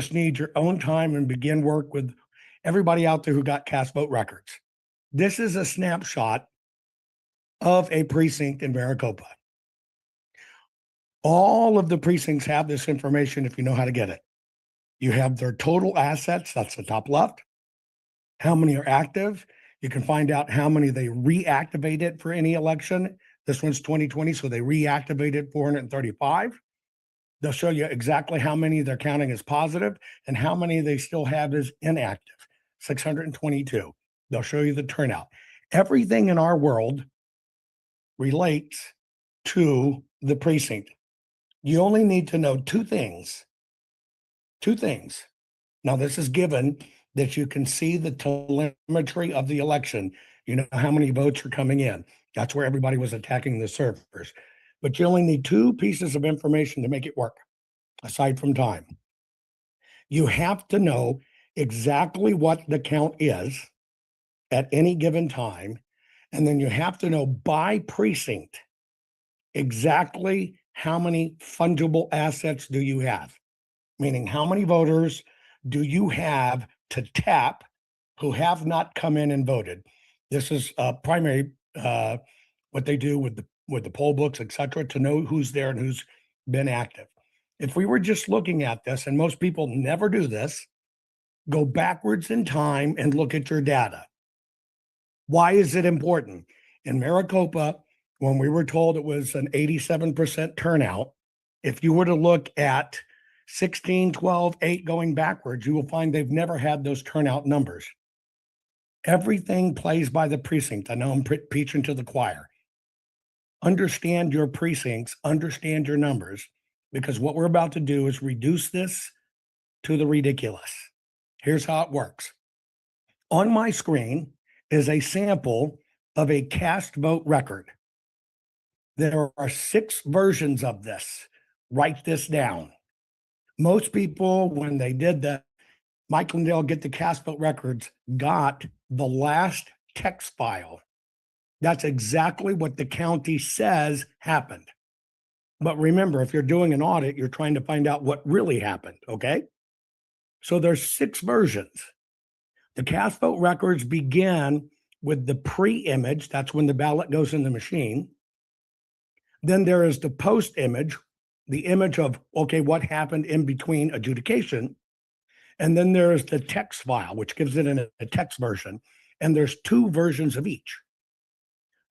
just need your own time and begin work with everybody out there who got cast vote records. This is a snapshot of a precinct in Maricopa. All of the precincts have this information if you know how to get it. You have their total assets, that's the top left, how many are active. You can find out how many they reactivated for any election. This one's 2020, so they reactivated 435. They'll show you exactly how many they're counting as positive and how many they still have as inactive, 622. They'll show you the turnout. Everything in our world relates to the precinct. You only need to know two things. Two things. Now, this is given that you can see the telemetry of the election. You know how many votes are coming in. That's where everybody was attacking the servers. But you only need two pieces of information to make it work, aside from time. You have to know exactly what the count is at any given time, and then you have to know by precinct exactly how many fungible assets do you have, meaning how many voters do you have to tap who have not come in and voted. This is primary what they do with the poll books, et cetera, to know who's there and who's been active. If we were just looking at this, and most people never do this, go backwards in time and look at your data. Why is it important? In Maricopa, when we were told it was an 87% turnout, if you were to look at 16, 12, 8 going backwards, you will find they've never had those turnout numbers. Everything plays by the precinct. I know I'm preaching to the choir. Understand your precincts, understand your numbers, because what we're about to do is reduce this to the ridiculous. Here's how it works. On my screen is a sample of a cast vote record. There are 6 versions of this. Write this down. Most people, when they did that, Mike Lindell Get the Cast Vote Records, got the last text file. That's exactly what the county says happened. But remember, if you're doing an audit, you're trying to find out what really happened, okay? So there's 6 versions. The cast vote records begin with the pre-image. That's when the ballot goes in the machine. Then there is the post-image, the image of, okay, what happened in between adjudication. And then there's the text file, which gives it in a text version. And there's 2 versions of each.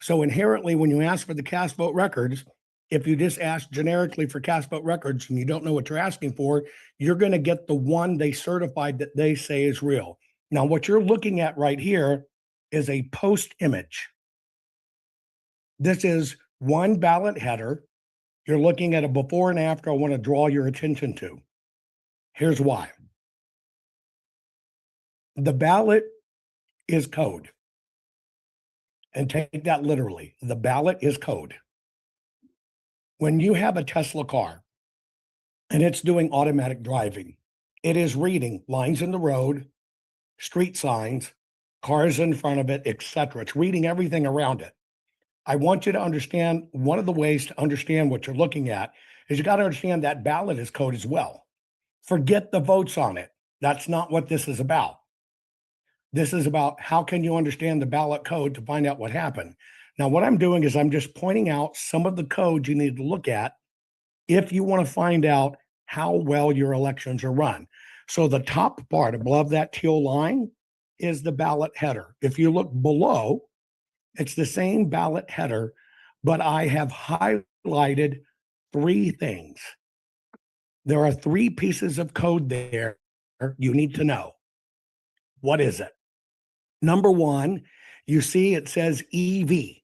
So inherently, when you ask for the cast vote records, if you just ask generically for cast vote records and you don't know what you're asking for, you're going to get the one they certified that they say is real. Now, what you're looking at right here is a post image. This is one ballot header. You're looking at a before and after I want to draw your attention to. Here's why. The ballot is code. And take that literally. The ballot is code. When you have a Tesla car and it's doing automatic driving, it is reading lines in the road, street signs, cars in front of it, etc. It's reading everything around it. I want you to understand, one of the ways to understand what you're looking at is you got to understand that ballot is code as well. Forget the votes on it. That's not what this is about. This is about how can you understand the ballot code to find out what happened. Now, what I'm doing is I'm just pointing out some of the codes you need to look at if you want to find out how well your elections are run. So the top part above that teal line is the ballot header. If you look below, it's the same ballot header, but I have highlighted 3 things. There are 3 pieces of code there you need to know. What is it? Number 1, you see it says EV.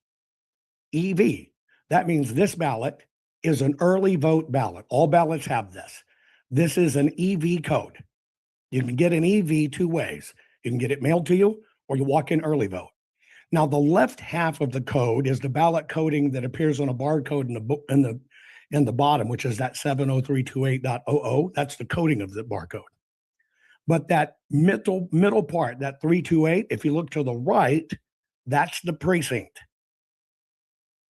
EV. That means this ballot is an early vote ballot. All ballots have this. This is an EV code. You can get an EV 2 ways. You can get it mailed to you or you walk in early vote. Now, the left half of the code is the ballot coding that appears on a barcode in the bottom, which is that 70328.00. That's the coding of the barcode. But that middle part, that 328, if you look to the right, that's the precinct.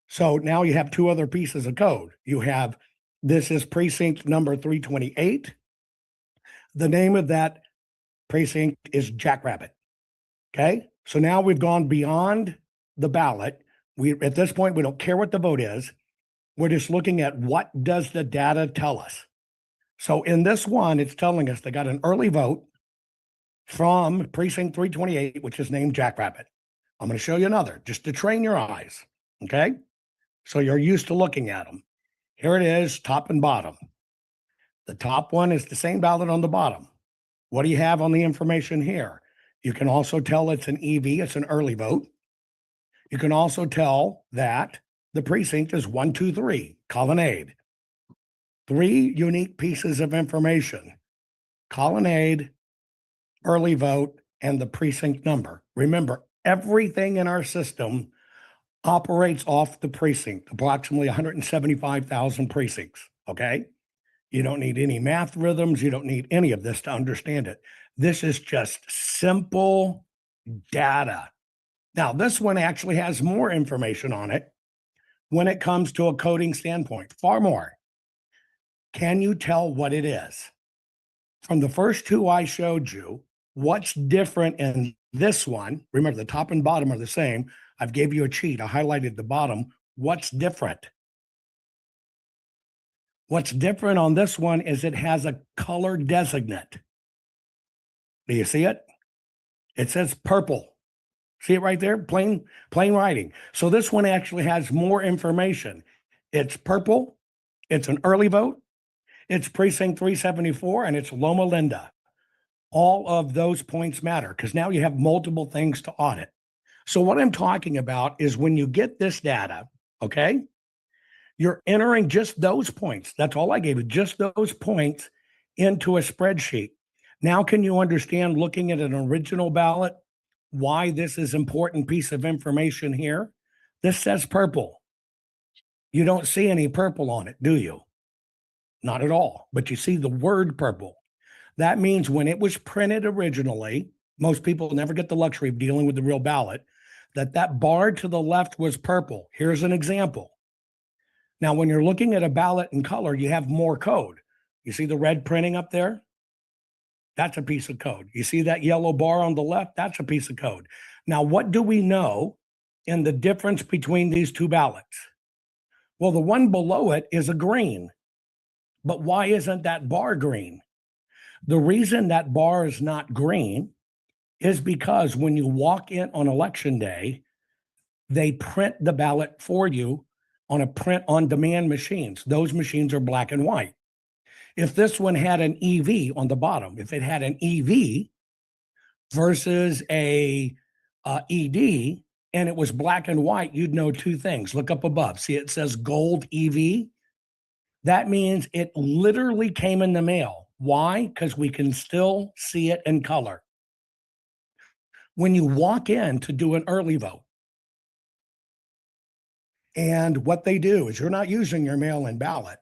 So now you have 2 other pieces of code. You have, this is precinct number 328. The name of that precinct is Jackrabbit. Okay. So now we've gone beyond the ballot. At this point, we don't care what the vote is. We're just looking at what does the data tell us. So in this one, it's telling us they got an early vote from precinct 328, which is named Jackrabbit. I'm going to show you another just to train your eyes. Okay. So you're used to looking at them. Here it is, top and bottom. The top one is the same ballot on the bottom. What do you have on the information here? You can also tell it's an EV, it's an early vote. You can also tell that the precinct is 123, Colonnade. 3 unique pieces of information: Colonnade, early vote, and the precinct number. Remember, everything in our system operates off the precinct, approximately 175,000 precincts. Okay. You don't need any math rhythms. You don't need any of this to understand it. This is just simple data. Now, this one actually has more information on it when it comes to a coding standpoint, far more. Can you tell what it is? From the first two I showed you, what's different in this one? Remember, the top and bottom are the same. I've gave you a cheat. I highlighted the bottom. What's different? What's different on this one is it has a color designate. Do you see it? It says purple. See it right there? Plain writing. So this one actually has more information. It's purple. It's an early vote. It's precinct 374, and it's Loma Linda. All of those points matter because now you have multiple things to audit. So what I'm talking about is when you get this data, okay, you're entering just those points. That's all I gave you, just those points into a spreadsheet. Now, can you understand, looking at an original ballot, why this is important piece of information here? This says purple. You don't see any purple on it, do you? Not at all, but you see the word purple. That means when it was printed originally, most people never get the luxury of dealing with the real ballot, that bar to the left was purple. Here's an example. Now, when you're looking at a ballot in color, you have more code. You see the red printing up there? That's a piece of code. You see that yellow bar on the left? That's a piece of code. Now, what do we know in the difference between these two ballots? Well, the one below it is a green. But why isn't that bar green? The reason that bar is not green is because when you walk in on election day, they print the ballot for you on a print on demand machines. Those machines are black and white. If this one had an EV on the bottom, if it had an EV versus a ED and it was black and white, you'd know two things. Look up above. See, it says gold EV. That means it literally came in the mail. Why? Because we can still see it in color. When you walk in to do an early vote, and what they do is you're not using your mail-in ballot.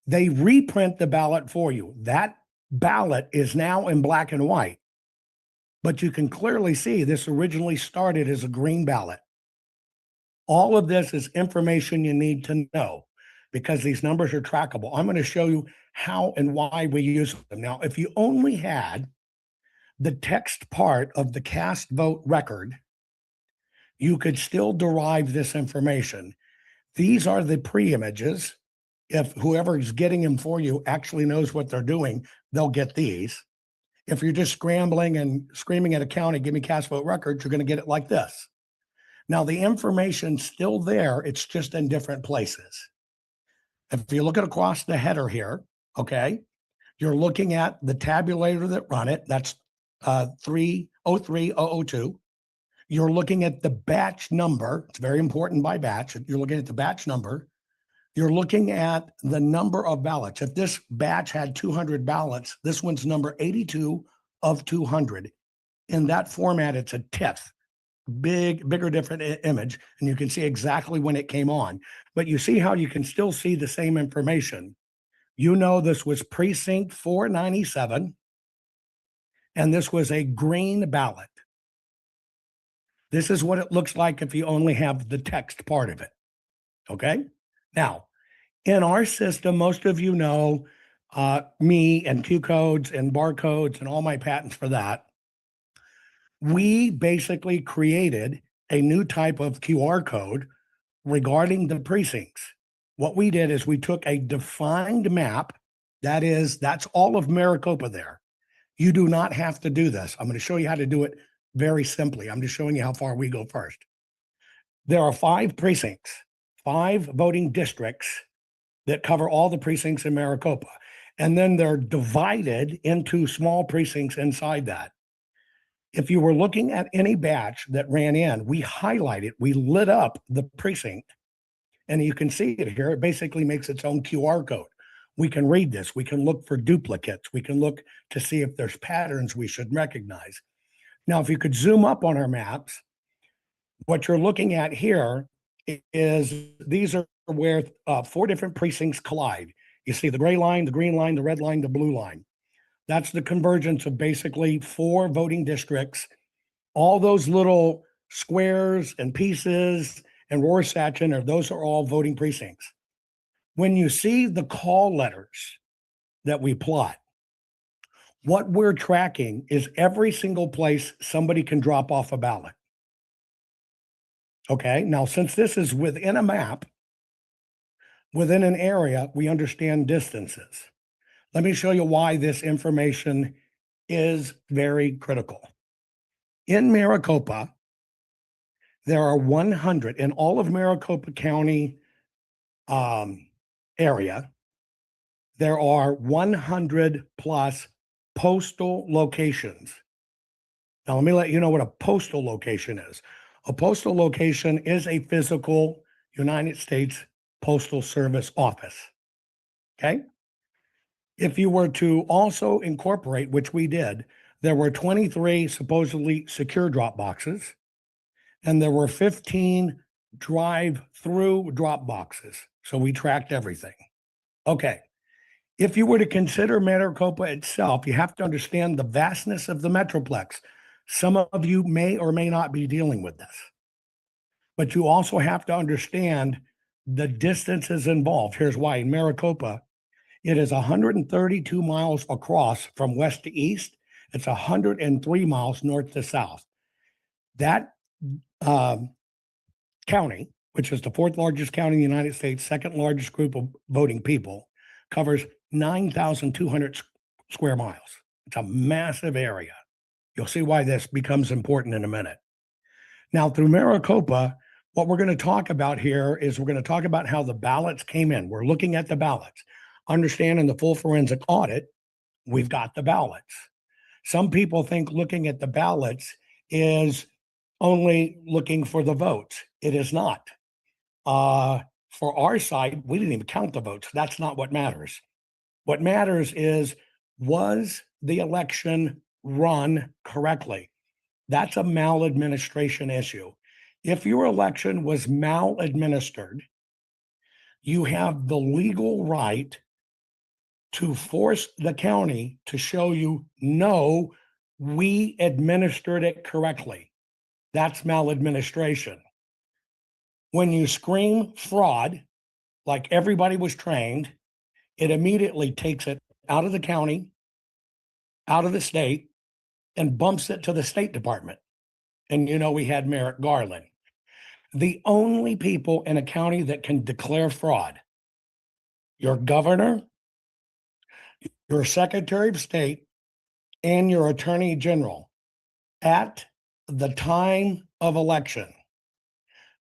They reprint the ballot for you. That ballot is now in black and white, but you can clearly see this originally started as a green ballot. All of this is information you need to know because these numbers are trackable. I'm going to show you how and why we use them. Now, if you only had the text part of the cast vote record, you could still derive this information. These are the pre-images. If whoever is getting them for you actually knows what they're doing, they'll get these. If you're just scrambling and screaming at a county, give me cast vote records, you're going to get it like this. Now, the information's still there. It's just in different places. If you look at across the header here, okay, you're looking at the tabulator that run it. That's 303002. You're looking at the batch number. It's very important by batch. You're looking at the batch number. You're looking at the number of ballots. If this batch had 200 ballots, this one's number 82 of 200. In that format, it's a TIFF, bigger, different image, and you can see exactly when it came on. But you see how you can still see the same information. You know this was precinct 497, and this was a green ballot. This is what it looks like if you only have the text part of it, okay? Now, in our system, most of you know me and Q codes and barcodes and all my patents for that, we basically created a new type of QR code regarding the precincts. What we did is we took a defined map. That's all of Maricopa there. You do not have to do this. I'm going to show you how to do it very simply. I'm just showing you how far we go first. There are 5 precincts, 5 voting districts that cover all the precincts in Maricopa. And then they're divided into small precincts inside that. If you were looking at any batch that ran in, we highlighted, we lit up the precinct, and you can see it here. It basically makes its own QR code. We can read this. We can look for duplicates. We can look to see if there's patterns we should recognize. Now, if you could zoom up on our maps, what you're looking at here is these are where 4 different precincts collide. You see the gray line, the green line, the red line, the blue line. That's the convergence of basically 4 voting districts. All those little squares and pieces and Rorschach, those are all voting precincts. When you see the call letters that we plot, what we're tracking is every single place somebody can drop off a ballot. Okay, now since this is within a map, within an area, we understand distances. Let me show you why this information is very critical. In Maricopa, there are 100 in all of Maricopa County area. There are 100 plus postal locations. Now, let me let you know what a postal location is. A postal location is a physical United States Postal Service office. Okay? If you were to also incorporate, which we did, there were 23 supposedly secure drop boxes, and there were 15 drive-through drop boxes. So we tracked everything. Okay. If you were to consider Maricopa itself, you have to understand the vastness of the Metroplex. Some of you may or may not be dealing with this, but you also have to understand the distances involved. Here's why. In Maricopa, it is 132 miles across from west to east. It's 103 miles north to south. That county, which is the 4th largest county in the United States, 2nd largest group of voting people, covers 9,200 square miles. It's a massive area. You'll see why this becomes important in a minute. Now, through Maricopa, what we're going to talk about here is we're going to talk about how the ballots came in. We're looking at the ballots. Understanding the full forensic audit, we've got the ballots. Some people think looking at the ballots is only looking for the votes. It is not. For our side, we didn't even count the votes. That's not what matters. What matters is, was the election run correctly? That's a maladministration issue. If your election was maladministered, you have the legal right to force the county to show you, no, we administered it correctly. That's maladministration. When you scream fraud, like everybody was trained, it immediately takes it out of the county, out of the state, and bumps it to the State Department. And we had Merrick Garland. The only people in a county that can declare fraud, your governor, your secretary of state, and your attorney general at the time of election.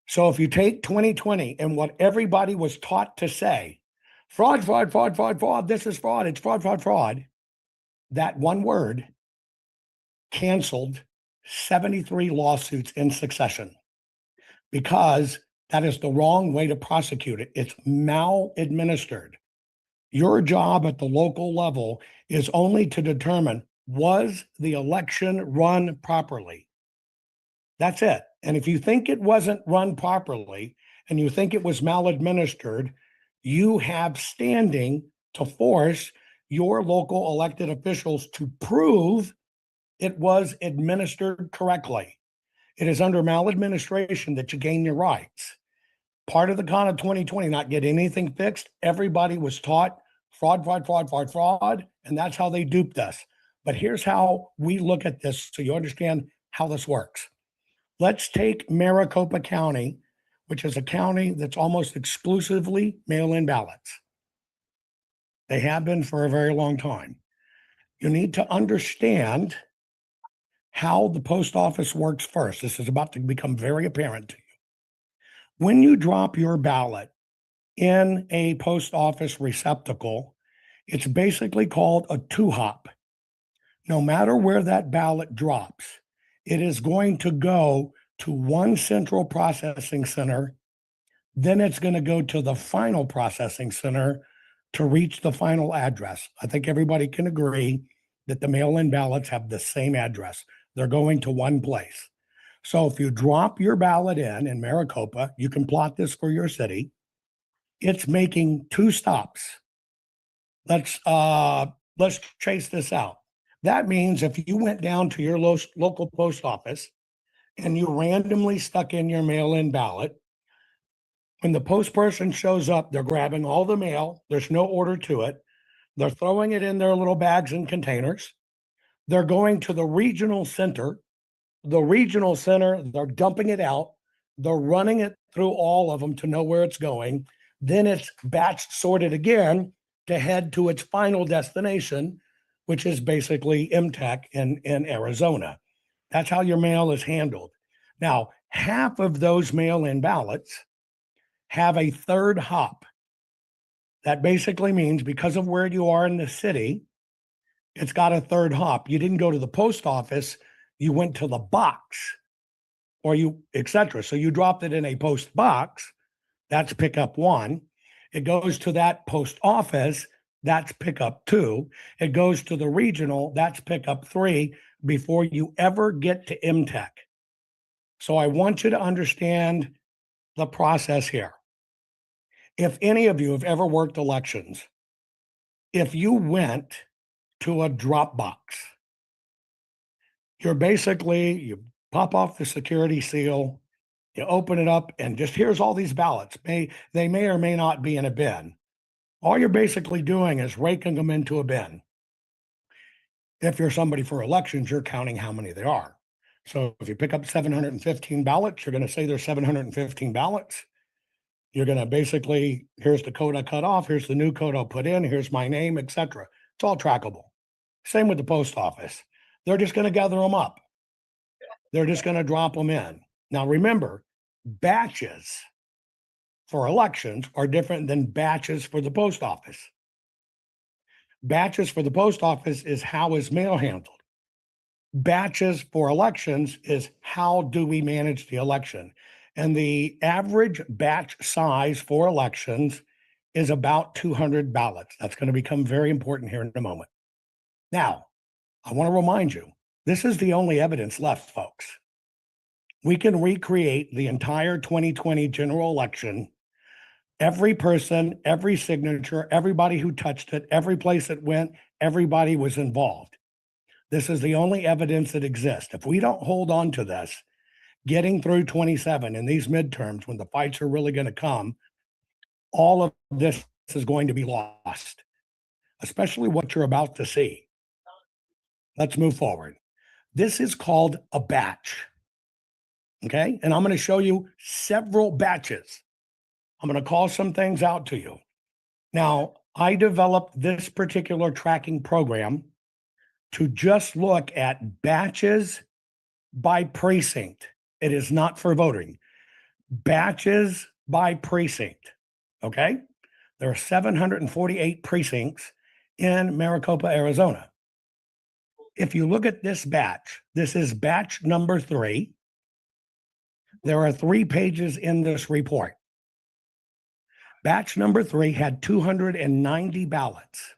So if you take 2020 and what everybody was taught to say, fraud, fraud, fraud, fraud, fraud, this is fraud, it's fraud, fraud, fraud, that one word canceled 73 lawsuits in succession, because that is the wrong way to prosecute it. It's maladministered. Your job at the local level is only to determine, was the election run properly? That's it. And if you think it wasn't run properly and you think it was maladministered, you have standing to force your local elected officials to prove it was administered correctly. It is under maladministration that you gain your rights. Part of the con of 2020, not get anything fixed, everybody was taught Fraud, fraud, fraud, fraud, fraud. And that's how they duped us. But here's how we look at this so you understand how this works. Let's take Maricopa County, which is a county that's almost exclusively mail-in ballots. They have been for a very long time. You need to understand how the post office works first. This is about to become very apparent to you. When you drop your ballot in a post office receptacle, it's basically called a two-hop. No matter where that ballot drops, it is going to go to one central processing center. Then it's going to go to the final processing center to reach the final address. I think everybody can agree that the mail-in ballots have the same address. They're going to one place. So if you drop your ballot in Maricopa, you can plot this for your city. It's making two stops. Let's trace this out. That means if you went down to your local post office and you randomly stuck in your mail-in ballot, when the post person shows up, they're grabbing all the mail. There's no order to it. They're throwing it in their little bags and containers. They're going to the regional center. The regional center, they're dumping it out. They're running it through all of them to know where it's going. Then it's batch sorted again to head to its final destination, which is basically MTech in Arizona. That's how your mail is handled. Now, half of those mail-in ballots have a third hop. That basically means because of where you are in the city, it's got a third hop. You didn't go to the post office, you went to the box, or you, etc. So you dropped it in a post box, that's pickup one. It goes to that post office, that's pickup two. It goes to the regional, that's pickup three, before you ever get to MTech. So I want you to understand the process here. If any of you have ever worked elections, if you went to a drop box, you pop off the security seal, you open it up, and just here's all these ballots. They may or may not be in a bin. All you're basically doing is raking them into a bin. If you're somebody for elections, you're counting how many there are. So if you pick up 715 ballots, you're going to say there's 715 ballots. You're going to basically, here's the code I cut off, here's the new code I'll put in, here's my name, etc. It's all trackable. Same with the post office. They're just going to gather them up. They're just going to drop them in. Now remember, batches for elections are different than batches for the post office. Batches for the post office is how is mail handled. Batches for elections is how do we manage the election. And the average batch size for elections is about 200 ballots. That's going to become very important here in a moment. Now, I want to remind you, this is the only evidence left, folks. We can recreate the entire 2020 general election. Every person, every signature, everybody who touched it, every place it went, everybody was involved. This is the only evidence that exists. If we don't hold on to this, getting through 27 in these midterms, when the fights are really going to come, all of this is going to be lost, especially what you're about to see. Let's move forward. This is called a batch. Okay. And I'm going to show you several batches. I'm going to call some things out to you. Now, I developed this particular tracking program to just look at batches by precinct. It is not for voting. Batches by precinct. Okay. There are 748 precincts in Maricopa, Arizona. If you look at this batch, this is batch number 3. There are 3 pages in this report. Batch number 3 had 290 ballots.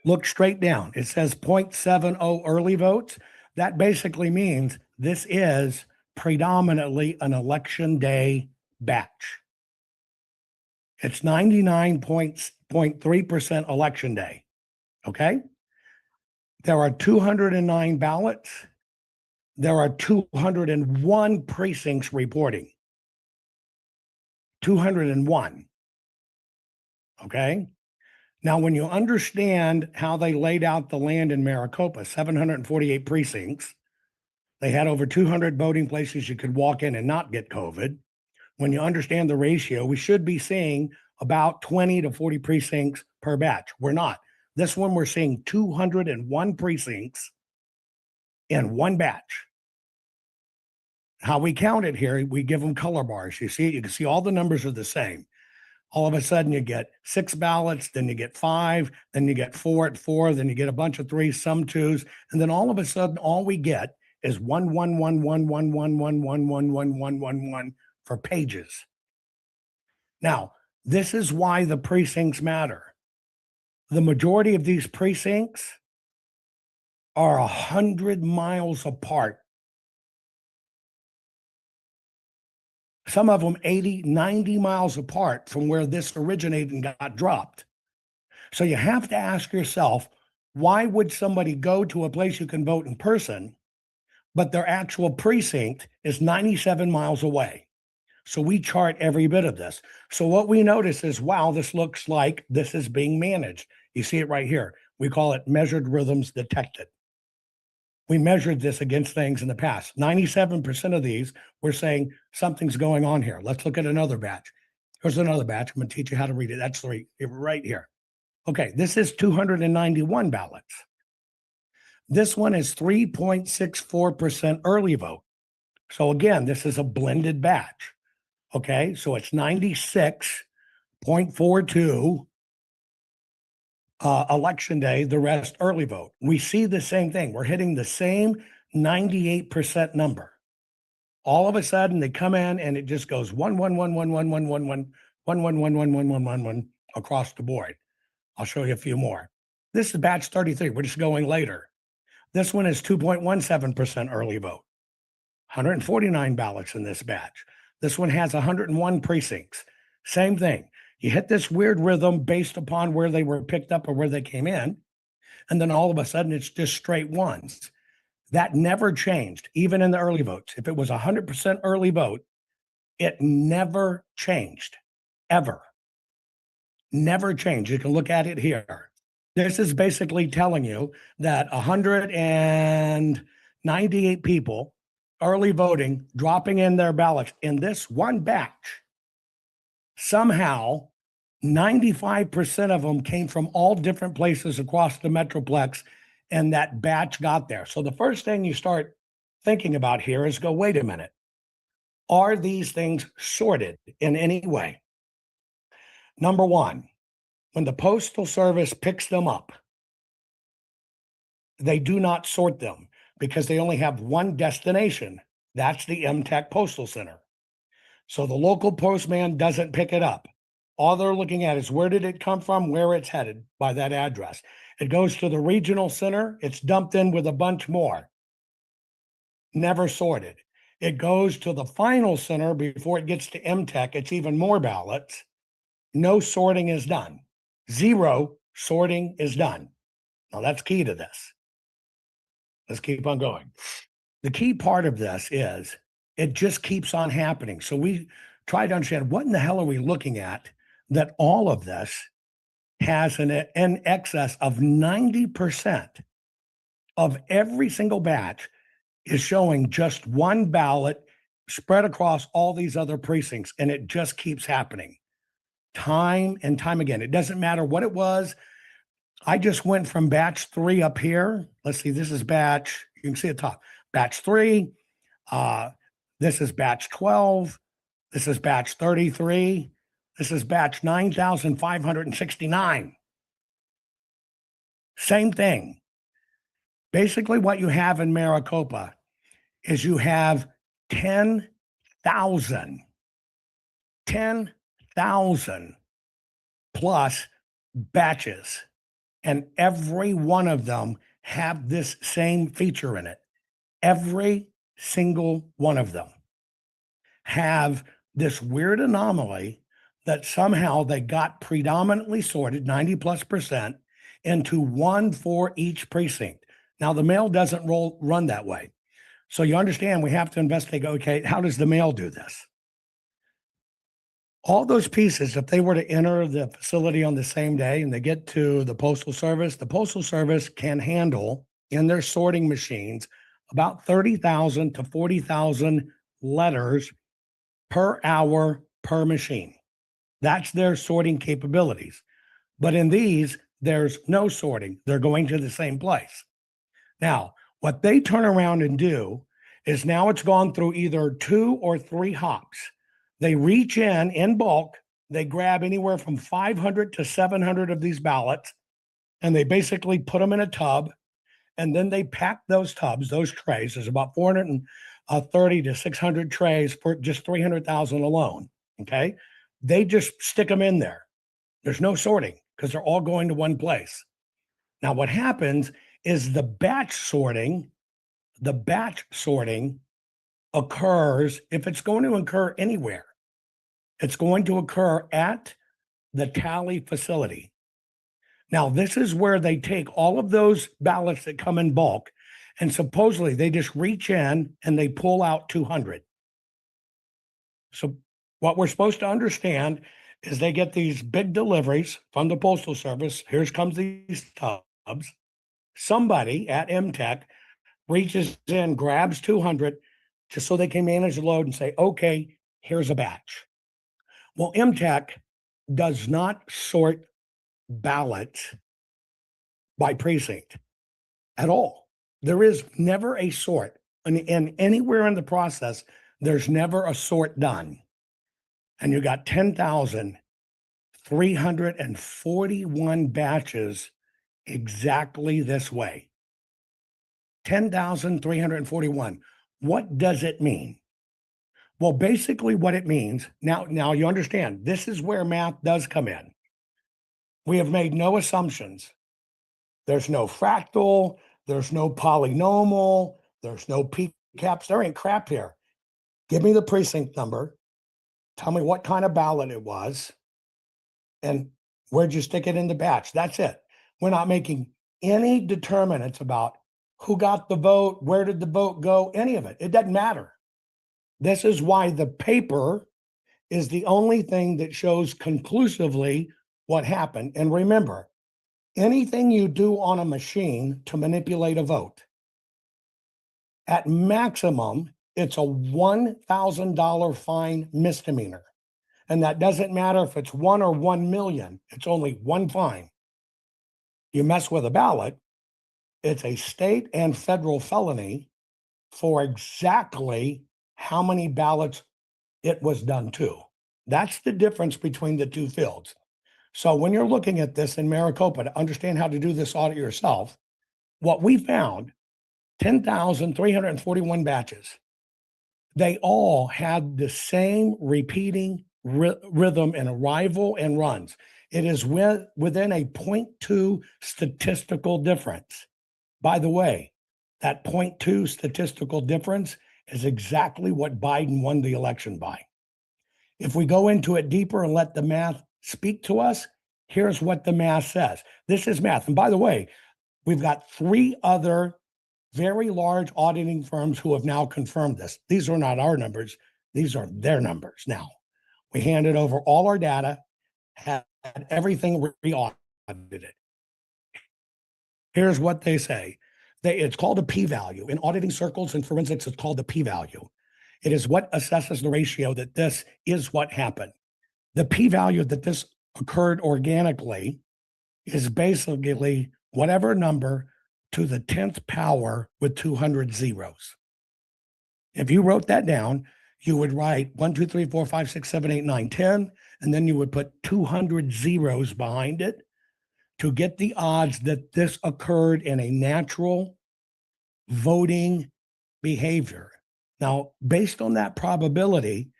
Look straight down. It says 0.70 early votes. That basically means this is predominantly an election day batch. It's 99.3% election day. Okay? There are 209 ballots. There are 201 precincts reporting. 201. Okay? Now, when you understand how they laid out the land in Maricopa, 748 precincts, they had over 200 voting places you could walk in and not get COVID. When you understand the ratio, we should be seeing about 20 to 40 precincts per batch. We're not. This one, we're seeing 201 precincts in one batch. How we count it here, we give them color bars. You see, you can see all the numbers are the same. All of a sudden, you get 6 ballots, then you get 5, then you get 4 at 4, then you get a bunch of 3s, some 2s, and then all of a sudden, all we get is 1 for pages. Now, this is why the precincts matter. The majority of these precincts are 100 miles apart. Some of them 80, 90 miles apart from where this originated and got dropped. So you have to ask yourself, why would somebody go to a place you can vote in person, but their actual precinct is 97 miles away? So we chart every bit of this. So what we notice is, wow, this looks like this is being managed. You see it right here. We call it measured rhythms detected. We measured this against things in the past. 97% of these, we're saying something's going on here. Let's look at another batch. Here's another batch. I'm going to teach you how to read it. That's right here. Okay, this is 291 ballots. This one is 3.64% early vote. So again, this is a blended batch. Okay, so it's 96.42 election day, the rest early vote. We see the same thing. We're hitting the same 98% number. All of a sudden, they come in and it just goes 1 across the board. I'll show you a few more. This is batch 33. We're just going later. This one is 2.17% early vote. 149 ballots in this batch. This one has 101 precincts. Same thing. You hit this weird rhythm based upon where they were picked up or where they came in. And then all of a sudden, it's just straight ones. That never changed, even in the early votes. If it was 100% early vote, it never changed, ever. Never changed. You can look at it here. This is basically telling you that 198 people early voting, dropping in their ballots in this one batch. Somehow, 95% of them came from all different places across the Metroplex, and that batch got there. So the first thing you start thinking about here is go, wait a minute. Are these things sorted in any way? Number one, when the Postal Service picks them up, they do not sort them because they only have one destination. That's the MTech Postal Center. So the local postman doesn't pick it up. All they're looking at is where did it come from, where it's headed by that address. It goes to the regional center. It's dumped in with a bunch more. Never sorted. It goes to the final center before it gets to MTech. It's even more ballots. No sorting is done. Zero sorting is done. Now that's key to this. Let's keep on going. The key part of this is it just keeps on happening. So we try to understand what in the hell are we looking at that all of this has in excess of 90% of every single batch is showing just one ballot spread across all these other precincts. And it just keeps happening time and time again. It doesn't matter what it was. I just went from batch 3 up here. Let's see, this is batch, you can see at the top, batch 3. This is batch 12. This is batch 33. This is batch 9,569. Same thing. Basically, what you have in Maricopa is you have 10,000 plus batches, and every one of them have this same feature in it. Every single one of them have this weird anomaly that somehow they got predominantly sorted, 90+%, into one for each precinct. Now, the mail doesn't run that way. So you understand we have to investigate, okay, how does the mail do this? All those pieces, if they were to enter the facility on the same day and they get to the Postal Service can handle in their sorting machines about 30,000 to 40,000 letters per hour per machine. That's their sorting capabilities. But in these, there's no sorting. They're going to the same place. Now, what they turn around and do is now it's gone through either 2 or 3 hops. They reach in bulk, they grab anywhere from 500 to 700 of these ballots, and they basically put them in a tub, and then they pack those tubs, those trays. There's about 430 to 600 trays for just 300,000 alone. Okay. They just stick them in there. There's no sorting because they're all going to one place. Now, what happens is the batch sorting occurs, if it's going to occur anywhere, it's going to occur at the tally facility. Now, this is where they take all of those ballots that come in bulk, and supposedly they just reach in and they pull out 200. So what we're supposed to understand is they get these big deliveries from the Postal Service. Here comes these tubs. Somebody at MTech reaches in, grabs 200 just so they can manage the load and say, okay, here's a batch. Well, MTech does not sort ballots by precinct at all. There is never a sort. And anywhere in the process, there's never a sort done. And you got 10,341 batches exactly this way. 10,341. What does it mean? Well, basically what it means, now you understand, this is where math does come in. We have made no assumptions. There's no fractal, there's no polynomial, there's no p-caps, there ain't crap here. Give me the precinct number, tell me what kind of ballot it was, and where'd you stick it in the batch? That's it. We're not making any determinants about who got the vote, where did the vote go, any of it. It doesn't matter. This is why the paper is the only thing that shows conclusively what happened. And remember, anything you do on a machine to manipulate a vote, at maximum, it's a $1,000 fine misdemeanor. And that doesn't matter if it's 1 or 1 million, it's only one fine. You mess with a ballot, it's a state and federal felony for exactly how many ballots it was done to. That's the difference between the two fields. So when you're looking at this in Maricopa to understand how to do this audit yourself, what we found, 10,341 batches, they all had the same repeating rhythm and arrival and runs. It is within a 0.2 statistical difference. By the way, that 0.2 statistical difference is exactly what Biden won the election by. If we go into it deeper and let the math speak to us, here's what the math says. This is math. And by the way, we've got 3 other very large auditing firms who have now confirmed this. These are not our numbers. These are their numbers now. We handed over all our data, had everything re-audited. Here's what they say. It's called a p-value. In auditing circles and forensics, it's called the p-value. It is what assesses the ratio that this is what happened. The p-value that this occurred organically is basically whatever number to the 10th power with 200 zeros. If you wrote that down, you would write 1, 2, 3, 4, 5, 6, 7, 8, 9, 10, and then you would put 200 zeros behind it to get the odds that this occurred in a natural voting behavior. Now, based on that probability,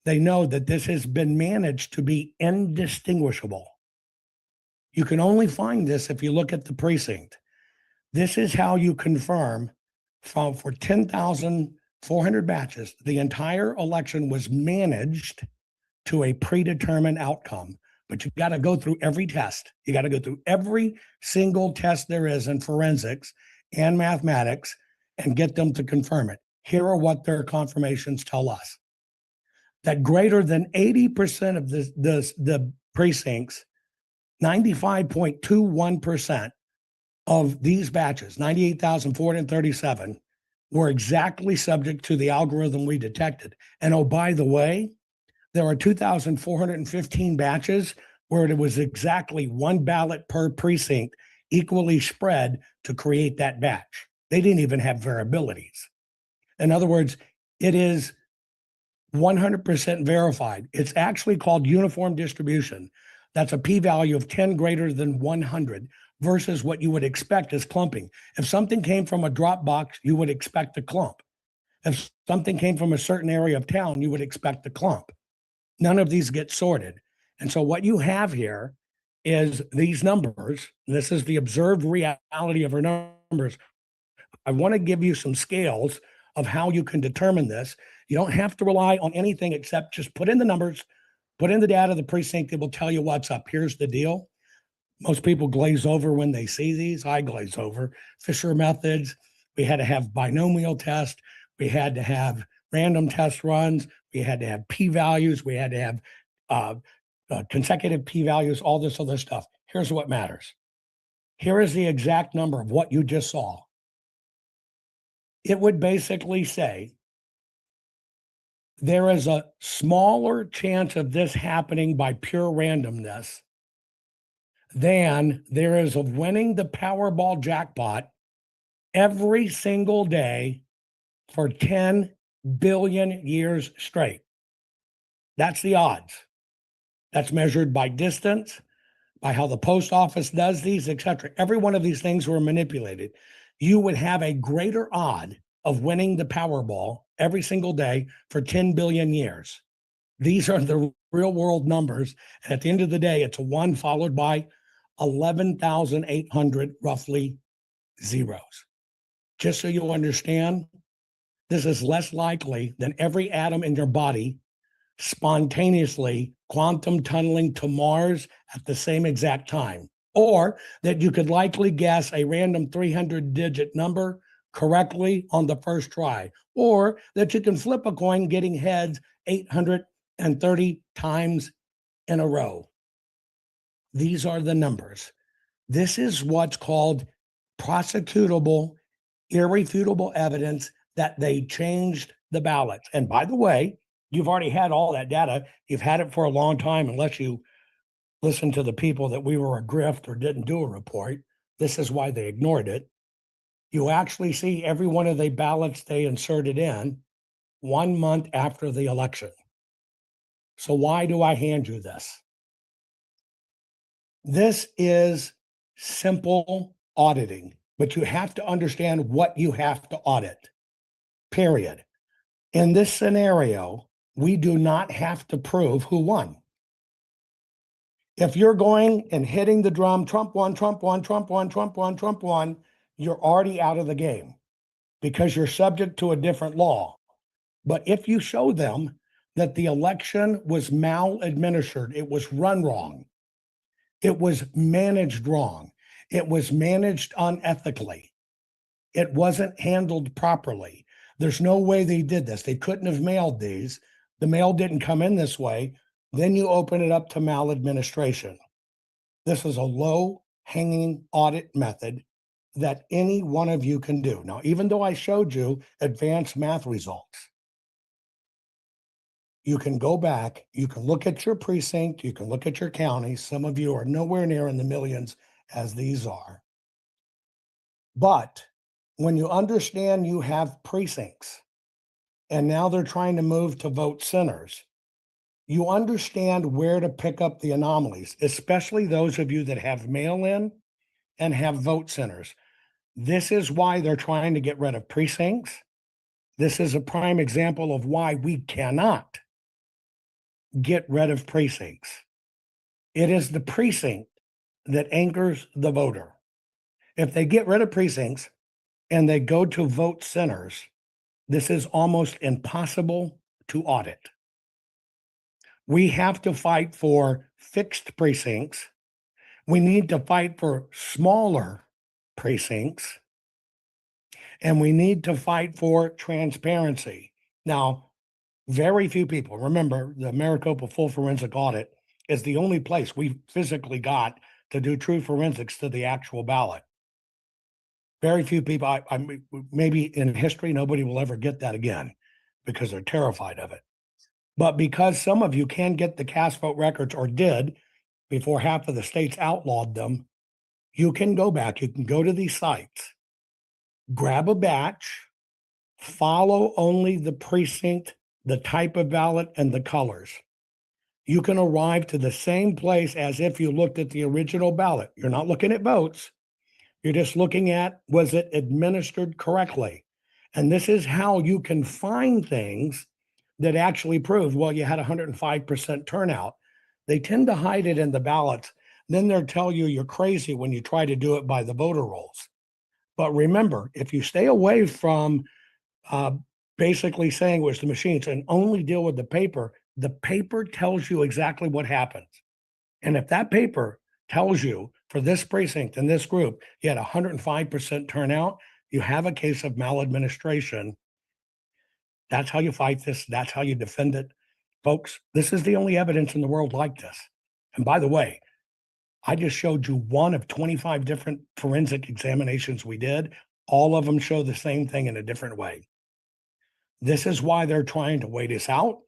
they know that this has been managed to be indistinguishable. You can only find this if you look at the precinct. This is how you confirm for 10,400 batches, the entire election was managed to a predetermined outcome. But you got to go through every test. You got to go through every single test there is in forensics and mathematics and get them to confirm it. Here are what their confirmations tell us. that greater than 80% of the precincts, 95.21% of these batches, 98,437, were exactly subject to the algorithm we detected. And oh, by the way, there are 2,415 batches where it was exactly one ballot per precinct, equally spread to create that batch. They didn't even have variabilities. In other words, it is 100% verified. It's actually called uniform distribution. That's a p-value of 10 greater than 100 versus what you would expect as clumping. If something came from a drop box, you would expect a clump. If something came from a certain area of town, you would expect a clump. None of these get sorted. And so what you have here is these numbers. This is the observed reality of our numbers. I want to give you some scales of how you can determine this. You don't have to rely on anything except just put in the numbers, put in the data of the precinct. It will tell you what's up. Here's the deal. Most people glaze over when they see these. I glaze over. Fisher methods. We had to have binomial tests. We had to have random test runs. We had to have p-values. We had to have consecutive p-values, all this other stuff. Here's what matters. Here is the exact number of what you just saw. It would basically say there is a smaller chance of this happening by pure randomness than there is of winning the Powerball jackpot every single day for 10 billion years straight. That's the odds. That's measured by distance, by how the post office does these, etc. Every one of these things were manipulated. You would have a greater odd of winning the Powerball every single day for 10 billion years. These are the real world numbers. And at the end of the day, it's a 1 followed by 11,800 roughly zeros. Just so you understand, this is less likely than every atom in your body spontaneously quantum tunneling to Mars at the same exact time, or that you could likely guess a random 300-digit number correctly on the first try, or that you can flip a coin getting heads 830 times in a row. These are the numbers. This is what's called prosecutable, irrefutable evidence that they changed the ballots. And by the way, you've already had all that data. You've had it for a long time, unless you listen to the people that we were a grift or didn't do a report. This is why they ignored it. You actually see every one of the ballots they inserted in 1 month after the election. So why do I hand you this? This is simple auditing, but you have to understand what you have to audit, period. In this scenario, we do not have to prove who won. If you're going and hitting the drum, Trump won, Trump won, Trump won, Trump won, Trump won, you're already out of the game because you're subject to a different law. But if you show them that the election was maladministered, it was run wrong, it was managed wrong, it was managed unethically, it wasn't handled properly, there's no way they did this, they couldn't have mailed these, the mail didn't come in this way, then you open it up to maladministration. This is a low-hanging audit method that any one of you can do. Now, even though I showed you advanced math results, you can go back, you can look at your precinct, you can look at your county. Some of you are nowhere near in the millions as these are. But when you understand you have precincts and now they're trying to move to vote centers, you understand where to pick up the anomalies, especially those of you that have mail-in and have vote centers. This is why they're trying to get rid of precincts. This is a prime example of why we cannot get rid of precincts. It is the precinct that anchors the voter. If they get rid of precincts and they go to vote centers, this is almost impossible to audit. We have to fight for fixed precincts. We need to fight for smaller precincts. And we need to fight for transparency. Now, Very few people. Remember, the Maricopa Full Forensic Audit is the only place we physically got to do true forensics to the actual ballot. Very few people, maybe in history, nobody will ever get that again because they're terrified of it. But because some of you can get the cast vote records, or did before half of the states outlawed them, you can go back, you can go to these sites, grab a batch, follow only the precinct, the type of ballot, and the colors. You can arrive to the same place as if you looked at the original ballot. You're not looking at votes. You're just looking at, was it administered correctly? And this is how you can find things that actually prove, well, you had 105% turnout. They tend to hide it in the ballots. Then they'll tell you you're crazy when you try to do it by the voter rolls. But remember, if you stay away from basically saying it was the machines and only deal with the paper tells you exactly what happens. And if that paper tells you for this precinct and this group, you had 105% turnout, you have a case of maladministration. That's how you fight this. That's how you defend it. Folks, this is the only evidence in the world like this. And by the way, I just showed you one of 25 different forensic examinations we did. All of them show the same thing in a different way. This is why they're trying to wait us out.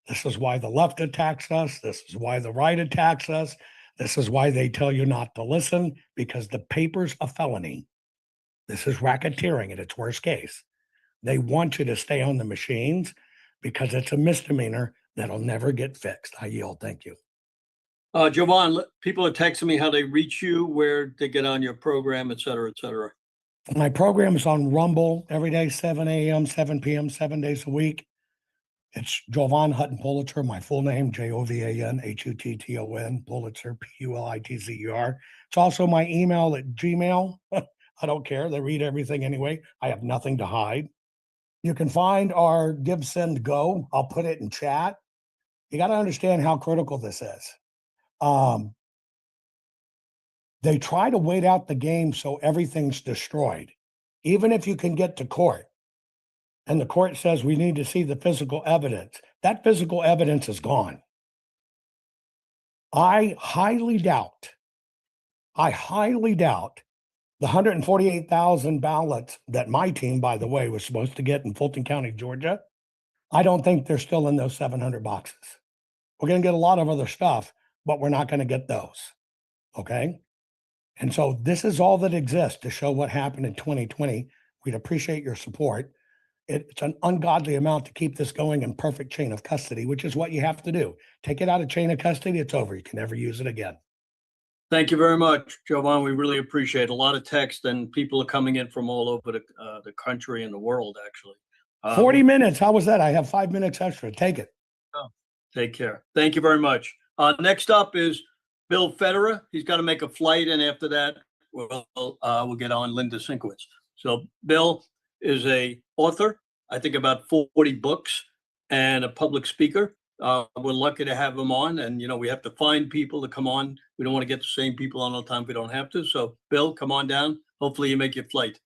This is why the left attacks us. This is why the right attacks us. This is why they tell you not to listen, because the paper's a felony. This is racketeering at its worst case. They want you to stay on the machines because it's a misdemeanor that'll never get fixed. I yield. Thank you. Jovan, people are texting me how they reach you, where they get on your program, et cetera, et cetera. My program is on Rumble every day, 7 a.m., 7 p.m., 7 days a week. It's Jovan Hutton Pulitzer, my full name, Jovan Hutton, Pulitzer, Pulitzer. It's also my email at Gmail. I don't care. They read everything anyway. I have nothing to hide. You can find our Give, Send, Go. I'll put it in chat. You got to understand how critical this is. They try to wait out the game so everything's destroyed. Even if you can get to court and the court says we need to see the physical evidence, that physical evidence is gone. I highly doubt the 148,000 ballots that my team, by the way, was supposed to get in Fulton County, Georgia. I don't think they're still in those 700 boxes. We're going to get a lot of other stuff, but we're not going to get those. Okay. And so this is all that exists to show what happened in 2020. We'd appreciate your support. It's an ungodly amount to keep this going in perfect chain of custody, which is what you have to do. Take it out of chain of custody, it's over. You can never use it again. Thank you very much, Jovan. We really appreciate it. A lot of text, and people are coming in from all over the country and the world, actually. 40 minutes. How was that? I have 5 minutes extra. Take it. Oh, take care. Thank you very much. Next up is Bill Federer. He's got to make a flight, and after that, we'll get on Linda Sinkowitz. So Bill is a author, I think about 40 books, and a public speaker. We're lucky to have him on, and we have to find people to come on. We don't want to get the same people on all the time if we don't have to. So Bill, come on down. Hopefully you make your flight.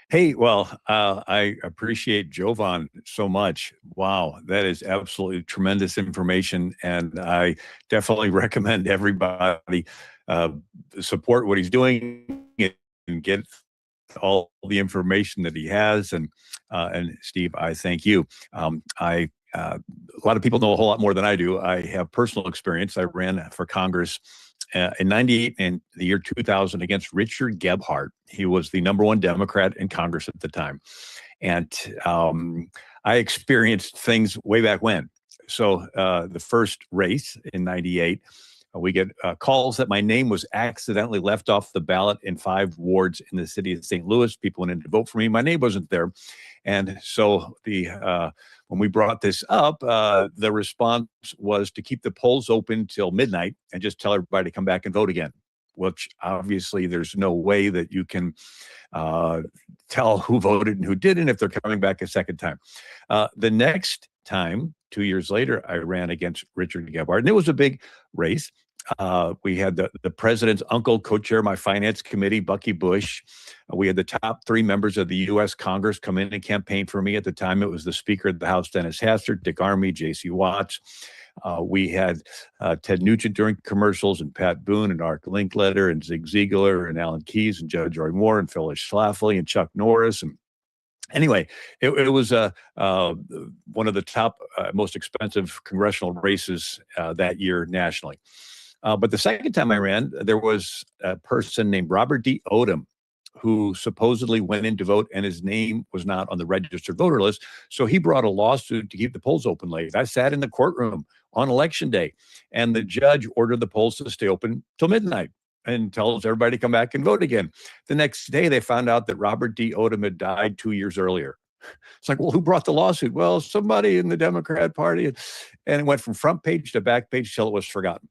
Hey, well, I appreciate Jovan so much. Wow, that is absolutely tremendous information. And I definitely recommend everybody support what he's doing and get all the information that he has. And Steve, I thank you. A lot of people know a whole lot more than I do. I have personal experience. I ran for Congress in 98 and the year 2000 against Richard Gebhardt. He was the #1 Democrat in Congress at the time. And I experienced things way back when. So the first race in 98, we get calls that my name was accidentally left off the ballot in 5 wards in the city of St. Louis. People went in to vote for me. My name wasn't there. And so when we brought this up, the response was to keep the polls open till midnight and just tell everybody to come back and vote again, which obviously there's no way that you can tell who voted and who didn't if they're coming back a second time. The next time, 2 years later, I ran against Richard Gebhardt, and it was a big race. We had the president's uncle co-chair my finance committee, Bucky Bush. We had the top 3 members of the U.S. Congress come in and campaign for me. At the time, it was the Speaker of the House, Dennis Hastert, Dick Armey, J.C. Watts. We had Ted Nugent during commercials, and Pat Boone, and Art Linkletter, and Zig Ziglar, and Alan Keyes, and Judge Roy Moore, and Phyllis Schlafly, and Chuck Norris. And anyway, it was one of the top, most expensive congressional races that year nationally. But the second time I ran, there was a person named Robert D. Odom who supposedly went in to vote, and his name was not on the registered voter list. So he brought a lawsuit to keep the polls open late. I sat in the courtroom on election day, and the judge ordered the polls to stay open till midnight and tells everybody to come back and vote again. The next day, they found out that Robert D. Odom had died 2 years earlier. It's like, well, who brought the lawsuit? Well, somebody in the Democrat Party. And it went from front page to back page till it was forgotten.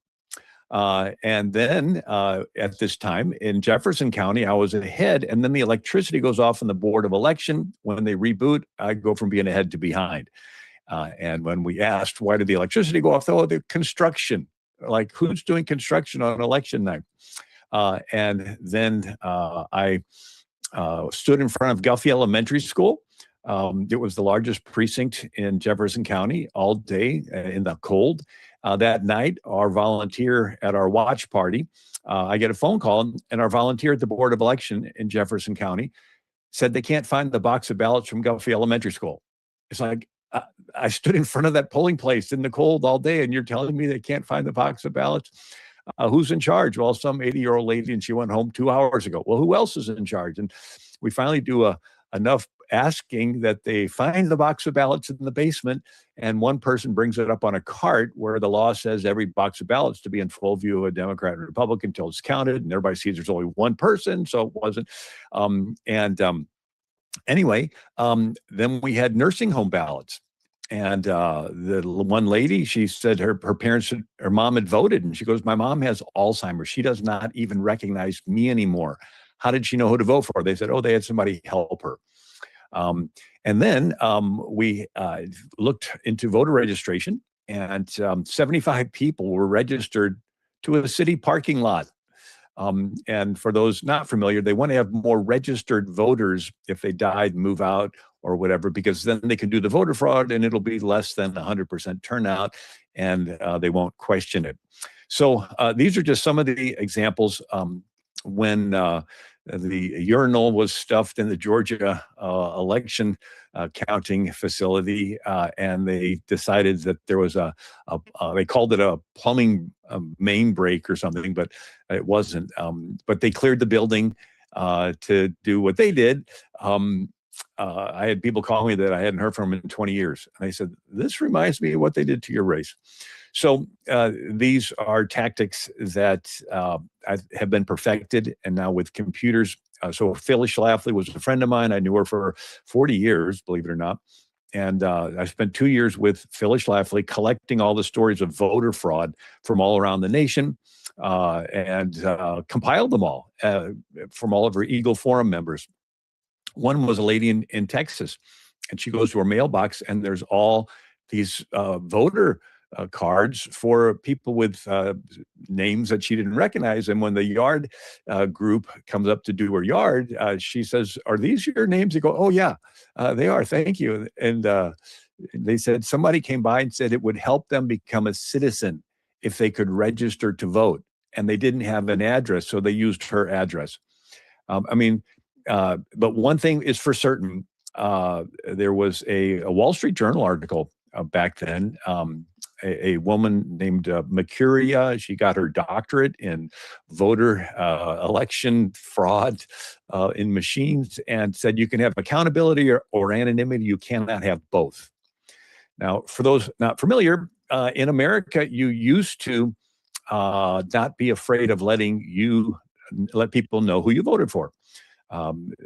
And then at this time in Jefferson County, I was ahead, and then the electricity goes off in the Board of Election. When they reboot, I go from being ahead to behind. And when we asked, why did the electricity go off? Oh, the construction. Like, who's doing construction on election night? And then I stood in front of Guffey Elementary School. It was the largest precinct in Jefferson County all day in the cold. That night, our volunteer at our watch party, I get a phone call, and our volunteer at the Board of Election in Jefferson County said they can't find the box of ballots from Guffey Elementary School. It's like, I stood in front of that polling place in the cold all day, and you're telling me they can't find the box of ballots? Who's in charge? Well, some 80-year-old lady, and she went home 2 hours ago. Well, who else is in charge? And we finally do enough asking that they find the box of ballots in the basement, and one person brings it up on a cart where the law says every box of ballots to be in full view of a Democrat and Republican until it's counted, and everybody sees there's only one person, so it wasn't. Anyway, then we had nursing home ballots. And the one lady, she said her mom had voted, and she goes, my mom has Alzheimer's. She does not even recognize me anymore. How did she know who to vote for? They said, oh, they had somebody help her. And then we looked into voter registration, and 75 people were registered to a city parking lot. And for those not familiar, they want to have more registered voters if they died, move out, or whatever, because then they can do the voter fraud and it'll be less than 100% turnout, and they won't question it. So these are just some of the examples when the urinal was stuffed in the Georgia election counting facility, and they decided that there was they called it a plumbing main break or something, but it wasn't. But they cleared the building to do what they did. I had people call me that I hadn't heard from in 20 years. And I said, this reminds me of what they did to your race. So these are tactics that have been perfected, and now with computers. So Phyllis Schlafly was a friend of mine. I knew her for 40 years, believe it or not. And I spent 2 years with Phyllis Schlafly collecting all the stories of voter fraud from all around the nation, and compiled them all from all of her Eagle Forum members. One was a lady in Texas, and she goes to her mailbox, and there's all these voter cards for people with names that she didn't recognize. And when the yard group comes up to do her yard, she says, are these your names? They go, oh, yeah, they are. Thank you. And they said somebody came by and said it would help them become a citizen if they could register to vote. And they didn't have an address, so they used her address. But one thing is for certain, there was a Wall Street Journal article back then. A woman named Mercuria, she got her doctorate in voter election fraud in machines, and said you can have accountability or anonymity. You cannot have both. Now, for those not familiar, in America, you used to not be afraid of let people know who you voted for.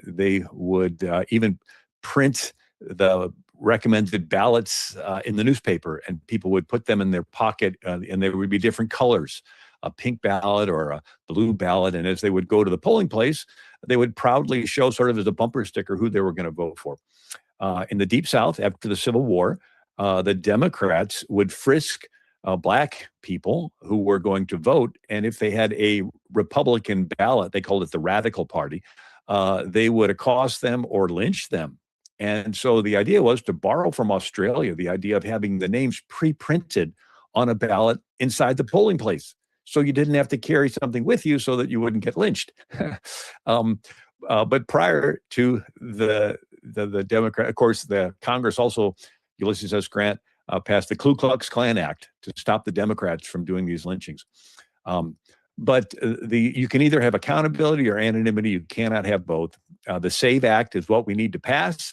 They would even print the recommended ballots in the newspaper, and people would put them in their pocket, and there would be different colors, a pink ballot or a blue ballot. And as they would go to the polling place, they would proudly show, sort of as a bumper sticker, who they were going to vote for. In the Deep South, after the Civil War, the Democrats would frisk Black people who were going to vote. And if they had a Republican ballot, they called it the Radical Party, they would accost them or lynch them. And so the idea was to borrow from Australia the idea of having the names pre-printed on a ballot inside the polling place. So you didn't have to carry something with you so that you wouldn't get lynched. But prior to the Democrat, of course, the Congress also, Ulysses S. Grant passed the Ku Klux Klan Act to stop the Democrats from doing these lynchings. But you can either have accountability or anonymity. You cannot have both. The SAVE Act is what we need to pass.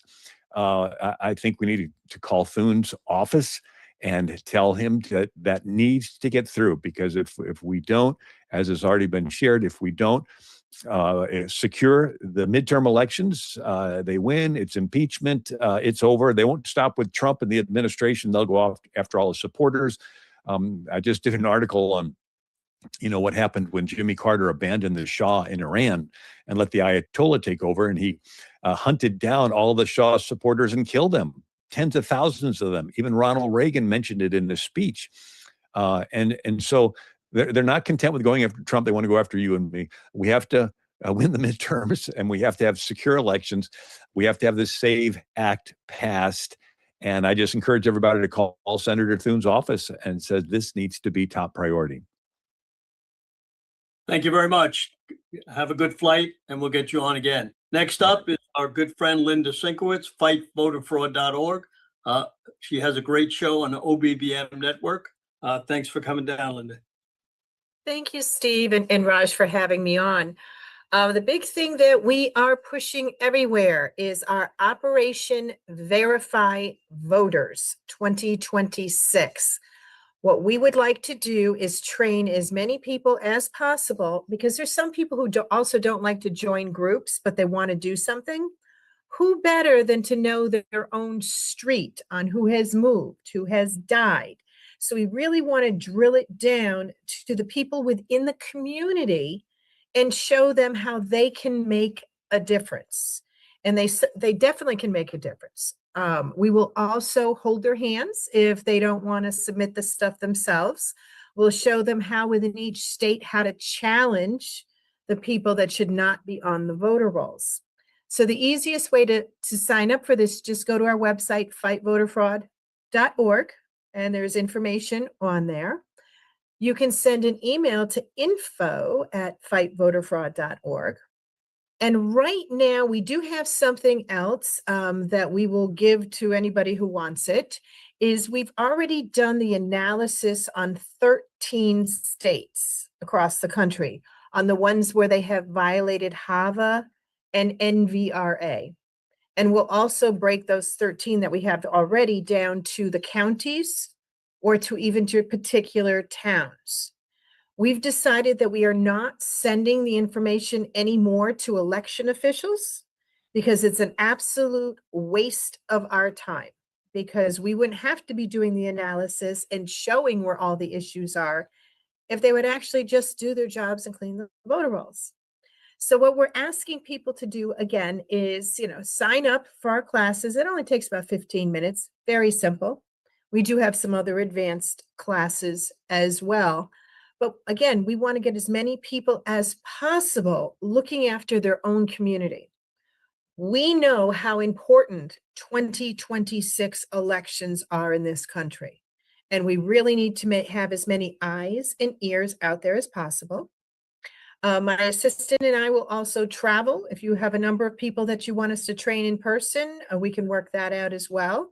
I think we need to call Thune's office and tell him that needs to get through, because if we don't, as has already been shared, if we don't secure the midterm elections, they win, it's impeachment, it's over. They won't stop with Trump and the administration. They'll go off after all his supporters. I just did an article on what happened when Jimmy Carter abandoned the Shah in Iran and let the Ayatollah take over, and he hunted down all the Shah supporters and killed them, tens of thousands of them. Even Ronald Reagan mentioned it in the speech. And so they're not content with going after Trump. They want to go after you and me. We have to win the midterms, and we have to have secure elections. We have to have this SAVE Act passed. And I just encourage everybody to call Senator Thune's office and say this needs to be top priority. Thank you very much. Have a good flight, and we'll get you on again. Next up is our good friend Linda Sinkowitz, fightvoterfraud.org. She has a great show on the OBBM network. Thanks for coming down, Linda. Thank you, Steve and Raj, for having me on. The big thing that we are pushing everywhere is our Operation Verify Voters 2026. What we would like to do is train as many people as possible, because there's some people who also don't like to join groups, but they want to do something. Who better than to know their own street on who has moved, who has died? So we really want to drill it down to the people within the community and show them how they can make a difference. And they definitely can make a difference. We will also hold their hands if they don't want to submit the stuff themselves. We'll show them how within each state how to challenge the people that should not be on the voter rolls. So the easiest way to sign up for this, just go to our website, fightvoterfraud.org, and there's information on there. You can send an email to info@fightvoterfraud.org. And right now, we do have something else that we will give to anybody who wants it, is we've already done the analysis on 13 states across the country, on the ones where they have violated HAVA and NVRA. And we'll also break those 13 that we have already down to the counties or to even to particular towns. We've decided that we are not sending the information anymore to election officials, because it's an absolute waste of our time, because we wouldn't have to be doing the analysis and showing where all the issues are if they would actually just do their jobs and clean the voter rolls. So what we're asking people to do again is, sign up for our classes. It only takes about 15 minutes, very simple. We do have some other advanced classes as well. But again, we want to get as many people as possible looking after their own community. We know how important 2026 elections are in this country, and we really need to have as many eyes and ears out there as possible. My assistant and I will also travel. If you have a number of people that you want us to train in person, we can work that out as well.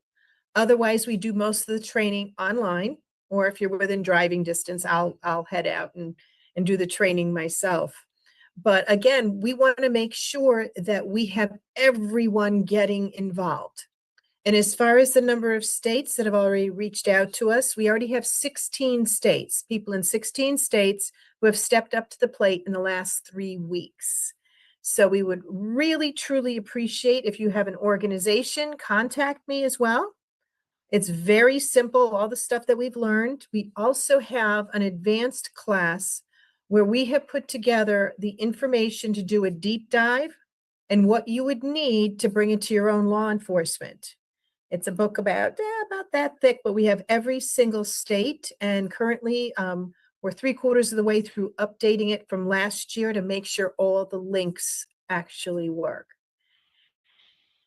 Otherwise, we do most of the training online. Or if you're within driving distance, I'll head out and do the training myself. But again, we want to make sure that we have everyone getting involved. And as far as the number of states that have already reached out to us, we already have 16 states, people in 16 states who have stepped up to the plate in the last 3 weeks. So we would really, truly appreciate if you have an organization, contact me as well. It's very simple, all the stuff that we've learned. We also have an advanced class where we have put together the information to do a deep dive and what you would need to bring it to your own law enforcement. It's a book about that thick, but we have every single state. And currently, we're 3/4 of the way through updating it from last year to make sure all the links actually work.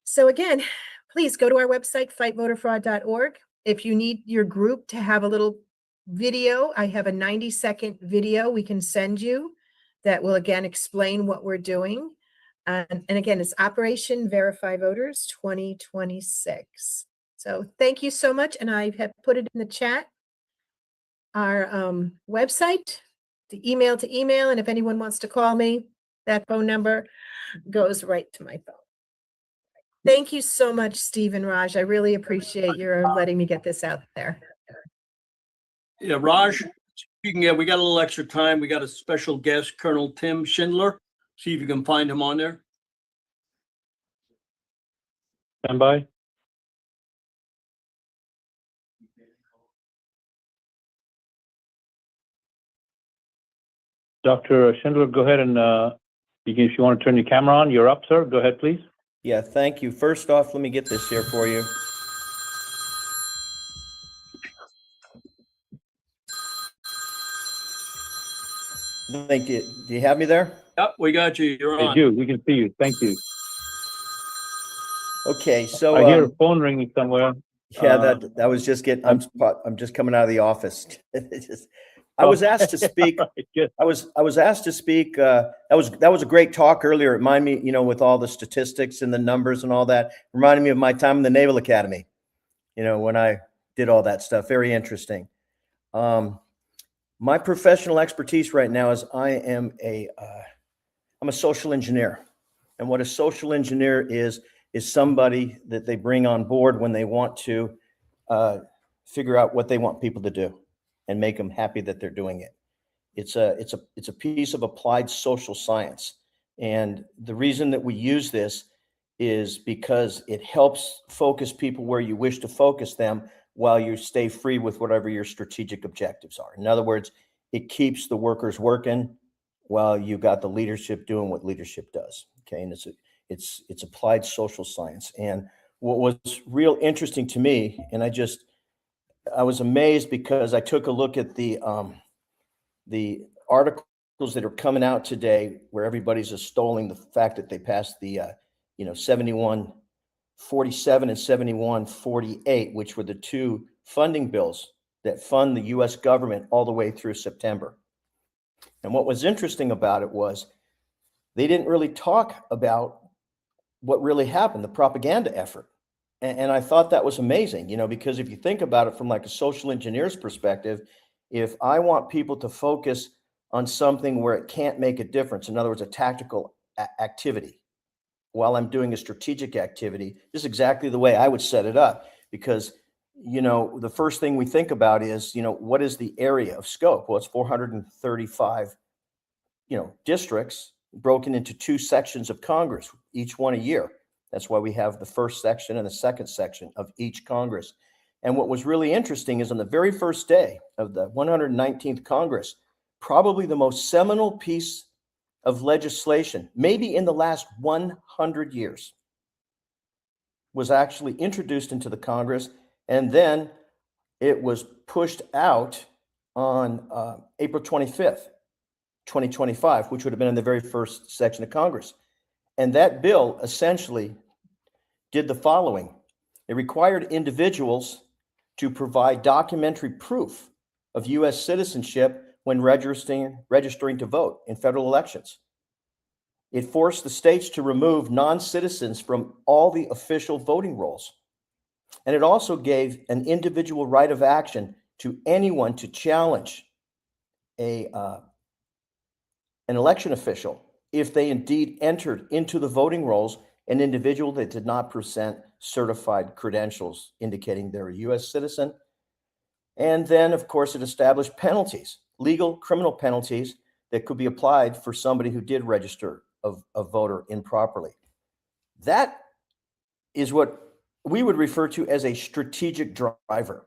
So again, please go to our website, fightvoterfraud.org. If you need your group to have a little video, I have a 90-second video we can send you that will again explain what we're doing. And again, it's Operation Verify Voters 2026. So thank you so much. And I have put it in the chat, our website, the email to email. And if anyone wants to call me, that phone number goes right to my phone. Thank you so much, Steve and Raj. I really appreciate your letting me get this out there. Yeah, Raj, speaking of, we got a little extra time. We got a special guest, Colonel Tim Schindler. See if you can find him on there. Stand by. Dr. Schindler, go ahead and if you want to turn your camera on, you're up, sir. Go ahead, please. Yeah, thank you. First off, let me get this here for you. Thank you. Do you have me there? Yep, we got you. You're I on. do. We can see you. Thank you. Okay, so I hear a phone ringing somewhere. yeah, that was just getting. I'm just coming out of the office. I was asked to speak. Yes. I was asked to speak. That was a great talk earlier. It reminded me, with all the statistics and the numbers and all that. Reminded me of my time in the Naval Academy. When I did all that stuff. Very interesting. My professional expertise right now is I'm a social engineer, and what a social engineer is somebody that they bring on board when they want to figure out what they want people to do and make them happy that they're doing it. It's a piece of applied social science, and the reason that we use this is because it helps focus people where you wish to focus them while you stay free with whatever your strategic objectives are. In other words, it keeps the workers working while you got the leadership doing what leadership does. Okay, and it's applied social science. And what was real interesting to me, and I was amazed because I took a look at the articles that are coming out today, where everybody's extolling the fact that they passed the 7147 and 7148, which were the two funding bills that fund the U.S. government all the way through September. And what was interesting about it was they didn't really talk about what really happened, the propaganda effort. And I thought that was amazing, because if you think about it from like a social engineer's perspective, if I want people to focus on something where it can't make a difference, in other words, a tactical activity, while I'm doing a strategic activity, this is exactly the way I would set it up. Because, the first thing we think about is, what is the area of scope? Well, it's 435, districts broken into two sections of Congress, each one a year. That's why we have the first section and the second section of each Congress. And what was really interesting is on the very first day of the 119th Congress, probably the most seminal piece of legislation, maybe in the last 100 years, was actually introduced into the Congress, and then it was pushed out on April 25th, 2025, which would have been in the very first section of Congress. And that bill essentially did the following. It required individuals to provide documentary proof of U.S. citizenship when registering to vote in federal elections. It forced the states to remove non-citizens from all the official voting rolls. And it also gave an individual right of action to anyone to challenge an election official if they indeed entered into the voting rolls an individual that did not present certified credentials indicating they're a U.S. citizen. And then, of course, it established penalties, legal criminal penalties that could be applied for somebody who did register a voter improperly. That is what we would refer to as a strategic driver,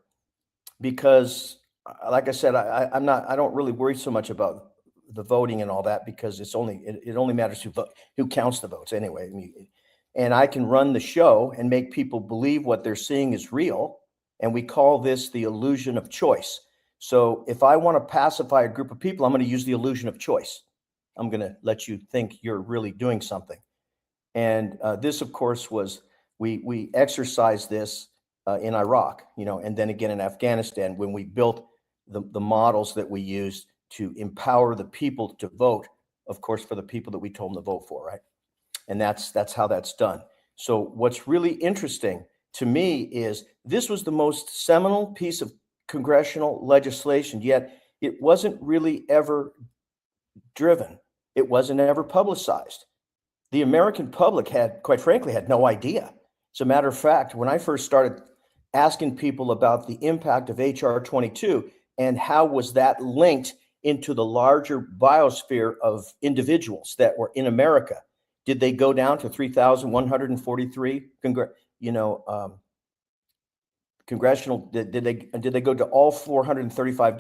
because, like I said, I don't really worry so much about the voting and all that, because it only matters who counts the votes anyway. I mean, and I can run the show and make people believe what they're seeing is real. And we call this the illusion of choice. So if I want to pacify a group of people, I'm going to use the illusion of choice. I'm going to let you think you're really doing something. And this, of course, was, we exercised this in Iraq, and then again in Afghanistan, when we built the models that we used to empower the people to vote, of course, for the people that we told them to vote for, right? And that's how that's done. So what's really interesting to me is this was the most seminal piece of congressional legislation, yet it wasn't really ever driven. It wasn't ever publicized. The American public quite frankly, had no idea. As a matter of fact, when I first started asking people about the impact of HR 22 and how was that linked into the larger biosphere of individuals that were in America, did they go down to 3,143 congressional? Did they go to all 435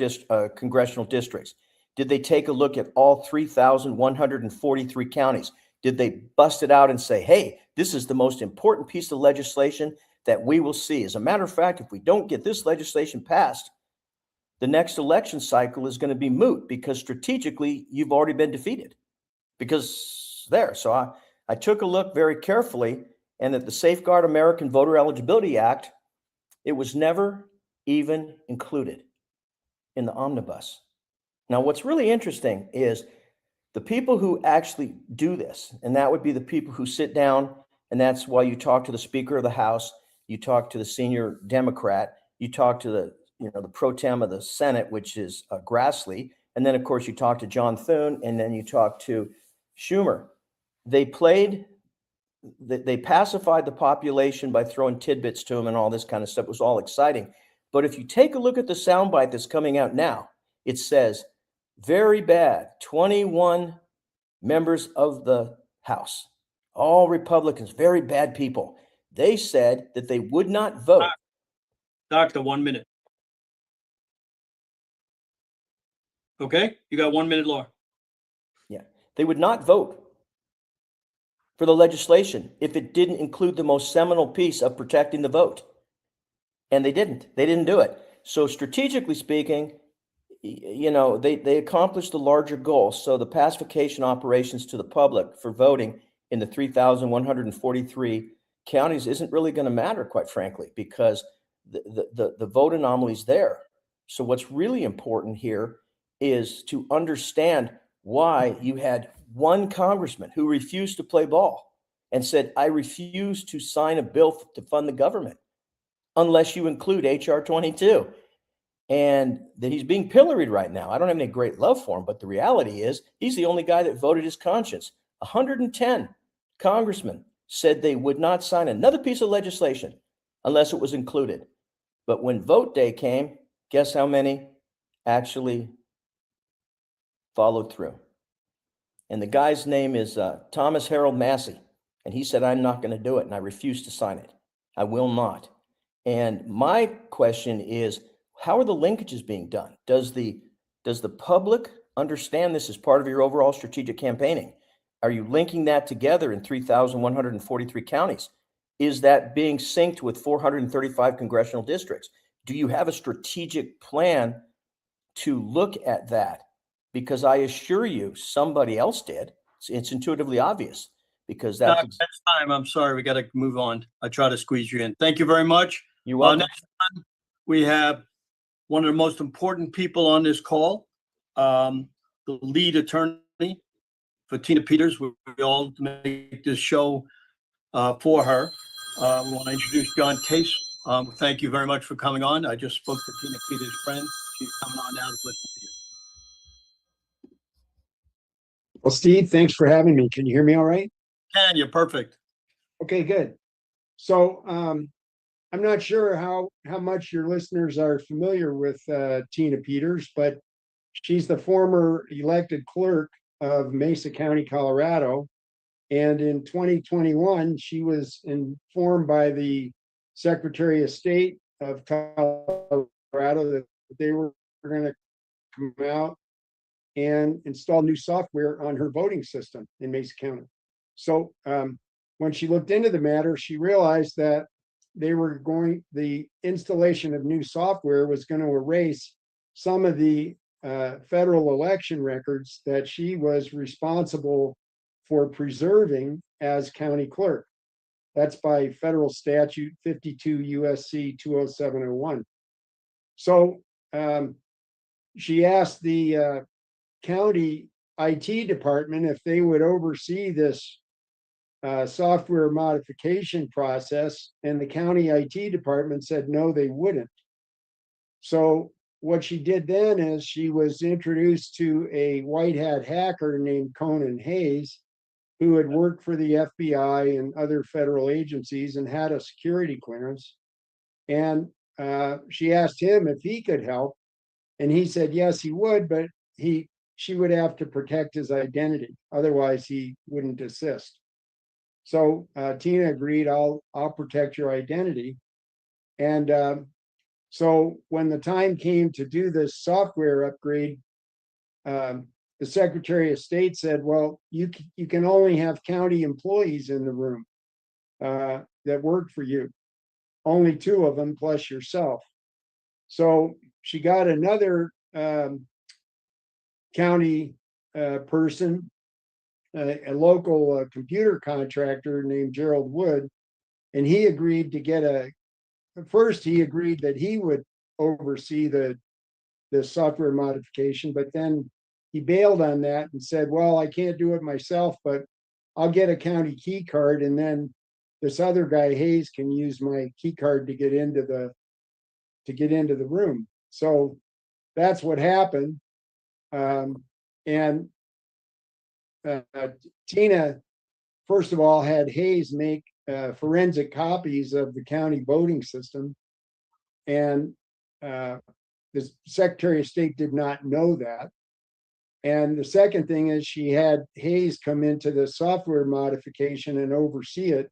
congressional districts? Did they take a look at all 3,143 counties? Did they bust it out and say, hey, this is the most important piece of legislation that we will see? As a matter of fact, if we don't get this legislation passed, the next election cycle is going to be moot because strategically you've already been defeated. Because there. So I took a look very carefully, and at the Safeguard American Voter Eligibility Act, it was never even included in the omnibus. Now, what's really interesting is the people who actually do this, and that would be the people who sit down, and that's why you talk to the Speaker of the House, you talk to the senior Democrat, you talk to the pro tem of the Senate, which is Grassley, and then of course you talk to John Thune, and then you talk to Schumer. They pacified the population by throwing tidbits to them and all this kind of stuff. It was all exciting. But if you take a look at the soundbite that's coming out now, it says, very bad, 21 members of the House, all Republicans, very bad people. They said that they would not vote. Doctor, 1 minute. Okay, you got 1 minute, Laura. Yeah, they would not vote for the legislation if it didn't include the most seminal piece of protecting the vote. And they didn't do it. So strategically speaking, they accomplished the larger goal. So the pacification operations to the public for voting in the 3,143 counties isn't really going to matter, quite frankly, because the vote anomaly is there. So what's really important here is to understand why you had one congressman who refused to play ball and said, I refuse to sign a bill to fund the government unless you include HR 22. And that he's being pilloried right now. I don't have any great love for him, but the reality is he's the only guy that voted his conscience. 110 congressmen said they would not sign another piece of legislation unless it was included. But when vote day came, guess how many actually followed through? And the guy's name is Thomas Harold Massey. And he said, I'm not going to do it. And I refuse to sign it. I will not. And my question is, how are the linkages being done? Does the public understand this as part of your overall strategic campaigning? Are you linking that together in 3,143 counties? Is that being synced with 435 congressional districts? Do you have a strategic plan to look at that? Because I assure you, somebody else did. It's intuitively obvious because that's Doc, next time. I'm sorry, we got to move on. I try to squeeze you in. Thank you very much. You're welcome. Next time we have one of the most important people on this call, the lead attorney for Tina Peters. We all make this show for her. We want to introduce John Case. Thank you very much for coming on. I just spoke to Tina Peters' friend. She's coming on now to listen to you. Well, Steve, thanks for having me. Can you hear me all right? Ken, you're perfect. Okay, good. So I'm not sure how much your listeners are familiar with Tina Peters, but she's the former elected clerk of Mesa County, Colorado. And in 2021, she was informed by the Secretary of State of Colorado that they were going to come out and install new software on her voting system in Mesa County. So when she looked into the matter, she realized that the installation of new software was going to erase some of the federal election records that she was responsible for preserving as county clerk. That's by federal statute 52 USC 20701. So she asked the county IT department if they would oversee this software modification process, and the county IT department said no, they wouldn't. So what she did then is she was introduced to a white hat hacker named Conan Hayes, who had worked for the FBI and other federal agencies and had a security clearance. And she asked him if he could help, and he said yes, he would, but she would have to protect his identity, otherwise he wouldn't assist. So Tina agreed, I'll protect your identity. And so when the time came to do this software upgrade, the Secretary of State said, well, you can only have county employees in the room that work for you, only 2 of them plus yourself. So she got another county person, a local computer contractor named Gerald Wood, and he agreed to first he agreed that he would oversee the software modification, but then he bailed on that and said, well, I can't do it myself, but I'll get a county key card, and then this other guy Hayes can use my key card to get into the room. So that's what happened. And Tina, first of all, had Hayes make forensic copies of the county voting system, and the Secretary of State did not know that. And the second thing is she had Hayes come into the software modification and oversee it.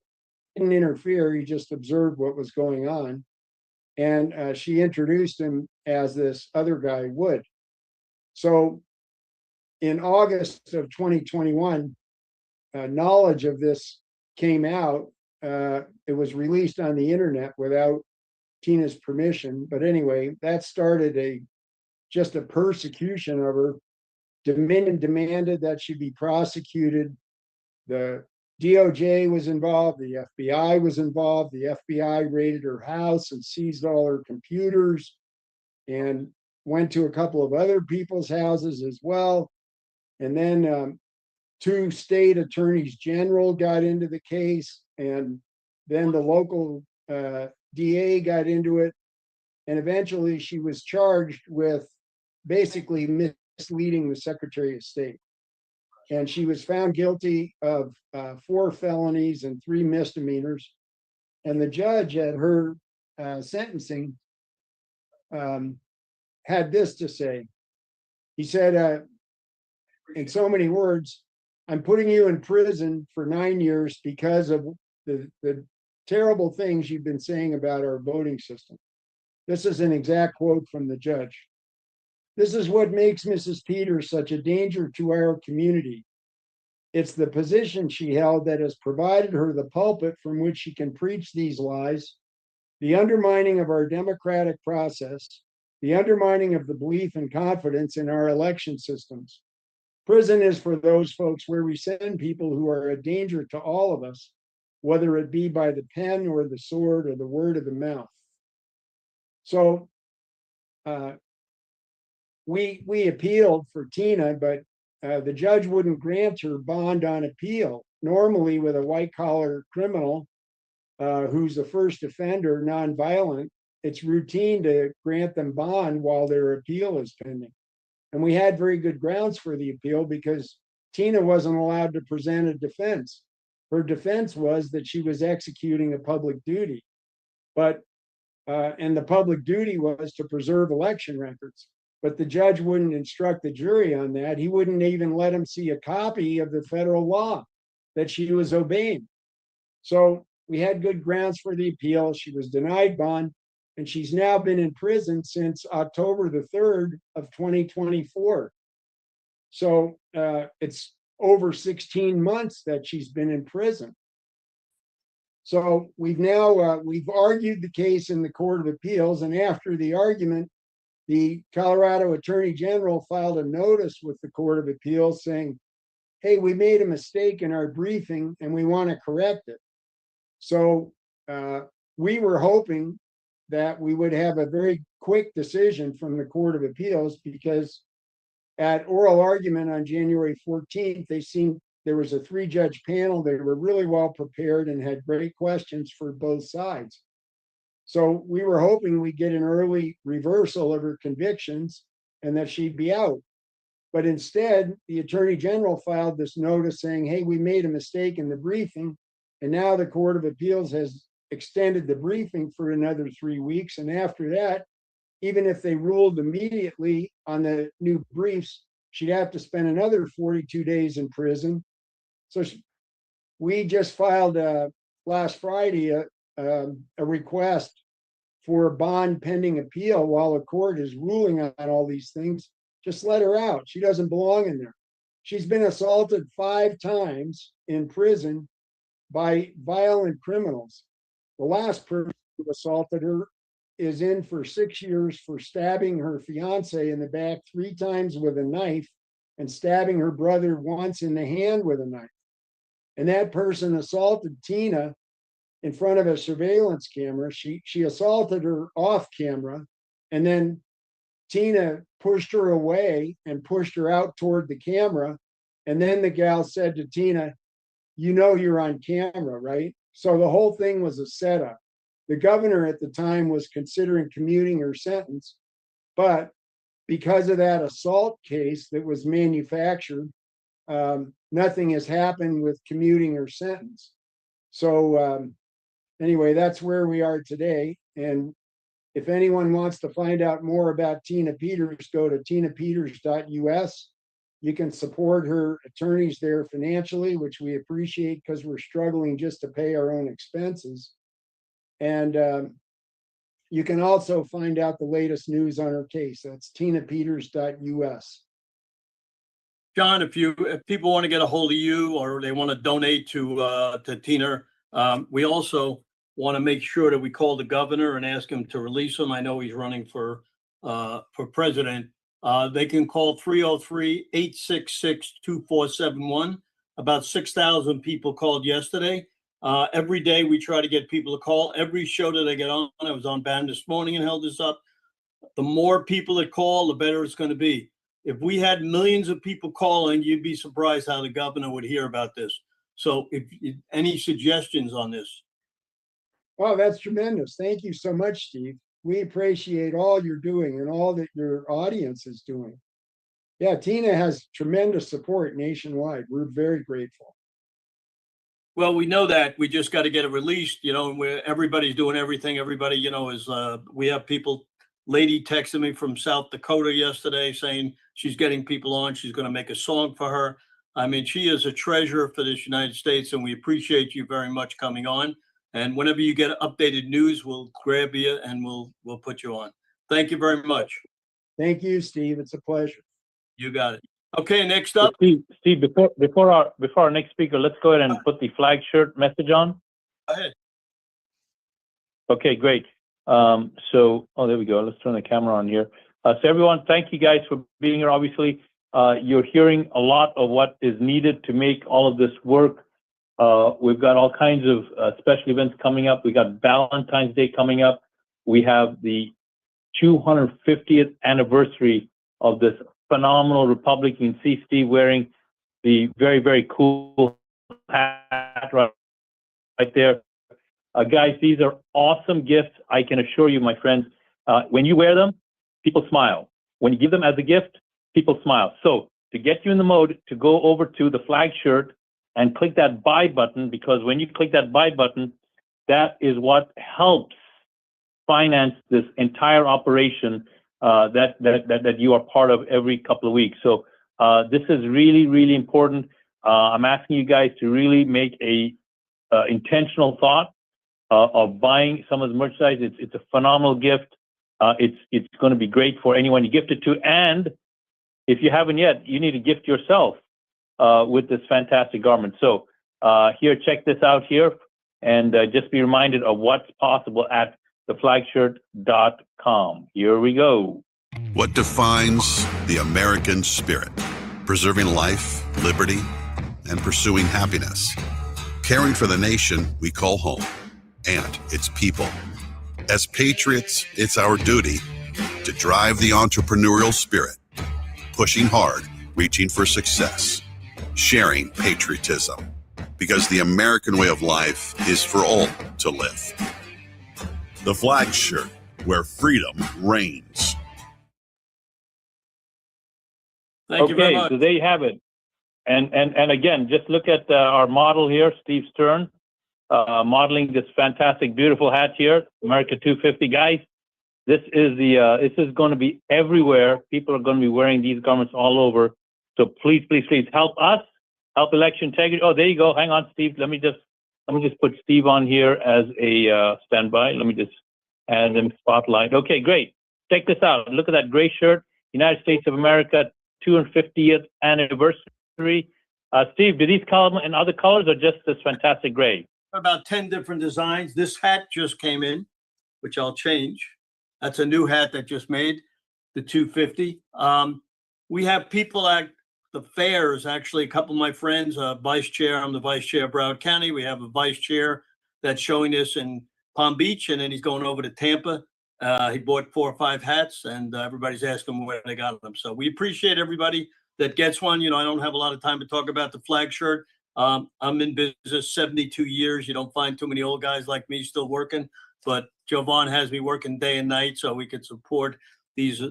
Didn't interfere, he just observed what was going on. And she introduced him as this other guy Wood. So in August of 2021, knowledge of this came out. It was released on the internet without Tina's permission. But anyway, that started just a persecution of her. Dominion demanded that she be prosecuted. The DOJ was involved, the FBI was involved. The FBI raided her house and seized all her computers and went to a couple of other people's houses as well. And then 2 state attorneys general got into the case, and then the local DA got into it. And eventually she was charged with basically misleading the Secretary of State. And she was found guilty of 4 felonies and 3 misdemeanors. And the judge at her sentencing had this to say. He said, in so many words, I'm putting you in prison for 9 years because of the terrible things you've been saying about our voting system. This is an exact quote from the judge. This is what makes Mrs. Peters such a danger to our community. It's the position she held that has provided her the pulpit from which she can preach these lies, the undermining of our democratic process, the undermining of the belief and confidence in our election systems. Prison is for those folks where we send people who are a danger to all of us, whether it be by the pen or the sword or the word of the mouth. So we appealed for Tina, but the judge wouldn't grant her bond on appeal. Normally with a white collar criminal who's a first offender, nonviolent, it's routine to grant them bond while their appeal is pending. And we had very good grounds for the appeal because Tina wasn't allowed to present a defense. Her defense was that she was executing a public duty, and the public duty was to preserve election records. But the judge wouldn't instruct the jury on that. He wouldn't even let him see a copy of the federal law that she was obeying. So we had good grounds for the appeal. She was denied bond, and she's now been in prison since October the 3rd of 2024. So it's over 16 months that she's been in prison. So we've now, we've argued the case in the Court of Appeals, and after the argument, the Colorado Attorney General filed a notice with the Court of Appeals saying, hey, we made a mistake in our briefing and we want to correct it. So we were hoping that we would have a very quick decision from the Court of Appeals, because at oral argument on January 14th, there was a 3-judge panel. They were really well prepared and had great questions for both sides. So we were hoping we'd get an early reversal of her convictions and that she'd be out. But instead, the Attorney General filed this notice saying, hey, we made a mistake in the briefing. And now the Court of Appeals has extended the briefing for another 3 weeks. And after that, even if they ruled immediately on the new briefs, she'd have to spend another 42 days in prison. So we just filed last Friday a request for a bond pending appeal while the court is ruling on all these things. Just let her out. She doesn't belong in there. She's been assaulted 5 times in prison by violent criminals. The last person who assaulted her is in for 6 years for stabbing her fiance in the back 3 times with a knife and stabbing her brother once in the hand with a knife. And that person assaulted Tina in front of a surveillance camera. She assaulted her off camera, and then Tina pushed her away and pushed her out toward the camera. And then the gal said to Tina, you know you're on camera, right? So the whole thing was a setup. The governor at the time was considering commuting her sentence, but because of that assault case that was manufactured, nothing has happened with commuting her sentence. So anyway, that's where we are today. And if anyone wants to find out more about Tina Peters, go to tinapeters.us. You can support her attorneys there financially, which we appreciate because we're struggling just to pay our own expenses. And you can also find out the latest news on her case. That's tinapeters.us. John, if people want to get a hold of you or they want to donate to Tina, we also want to make sure that we call the governor and ask him to release him. I know he's running for president. They can call 303-866-2471. About 6,000 people called yesterday. Every day we try to get people to call. Every show that I get on, I was on BAM this morning and held this up. The more people that call, the better it's going to be. If we had millions of people calling, you'd be surprised how the governor would hear about this. So if any suggestions on this? Wow, that's tremendous. Thank you so much, Steve. We appreciate all you're doing and all that your audience is doing. Yeah, Tina has tremendous support nationwide. We're very grateful. Well, we know that. We just got to get it released, where everybody's doing everything. Everybody, is we have people, lady texted me from South Dakota yesterday saying she's getting people on. She's going to make a song for her. I mean, she is a treasure for this United States, and we appreciate you very much coming on. And whenever you get updated news, we'll grab you and we'll put you on. Thank you very much. Thank you, Steve. It's a pleasure. You got it. Okay, next up. Steve, before our next speaker, let's go ahead and put the flag shirt message on. Go ahead. Okay, great. There we go. Let's turn the camera on here. So everyone, thank you guys for being here. Obviously, you're hearing a lot of what is needed to make all of this work. We've got all kinds of special events coming up. We got Valentine's Day coming up. We have the 250th anniversary of this phenomenal Republic. You can see Steve wearing the very, very cool hat right there. Guys, these are awesome gifts. I can assure you, my friends, when you wear them, people smile. When you give them as a gift, people smile. So to get you in the mode, to go over to the flag shirt and click that buy button, because when you click that buy button, that is what helps finance this entire operation that you are part of every couple of weeks. So this is really, really important. I'm asking you guys to really make a intentional thought of buying some of the merchandise. It's a phenomenal gift. It's going to be great for anyone you gift it to. And if you haven't yet, you need to gift yourself with this fantastic garment. So here, check this out here. and just be reminded of what's possible at theflagshirt.com. Here we go. What defines the American spirit? Preserving life, liberty, and pursuing happiness. Caring for the nation we call home and its people. As patriots, it's our duty to drive the entrepreneurial spirit, pushing hard, reaching for success, sharing patriotism, because the American way of life is for all to live. The Flag Shirt, where freedom reigns. Thank you very Okay, much. so there you have it. And again, just look at our model here, Steve Stern, modeling this fantastic, beautiful hat here, America 250. Guys, this is going to be everywhere. People are going to be wearing these garments all over. So please, please, please help us, help election integrity. Oh, there you go. Hang on, Steve. Let me just put Steve on here as a standby. Let me just add him spotlight. Okay, great. Check this out. Look at that gray shirt, United States of America 250th anniversary. Steve, do these come in other colors or just this fantastic gray? About 10 different designs. This hat just came in, which I'll change. That's a new hat that just made, the 250. We have people at the fairs, actually, a couple of my friends, vice chair, I'm the vice chair of Broward County. We have a vice chair that's showing this in Palm Beach, and then he's going over to Tampa. He bought 4 or 5 hats, and everybody's asking where they got them. So we appreciate everybody that gets one. You know, I don't have a lot of time to talk about the Flag Shirt. I'm in business 72 years. You don't find too many old guys like me still working, but Jovan has me working day and night so we can support these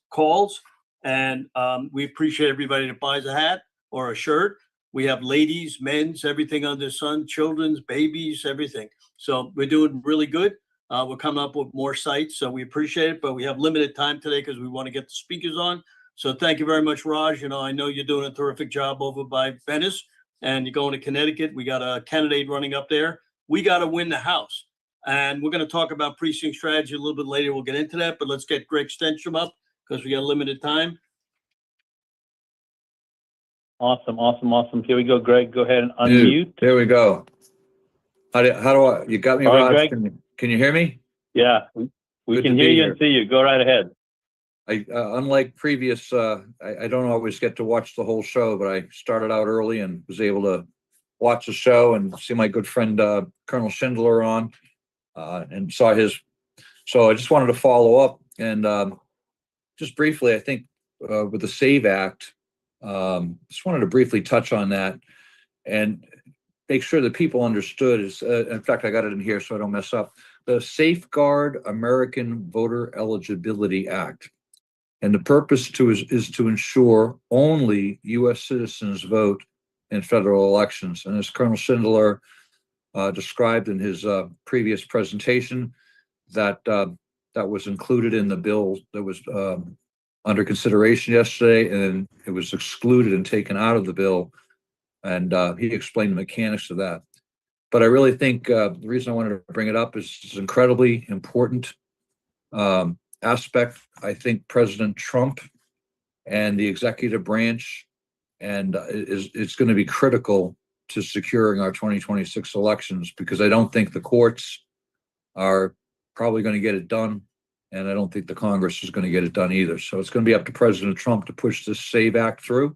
calls. And we appreciate everybody that buys a hat or a shirt. We have ladies, men's, everything under the sun, children's, babies, everything. So we're doing really good. We're coming up with more sites, so we appreciate it, but we have limited time today because we want to get the speakers on. So thank you very much, Raj. You know, I know you're doing a terrific job over by Venice, and you're going to Connecticut. We got a candidate running up there. We got to win the House. And we're going to talk about precinct strategy a little bit later. We'll get into that, but let's get Greg Stenstrom up because we got limited time. Awesome. Here we go, Greg. Go ahead and unmute. There we go. How do I, you got me, All right, Raj? Greg. Can you hear me? Yeah, we Good can to hear be you here. and see you. Go right ahead. Unlike previous, I don't always get to watch the whole show, but I started out early and was able to watch the show and see my good friend, Colonel Schindler on, and saw his. So I just wanted to follow up and just briefly, I think with the SAVE Act, just wanted to briefly touch on that and make sure that people understood. In fact, I got it in here so I don't mess up. The Safeguard American Voter Eligibility Act. And the purpose is to ensure only U.S. citizens vote in federal elections. And as Colonel Schindler described in his previous presentation, that was included in the bill that was under consideration yesterday, and it was excluded and taken out of the bill. And he explained the mechanics of that. But I really think the reason I wanted to bring it up is it's incredibly important aspect. I think President Trump and the executive branch and it's going to be critical to securing our 2026 elections, because I don't think the courts are probably going to get it done, and I don't think the Congress is going to get it done either. So it's going to be up to President Trump to push this SAVE Act through,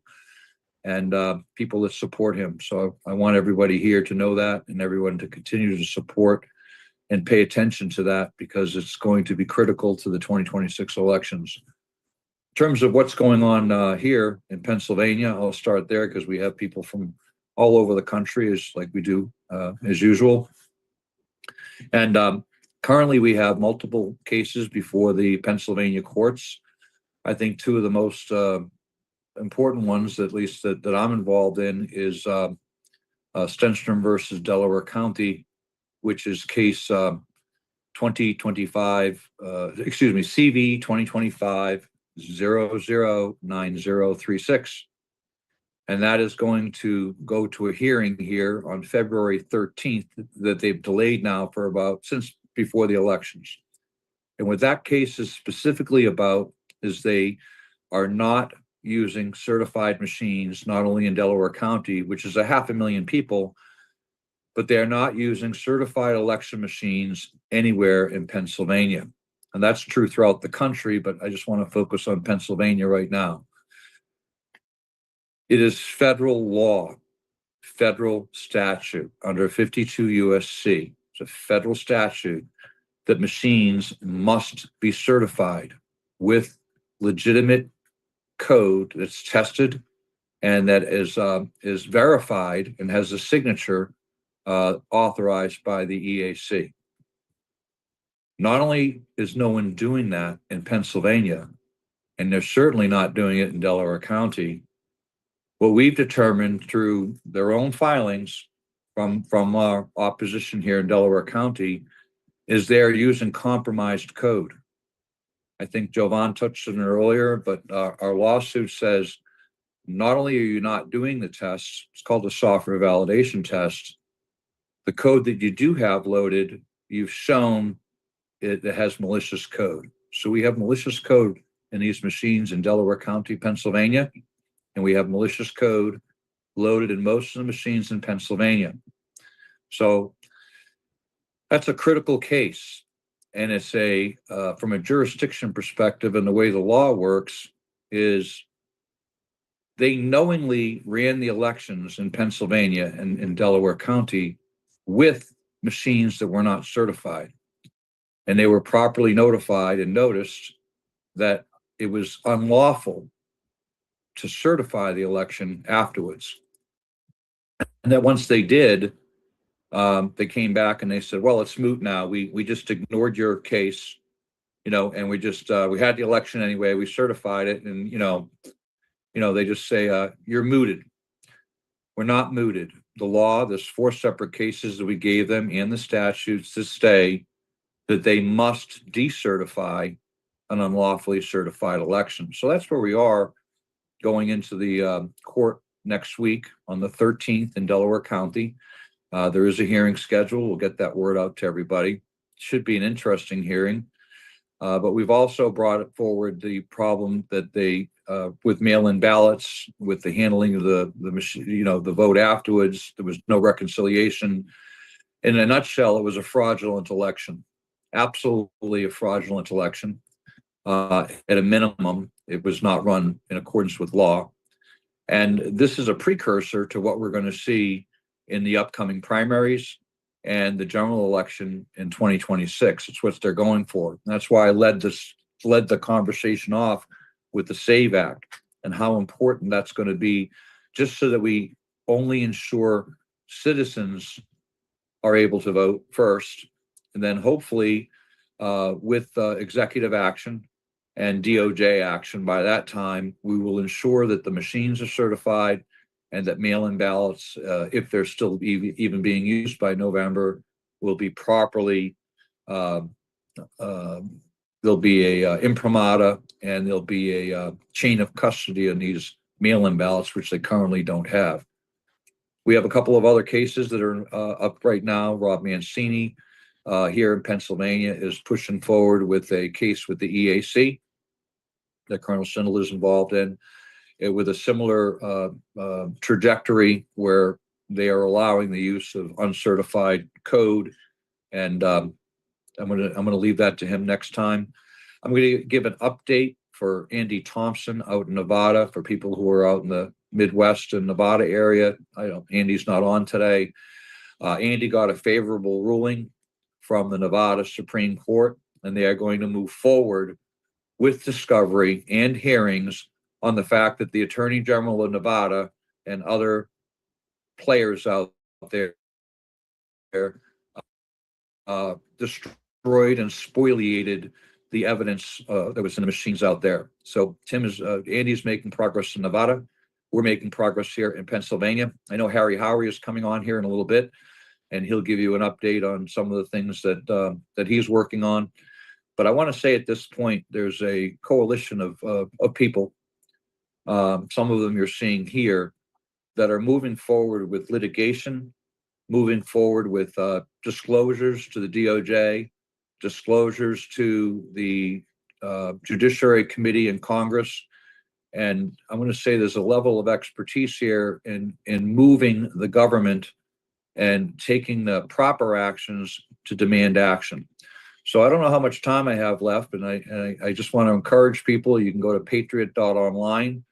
and people that support him. So I want everybody here to know that, and everyone to continue to support and pay attention to that, because it's going to be critical to the 2026 elections. In terms of what's going on here in Pennsylvania, I'll start there because we have people from all over the country, as like we do as usual. And currently we have multiple cases before the Pennsylvania courts. I think 2 of the most important ones, at least that I'm involved in, is Stenstrom versus Delaware County, which is case 2025, CV 2025-009036. And that is going to go to a hearing here on February 13th that they've delayed now for since before the elections. And what that case is specifically about is they are not using certified machines, not only in Delaware County, which is 500,000 people, but they are not using certified election machines anywhere in Pennsylvania. And that's true throughout the country, but I just want to focus on Pennsylvania right now. It is federal law, federal statute under 52 USC. It's a federal statute that machines must be certified with legitimate code that's tested and that is verified and has a signature authorized by the EAC. Not only is no one doing that in Pennsylvania, and they're certainly not doing it in Delaware County, what we've determined through their own filings from our opposition here in Delaware County is they're using compromised code. I think Jovan touched on it earlier, but our lawsuit says not only are you not doing the tests, it's called a software validation test, the code that you do have loaded, you've shown it has malicious code. So we have malicious code in these machines in Delaware County, Pennsylvania, and we have malicious code loaded in most of the machines in Pennsylvania. So that's a critical case. And it's from a jurisdiction perspective, and the way the law works is they knowingly ran the elections in Pennsylvania and in Delaware County with machines that were not certified. And they were properly notified and noticed that it was unlawful to certify the election afterwards. And that once they did, they came back and they said, well, it's moot now. We just ignored your case, and we just, we had the election anyway, we certified it. And, they just say, you're mooted. We're not mooted. The law, there's 4 separate cases that we gave them and the statutes to say that they must decertify an unlawfully certified election. So that's where we are going into the court next week on the 13th in Delaware County. There is a hearing scheduled. We'll get that word out to everybody. Should be an interesting hearing. But we've also brought forward the problem that they, with mail-in ballots, with the handling of the machine, the vote afterwards, there was no reconciliation. In a nutshell, it was a fraudulent election. Absolutely a fraudulent election. At a minimum, it was not run in accordance with law. And this is a precursor to what we're going to see in the upcoming primaries and the general election in 2026. It's what they're going for. And that's why I led the conversation off with the SAVE Act and how important that's going to be, just so that we only ensure citizens are able to vote first. And then hopefully with executive action and DOJ action, by that time, we will ensure that the machines are certified and that mail-in ballots, if they're still even being used by November, will be properly, there'll be a imprimatur, and there'll be a chain of custody on these mail-in ballots, which they currently don't have. We have a couple of other cases that are up right now. Rob Mancini here in Pennsylvania is pushing forward with a case with the EAC that Colonel Schindler is involved in, with a similar trajectory where they are allowing the use of uncertified code. And I'm gonna leave that to him next time. I'm going to give an update for Andy Thompson out in Nevada, for people who are out in the Midwest and Nevada area. Andy's not on today. Andy got a favorable ruling from the Nevada Supreme Court, and they are going to move forward with discovery and hearings on the fact that the Attorney General of Nevada and other players out there destroyed and spoliated the evidence that was in the machines out there. So Andy's making progress in Nevada. We're making progress here in Pennsylvania. I know Harry Howery is coming on here in a little bit, and he'll give you an update on some of the things that he's working on. But I want to say at this point, there's a coalition of people, some of them you're seeing here, that are moving forward with litigation, moving forward with disclosures to the DOJ, disclosures to the Judiciary Committee in Congress. And I'm going to say there's a level of expertise here in moving the government and taking the proper actions to demand action. So I don't know how much time I have left, and I just want to encourage people. You can go to patriot.online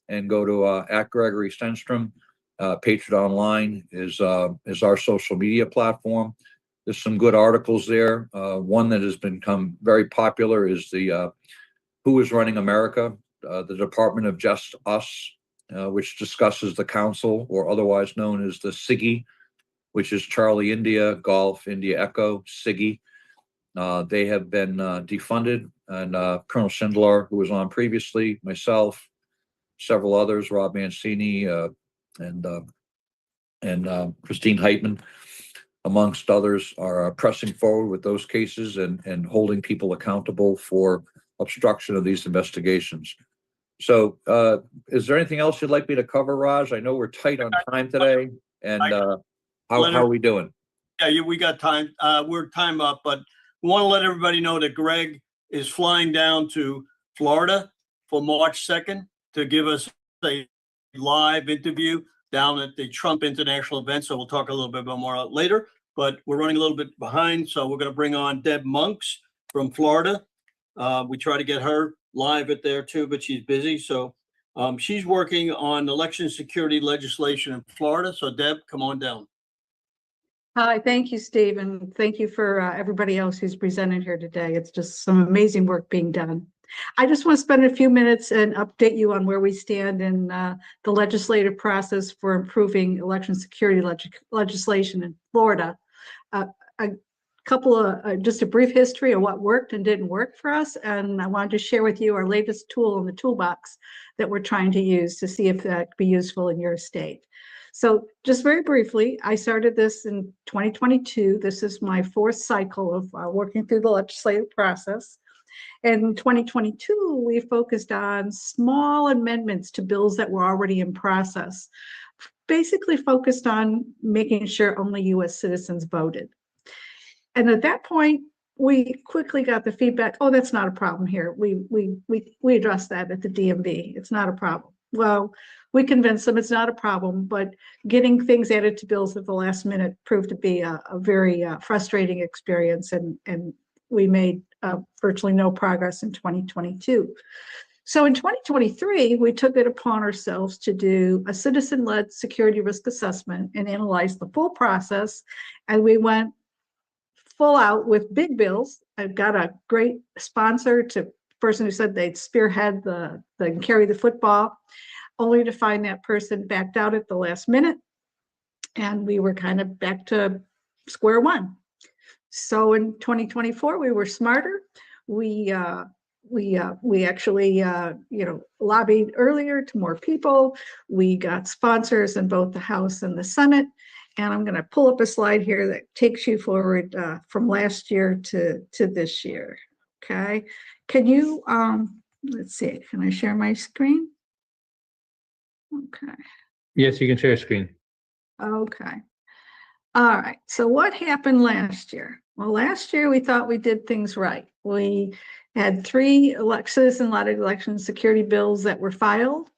and go to at Gregory Stenstrom. Patriot Online is our social media platform. There's some good articles there. One that has become very popular is the Who is Running America? The Department of Just Us, which discusses the council, or otherwise known as the SIGI, which is Charlie India, Golf, India Echo, SIGI. They have been defunded, and Colonel Schindler, who was on previously, myself, several others, Rob Mancini, and Christine Heitman, amongst others, are pressing forward with those cases and holding people accountable for obstruction of these investigations. So is there anything else you'd like me to cover, Raj? I know we're tight on time today, and how are we doing? Yeah, we got time. We're time up, but we want to let everybody know that Greg is flying down to Florida for March 2nd to give us a live interview down at the Trump International event. So we'll talk a little bit more later, but we're running a little bit behind. So we're going to bring on Deb Monks from Florida. We try to get her live at there too, but she's busy. So she's working on election security legislation in Florida. So Deb, come on down. Hi, thank you, Steve, and thank you for everybody else who's presented here today. It's just some amazing work being done. I just want to spend a few minutes and update you on where we stand in the legislative process for improving election security legislation in Florida. A couple of just a brief history of what worked and didn't work for us, and I wanted to share with you our latest tool in the toolbox that we're trying to use to see if that could be useful in your state. So just very briefly, I started this in 2022. This is my fourth cycle of working through the legislative process. And in 2022, we focused on small amendments to bills that were already in process, basically focused on making sure only US citizens voted. And at that point, we quickly got the feedback, oh, that's not a problem here. We addressed that at the DMV. It's not a problem. Well, we convinced them it's not a problem, but getting things added to bills at the last minute proved to be a very frustrating experience, and we made virtually no progress in 2022. So in 2023, we took it upon ourselves to do a citizen-led security risk assessment and analyze the full process, and we went full out with big bills. I've got a great sponsor, to person who said they'd spearhead and carry the football, only to find that person backed out at the last minute, and we were kind of back to square one. So in 2024, we were smarter. We actually lobbied earlier to more people. We got sponsors in both the House and the Senate. And I'm going to pull up a slide here that takes you forward from last year to this year. Okay. Can you, let's see, can I share my screen? Okay. Yes, you can share your screen. Okay. All right. So what happened last year? Well, last year we thought we did things right. We had 3 citizen-led election security bills that were filed,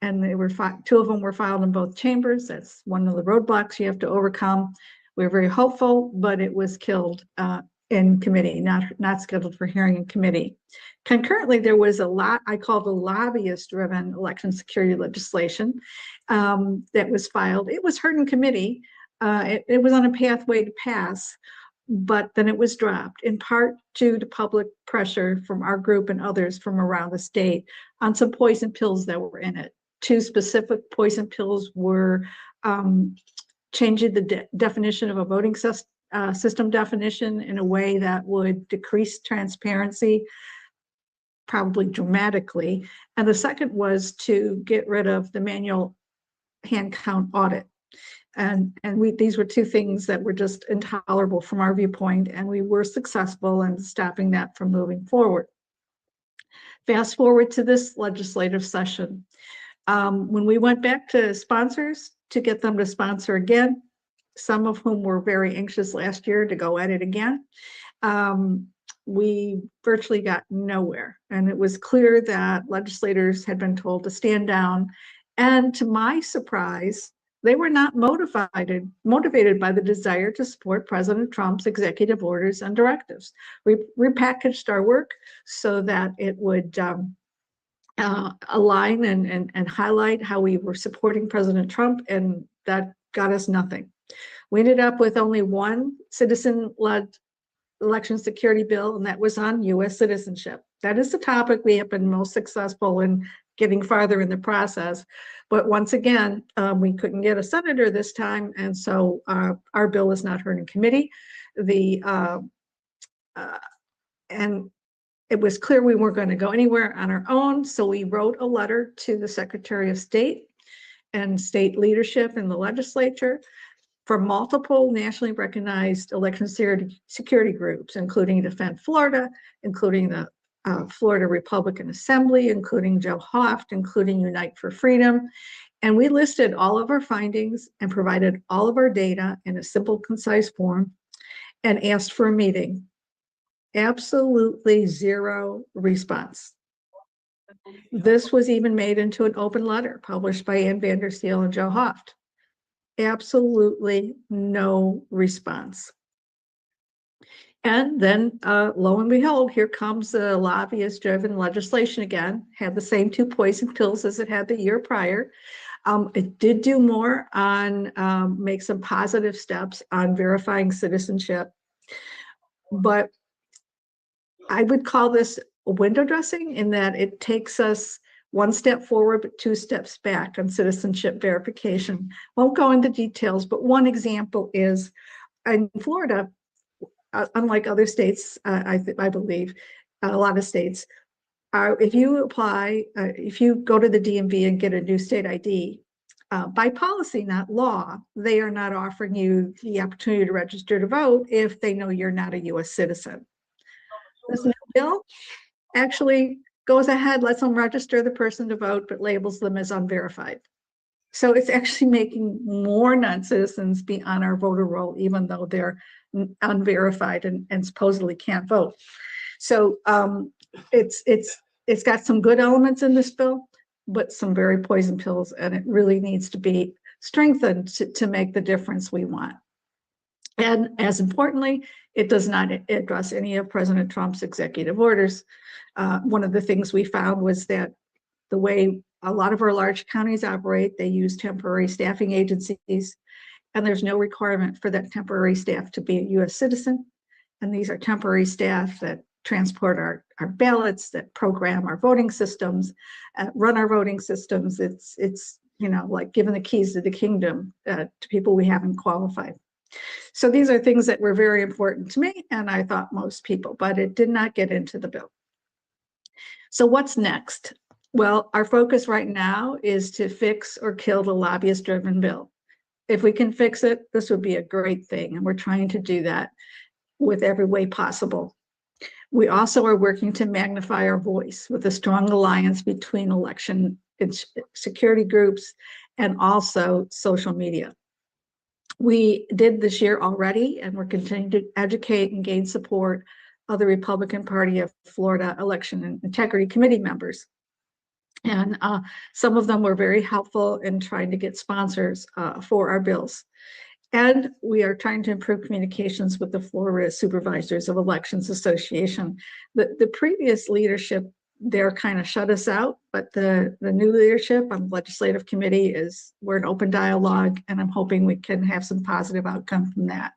and they were 2 of them were filed in both chambers. That's one of the roadblocks you have to overcome. We were very hopeful, but it was killed in committee, not scheduled for hearing in committee. Concurrently, there was a lot I call the lobbyist-driven election security legislation that was filed. It was heard in committee. It was on a pathway to pass, but then it was dropped, in part due to public pressure from our group and others from around the state on some poison pills that were in it. 2 specific poison pills were changing the definition of a voting system definition in a way that would decrease transparency, probably dramatically. And the second was to get rid of the manual hand count audit. And these were 2 things that were just intolerable from our viewpoint, and we were successful in stopping that from moving forward. Fast forward to this legislative session. When we went back to sponsors to get them to sponsor again, some of whom were very anxious last year to go at it again, we virtually got nowhere. And it was clear that legislators had been told to stand down. And to my surprise, They were not motivated by the desire to support President Trump's executive orders and directives. We repackaged our work so that it would align and highlight how we were supporting President Trump, and that got us nothing. We ended up with only one citizen-led election security bill, and that was on U.S. citizenship. That is the topic we have been most successful in getting farther in the process. But once again, we couldn't get a senator this time, and so our bill is not heard in committee. And it was clear we weren't going to go anywhere on our own, so we wrote a letter to the Secretary of State and state leadership in the legislature for multiple nationally recognized election security groups, including Defend Florida, including the Florida Republican Assembly, including Joe Hoft, including Unite for Freedom. And we listed all of our findings and provided all of our data in a simple, concise form and asked for a meeting. Absolutely zero response. This was even made into an open letter published by Ann Vandersteel and Joe Hoft. Absolutely no response. And then lo and behold, here comes the lobbyist-driven legislation again, had the same two poison pills as it had the year prior. It did do more on make some positive steps on verifying citizenship, but I would call this a window dressing in that it takes us one step forward, but two steps back on citizenship verification. Won't go into details, but one example is in Florida, unlike other states, I believe, a lot of states, if you apply, if you go to the DMV and get a new state ID, by policy, not law, they are not offering you the opportunity to register to vote if they know you're not a US citizen. This new bill actually goes ahead, lets them register the person to vote, but labels them as unverified. So it's actually making more non-citizens be on our voter roll, even though they're unverified and supposedly can't vote. So it's got some good elements in this bill, but some very poison pills, and it really needs to be strengthened to make the difference we want. And as importantly, it does not address any of President Trump's executive orders. One of the things we found was that the way a lot of our large counties operate, they use temporary staffing agencies, and there's no requirement for that temporary staff to be a US citizen. And these are temporary staff that transport our ballots, that program our voting systems, run our voting systems. It's you know, like giving the keys to the kingdom to people we haven't qualified. So these are things that were very important to me, and I thought most people, but it did not get into the bill. So what's next? Well, our focus right now is to fix or kill the lobbyist-driven bill. If we can fix it, this would be a great thing, and we're trying to do that with every way possible. We also are working to magnify our voice with a strong alliance between election and security groups and also social media. We did this year already, and we're continuing to educate and gain support of the Republican Party of Florida Election and Integrity Committee members. And some of them were very helpful in trying to get sponsors for our bills. And we are trying to improve communications with the Florida Supervisors of Elections Association. The previous leadership there kind of shut us out, but the new leadership on the legislative committee we're in open dialogue, and I'm hoping we can have some positive outcome from that.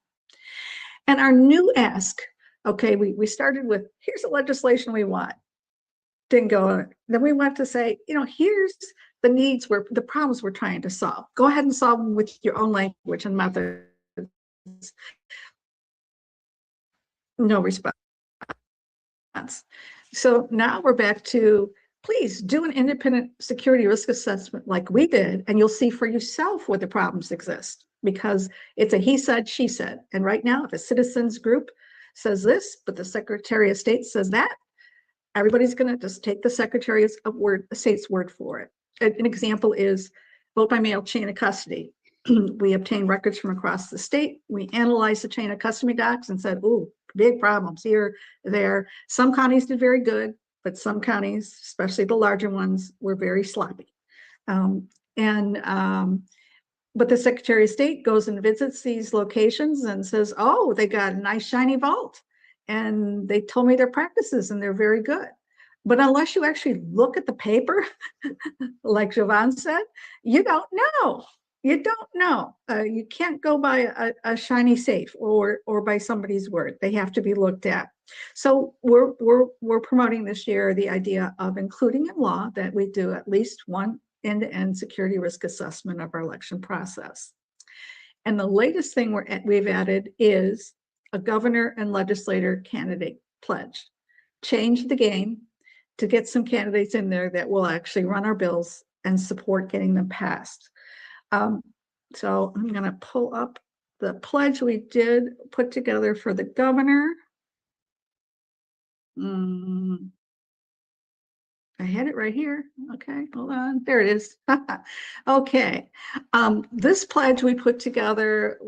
And our new ask, okay, we started with, here's the legislation we want. Didn't go on it. Then we went to say, you know, here's the needs, the problems we're trying to solve. Go ahead and solve them with your own language and methods. No response. So now we're back to, please do an independent security risk assessment like we did, and you'll see for yourself where the problems exist, because it's a he said, she said. And right now, if a citizens group says this, but the Secretary of State says that, everybody's going to just take the Secretary of State's word for it. An example is vote by mail chain of custody. We obtained records from across the state. We analyzed the chain of custody docs and said, ooh, big problems here, there. Some counties did very good, but some counties, especially the larger ones, were very sloppy. But the Secretary of State goes and visits these locations and says, oh, they got a nice shiny vault. And they told me their practices and they're very good. But unless you actually look at the paper, like Jovan said, you don't know. You don't know. You can't go by a shiny safe or by somebody's word. They have to be looked at. So we're promoting this year the idea of including in law that we do at least one end-to-end security risk assessment of our election process. And the latest thing we've added is a governor and legislator candidate pledge. Change the game to get some candidates in there that will actually run our bills and support getting them passed. So I'm going to pull up the pledge we did put together for the governor. I had it right here. Okay, hold on. There it is. Okay. This pledge we put together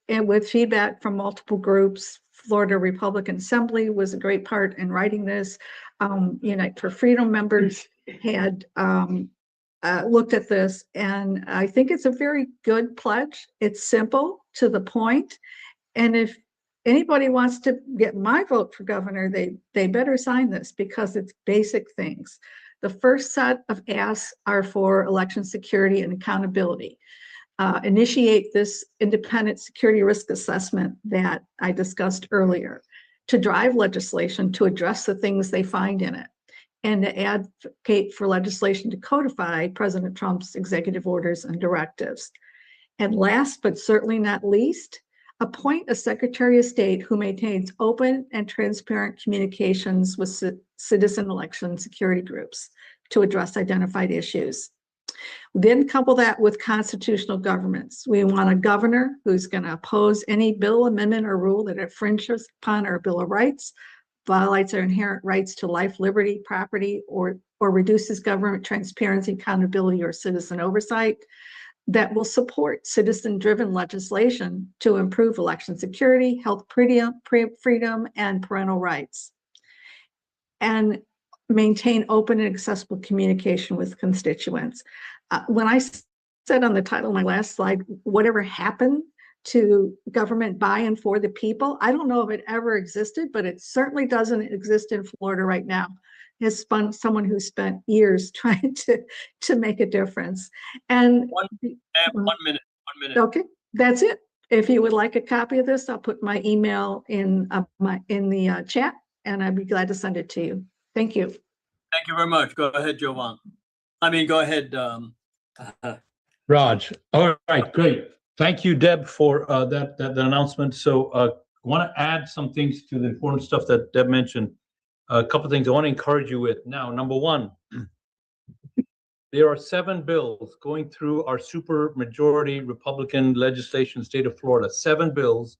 and with feedback from multiple groups. Florida Republican Assembly was a great part in writing this. Unite for Freedom members had looked at this, and I think it's a very good pledge. It's simple, to the point, and if anybody wants to get my vote for governor, they better sign this because it's basic things. The first set of asks are for election security and accountability. Initiate this independent security risk assessment that I discussed earlier, to drive legislation to address the things they find in it, and to advocate for legislation to codify President Trump's executive orders and directives. And last but certainly not least, appoint a Secretary of State who maintains open and transparent communications with citizen election security groups to address identified issues. Then couple that with constitutional governments. We want a governor who's going to oppose any bill, amendment, or rule that infringes upon our Bill of Rights, violates our inherent rights to life, liberty, property, or reduces government transparency, accountability, or citizen oversight, that will support citizen-driven legislation to improve election security, health freedom, and parental rights, and maintain open and accessible communication with constituents. When I said on the title of my last slide, whatever happened to government by and for the people, I don't know if it ever existed, but it certainly doesn't exist in Florida right now. As someone who spent years trying to make a difference. And one minute. Okay, that's it. If you would like a copy of this, I'll put my email in the chat, and I'd be glad to send it to you. Thank you. Thank you very much. Go ahead, Jovan. Go ahead. Raj. All right, great. Thank you, Deb, for that announcement. So I want to add some things to the important stuff that Deb mentioned. A couple of things I want to encourage you with. Now, number one, there are 7 bills going through our super majority Republican legislation, state of Florida. 7 bills.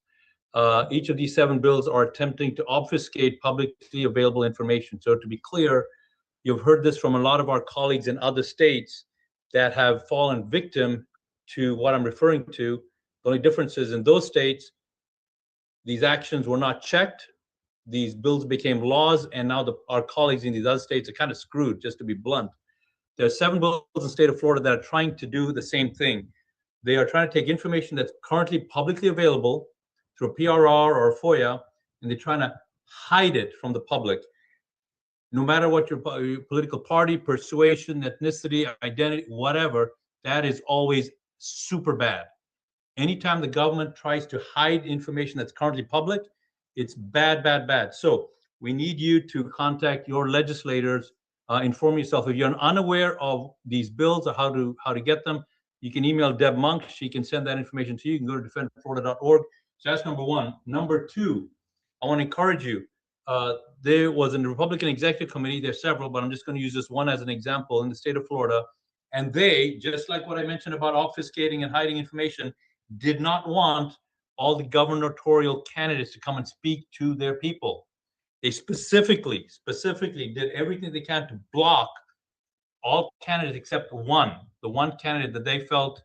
Each of these 7 bills are attempting to obfuscate publicly available information. So to be clear, you've heard this from a lot of our colleagues in other states that have fallen victim to what I'm referring to. The only difference is in those states, these actions were not checked. These bills became laws, and now our colleagues in these other states are kind of screwed, just to be blunt. There are 7 bills in the state of Florida that are trying to do the same thing. They are trying to take information that's currently publicly available through a PRR or a FOIA, and they're trying to hide it from the public. No matter what your political party, persuasion, ethnicity, identity, whatever, that is always super bad. Anytime the government tries to hide information that's currently public, it's bad, bad, bad. So we need you to contact your legislators, inform yourself. If you're unaware of these bills or how to get them, you can email Deb Monk. She can send that information to you. You can go to defendflorida.org. So that's number one. Number two, I want to encourage you. There was a Republican Executive Committee, there's several, but I'm just going to use this one as an example in the state of Florida. And they, just like what I mentioned about obfuscating and hiding information, did not want all the gubernatorial candidates to come and speak to their people. They specifically did everything they can to block all candidates except one, the one candidate that they felt,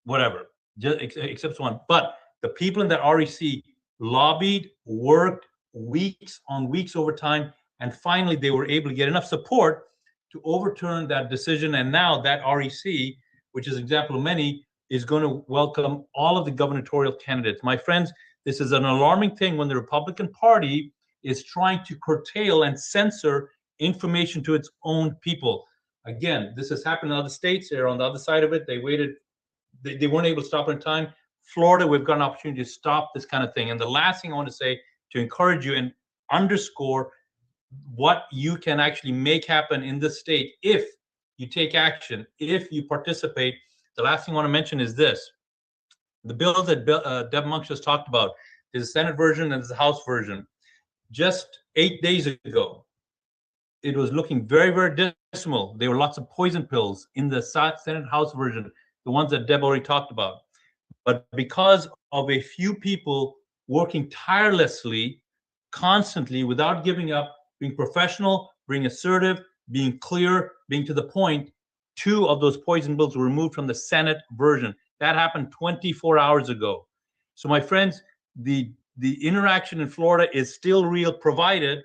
whatever, just except one. But the people in that REC lobbied, worked weeks on weeks over time, and finally they were able to get enough support to overturn that decision. And now that REC which is an example of many, is going to welcome all of the gubernatorial candidates. My friends, this is an alarming thing when the Republican Party is trying to curtail and censor information to its own people. Again, this has happened in other states. They're on the other side of it. They waited. They weren't able to stop it in time. Florida, we've got an opportunity to stop this kind of thing. And the last thing I want to say to encourage you and underscore what you can actually make happen in this state if you take action, if you participate. The last thing I want to mention is this. The bill that Deb Monk just talked about is a Senate version and is a House version. Just 8 days ago, it was looking very, very dismal. There were lots of poison pills in the Senate House version, the ones that Deb already talked about. But because of a few people working tirelessly, constantly, without giving up, being professional, being assertive, being clear, being to the point, 2 of those poison bills were removed from the Senate version. That happened 24 hours ago. So my friends, the interaction in Florida is still real, provided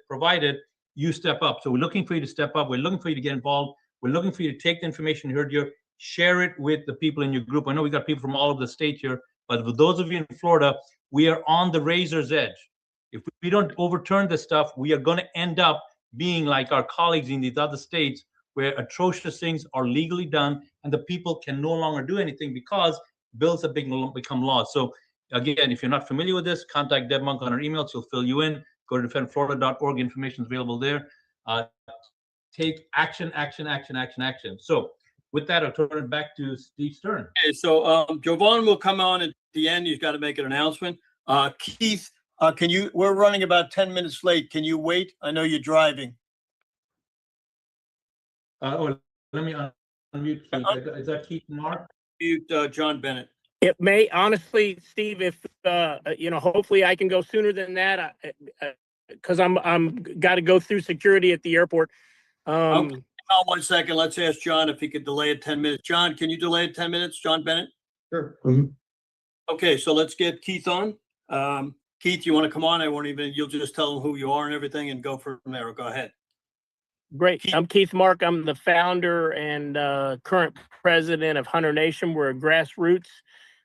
you step up. So we're looking for you to step up. We're looking for you to get involved. We're looking for you to take the information you heard here, share it with the people in your group. I know we got people from all over the state here, but for those of you in Florida, we are on the razor's edge. If we don't overturn this stuff, we are going to end up being like our colleagues in these other states where atrocious things are legally done and the people can no longer do anything because bills have become laws. So again, if you're not familiar with this, contact Deb Monk on her email. She'll fill you in. Go to defendflorida.org. Information is available there. Take action, action, action, action, action. So with that, I'll turn it back to Steve Stern. Okay, so Jovan will come on at the end. He's got to make an announcement. Keith, we're running about 10 minutes late. Can you wait? I know you're driving. Let me unmute. Is that Keith and Mark? Mute John Bennett. It may, honestly, Steve, if, hopefully I can go sooner than that, because I'm got to go through security at the airport. Okay. Hold 1 second. Let's ask John if he could delay it 10 minutes. John, can you delay it 10 minutes? John Bennett? Sure. Okay, so let's get Keith on. Keith, you want to come on? You'll just tell them who you are and everything and go from there. Go ahead. Great. I'm Keith Mark. I'm the founder and current president of Hunter Nation. We're a grassroots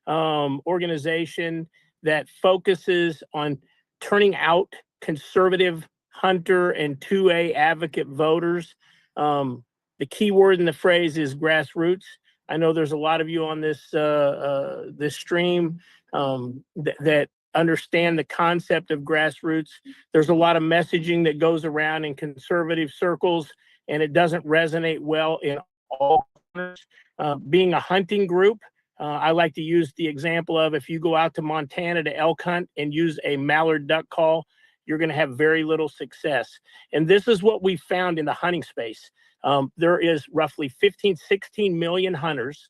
organization that focuses on turning out conservative hunter and 2A advocate voters. The key word in the phrase is grassroots. I know there's a lot of you on this this stream that understand the concept of grassroots. There's a lot of messaging that goes around in conservative circles, and it doesn't resonate well in all corners. Being a hunting group, I like to use the example of if you go out to Montana to elk hunt and use a mallard duck call, you're going to have very little success. And this is what we found in the hunting space. There is roughly 16 million hunters.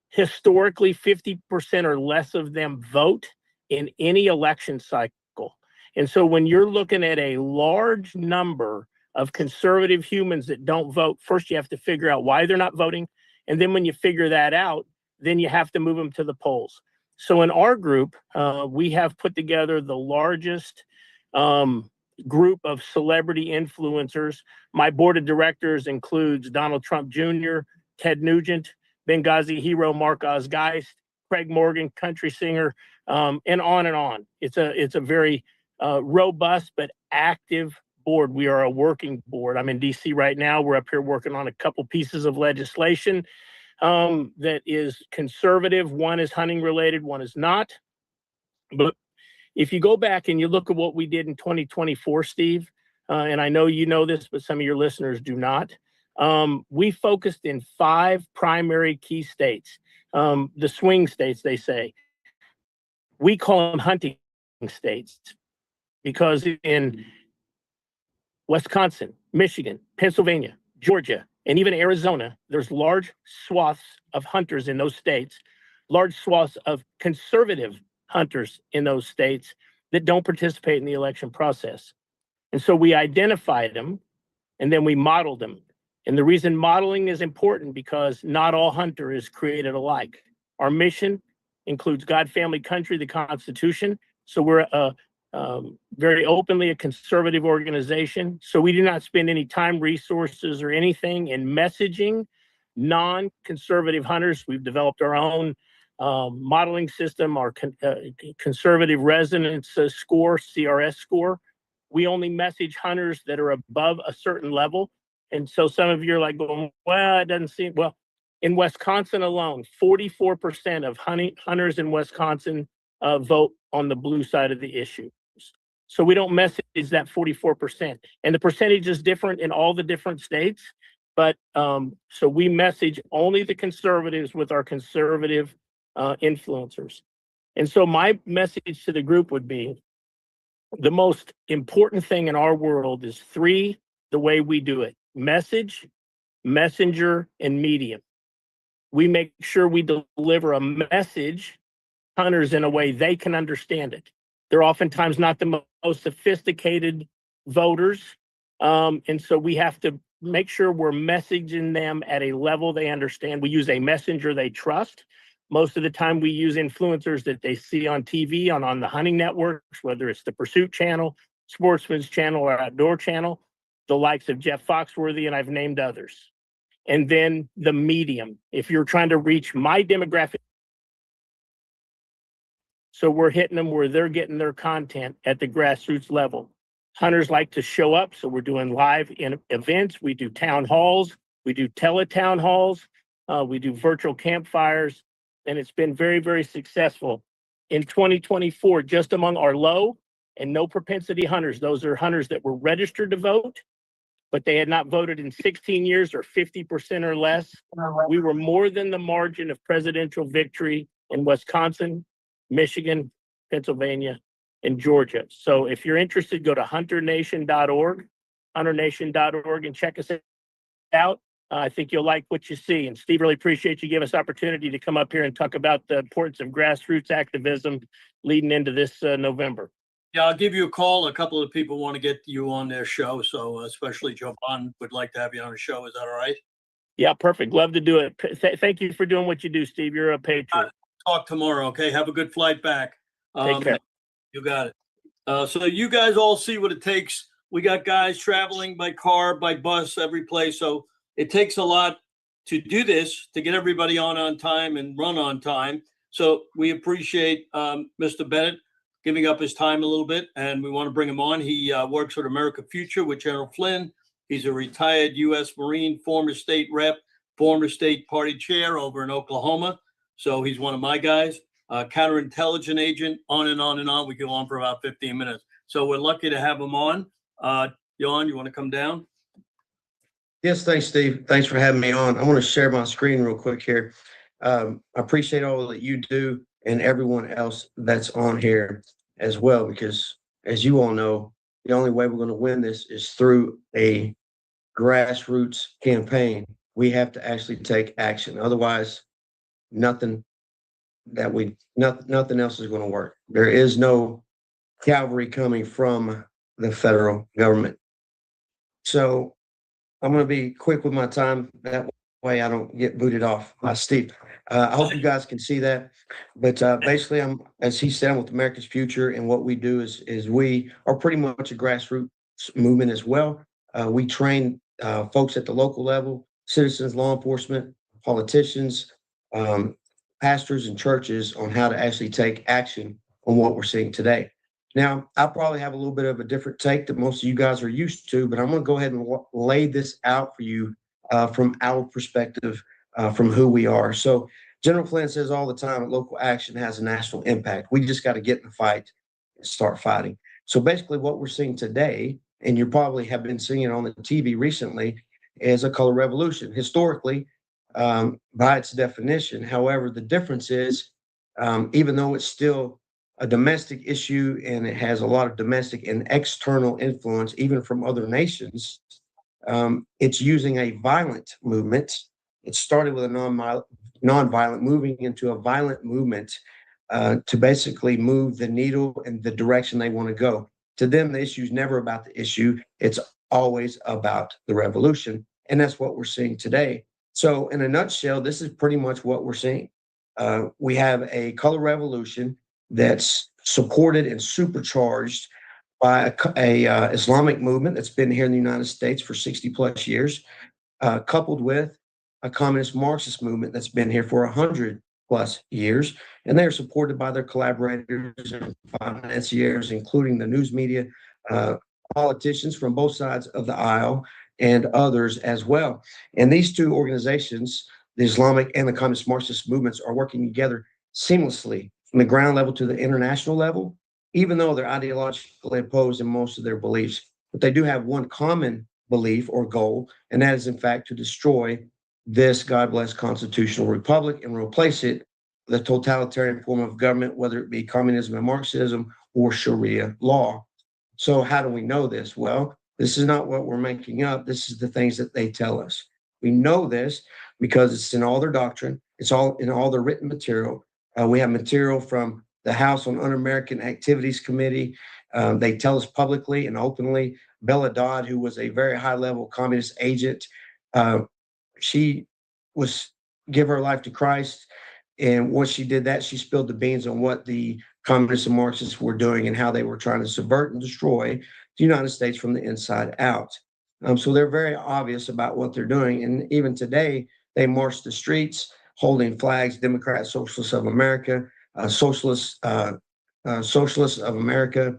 Historically, 50% or less of them vote in any election cycle. And so when you're looking at a large number of conservative humans that don't vote, first you have to figure out why they're not voting. And then when you figure that out, then you have to move them to the polls. So in our group, we have put together the largest group of celebrity influencers. My board of directors includes Donald Trump Jr., Ted Nugent, Benghazi hero Mark Osgeist, Craig Morgan, country singer, and on and on. It's a very robust but active board. We are a working board. I'm in DC right now. We're up here working on a couple pieces of legislation that is conservative. One is hunting related, one is not. But if you go back and you look at what we did in 2024, Steve, and I know you know this, but some of your listeners do not, we focused in 5 primary key states, the swing states, they say. We call them hunting states because in Wisconsin, Michigan, Pennsylvania, Georgia, and even Arizona, there's large swaths of hunters in those states, large swaths of conservative hunters in those states that don't participate in the election process. And so we identified them and then we modeled them. And the reason modeling is important because not all hunter is created alike. Our mission includes God, family, country, the Constitution. So we're very openly a conservative organization. So we do not spend any time, resources, or anything in messaging non-conservative hunters. We've developed our own modeling system, our conservative resonance score, CRS score. We only message hunters that are above a certain level. And so some of you are like going, well, it doesn't seem, well, in Wisconsin alone, 44% of hunters in Wisconsin vote on the blue side of the issue. So we don't message that 44%. And the percentage is different in all the different states. But so we message only the conservatives with our conservative influencers. And so my message to the group would be, the most important thing in our world is three, the way we do it: message, messenger, and medium. We make sure we deliver a message to hunters in a way they can understand it. They're oftentimes not the most sophisticated voters. And so we have to make sure we're messaging them at a level they understand. We use a messenger they trust. Most of the time we use influencers that they see on TV, on the hunting networks, whether it's the Pursuit Channel, Sportsman's Channel, or Outdoor Channel, the likes of Jeff Foxworthy, and I've named others. And then the medium, if you're trying to reach my demographic. So we're hitting them where they're getting their content at the grassroots level. Hunters like to show up, so we're doing live events. We do town halls, we do teletown halls, we do virtual campfires, and it's been very, very successful. In 2024, just among our low and no propensity hunters, those are hunters that were registered to vote, but they had not voted in 16 years or 50% or less. We were more than the margin of presidential victory in Wisconsin, Michigan, Pennsylvania, and Georgia. So if you're interested, go to hunternation.org, and check us out. I think you'll like what you see. And Steve, really appreciate you giving us opportunity to come up here and talk about the importance of grassroots activism leading into this November. Yeah, I'll give you a call. A couple of people want to get you on their show. So especially Jovan would like to have you on the show. Is that all right? Yeah, perfect. Love to do it. Thank you for doing what you do, Steve. You're a patriot. Talk tomorrow. Okay. Have a good flight back. Take care. You got it. So you guys all see what it takes. We got guys traveling by car, by bus, every place. So it takes a lot to do this, to get everybody on time and run on time. So we appreciate Mr. Bennett giving up his time a little bit, and we want to bring him on. He works with America Future with General Flynn. He's a retired U.S. Marine, former state rep, former state party chair over in Oklahoma. So he's one of my guys. Counterintelligence agent, on and on and on. We go on for about 15 minutes. So we're lucky to have him on. Jan, you want to come down? Yes, thanks, Steve. Thanks for having me on. I want to share my screen real quick here. I appreciate all that you do and everyone else that's on here as well, because as you all know, the only way we're going to win this is through a grassroots campaign. We have to actually take action. Otherwise, nothing else is going to work. There is no cavalry coming from the federal government. So I'm going to be quick with my time. That way I don't get booted off by Steve. I hope you guys can see that. But basically, as he said, I'm with America's Future, and what we do is we are pretty much a grassroots movement as well. We train folks at the local level, citizens, law enforcement, politicians, pastors, and churches on how to actually take action on what we're seeing today. Now, I probably have a little bit of a different take that most of you guys are used to, but I'm going to go ahead and lay this out for you from our perspective, from who we are. So General Flynn says all the time that local action has a national impact. We just got to get in the fight and start fighting. So basically what we're seeing today, and you probably have been seeing it on the TV recently, is a color revolution. Historically, by its definition, however, the difference is, even though it's still a domestic issue and it has a lot of domestic and external influence, even from other nations, it's using a violent movement. It started with a non-violent, moving into a violent movement to basically move the needle in the direction they want to go. To them, the issue is never about the issue. It's always about the revolution. And that's what we're seeing today. So in a nutshell, this is pretty much what we're seeing. We have a color revolution that's supported and supercharged by a Islamic movement that's been here in the United States for 60 plus years, coupled with a communist Marxist movement that's been here for 100+ years, and they are supported by their collaborators and financiers, including the news media, politicians from both sides of the aisle, and others as well. And these two organizations, the Islamic and the communist Marxist movements, are working together seamlessly from the ground level to the international level, even though they're ideologically opposed in most of their beliefs. But they do have one common belief or goal, and that is, in fact, to destroy this God bless constitutional republic and replace it with a totalitarian form of government, whether it be communism and Marxism or Sharia law. So how do we know this? Well, this is not what we're making up. This is the things that they tell us. We know this because it's in all their doctrine. It's all in all their written material. We have material from the House on Un-American Activities Committee. They tell us publicly and openly. Bella Dodd, who was a very high-level communist agent, she was give her life to Christ. And once she did that, she spilled the beans on what the communists and Marxists were doing and how they were trying to subvert and destroy the United States from the inside out. So they're very obvious about what they're doing. And even today, they march the streets holding flags, Democrat Socialists of America, Socialists of America,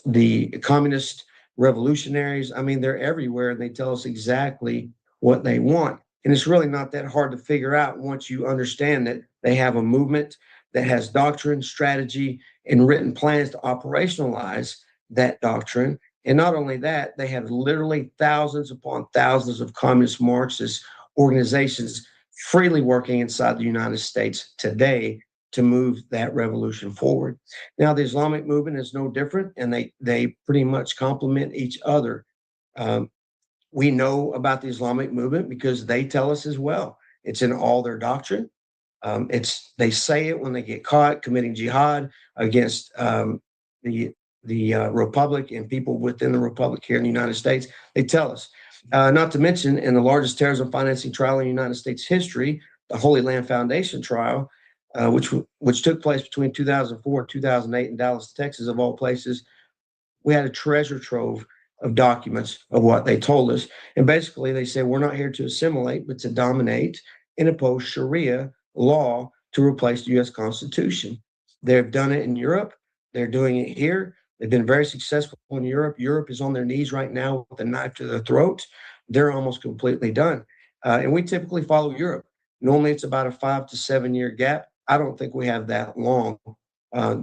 the communist revolutionaries. I mean, they're everywhere, and they tell us exactly what they want. And it's really not that hard to figure out once you understand that they have a movement that has doctrine, strategy, and written plans to operationalize that doctrine. And not only that, they have literally thousands upon thousands of communist Marxist organizations freely working inside the United States today to move that revolution forward. Now, the Islamic movement is no different, and they pretty much complement each other. We know about the Islamic movement because they tell us as well. It's in all their doctrine. They say it when they get caught committing jihad against the Republic and people within the Republic here in the United States. They tell us. Not to mention, in the largest terrorism financing trial in United States history, the Holy Land Foundation trial, which took place between 2004 and 2008 in Dallas, Texas, of all places, we had a treasure trove of documents of what they told us. And basically, they said, we're not here to assimilate, but to dominate and impose Sharia law to replace the U.S. Constitution. They've done it in Europe. They're doing it here. They've been very successful in Europe. Europe is on their knees right now with a knife to their throat. They're almost completely done. And we typically follow Europe. Normally, it's about a 5 to 7 year gap. I don't think we have that long.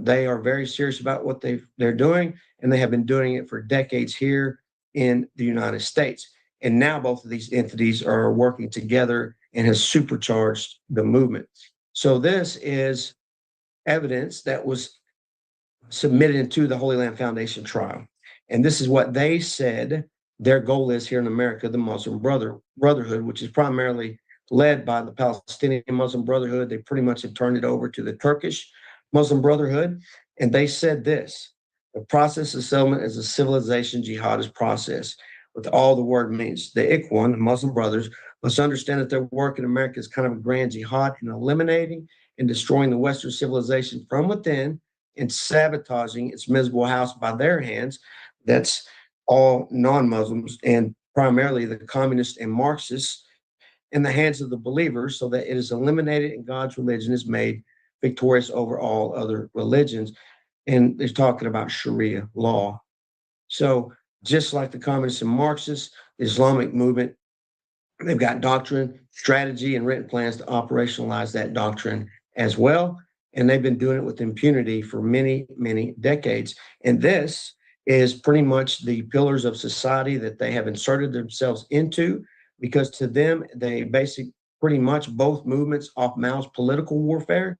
They are very serious about what they're doing, and they have been doing it for decades here in the United States. And now both of these entities are working together and has supercharged the movement. So this is evidence that was submitted into the Holy Land Foundation trial. And this is what they said their goal is here in America, the Muslim Brotherhood, which is primarily led by the Palestinian Muslim Brotherhood. They pretty much have turned it over to the Turkish Muslim Brotherhood. And they said this: the process of settlement is a civilization jihadist process, with all the word means. The Ikhwan, the Muslim Brothers, must understand that their work in America is kind of a grand jihad in eliminating and destroying the Western civilization from within and sabotaging its miserable house by their hands. That's all non-Muslims and primarily the communists and Marxists in the hands of the believers, so that it is eliminated and God's religion is made victorious over all other religions. And they're talking about Sharia law. So just like the communists and Marxists, the Islamic movement, they've got doctrine, strategy, and written plans to operationalize that doctrine as well. And they've been doing it with impunity for many, many decades. And this is pretty much the pillars of society that they have inserted themselves into, because to them, they pretty much both movements off-mouth political warfare.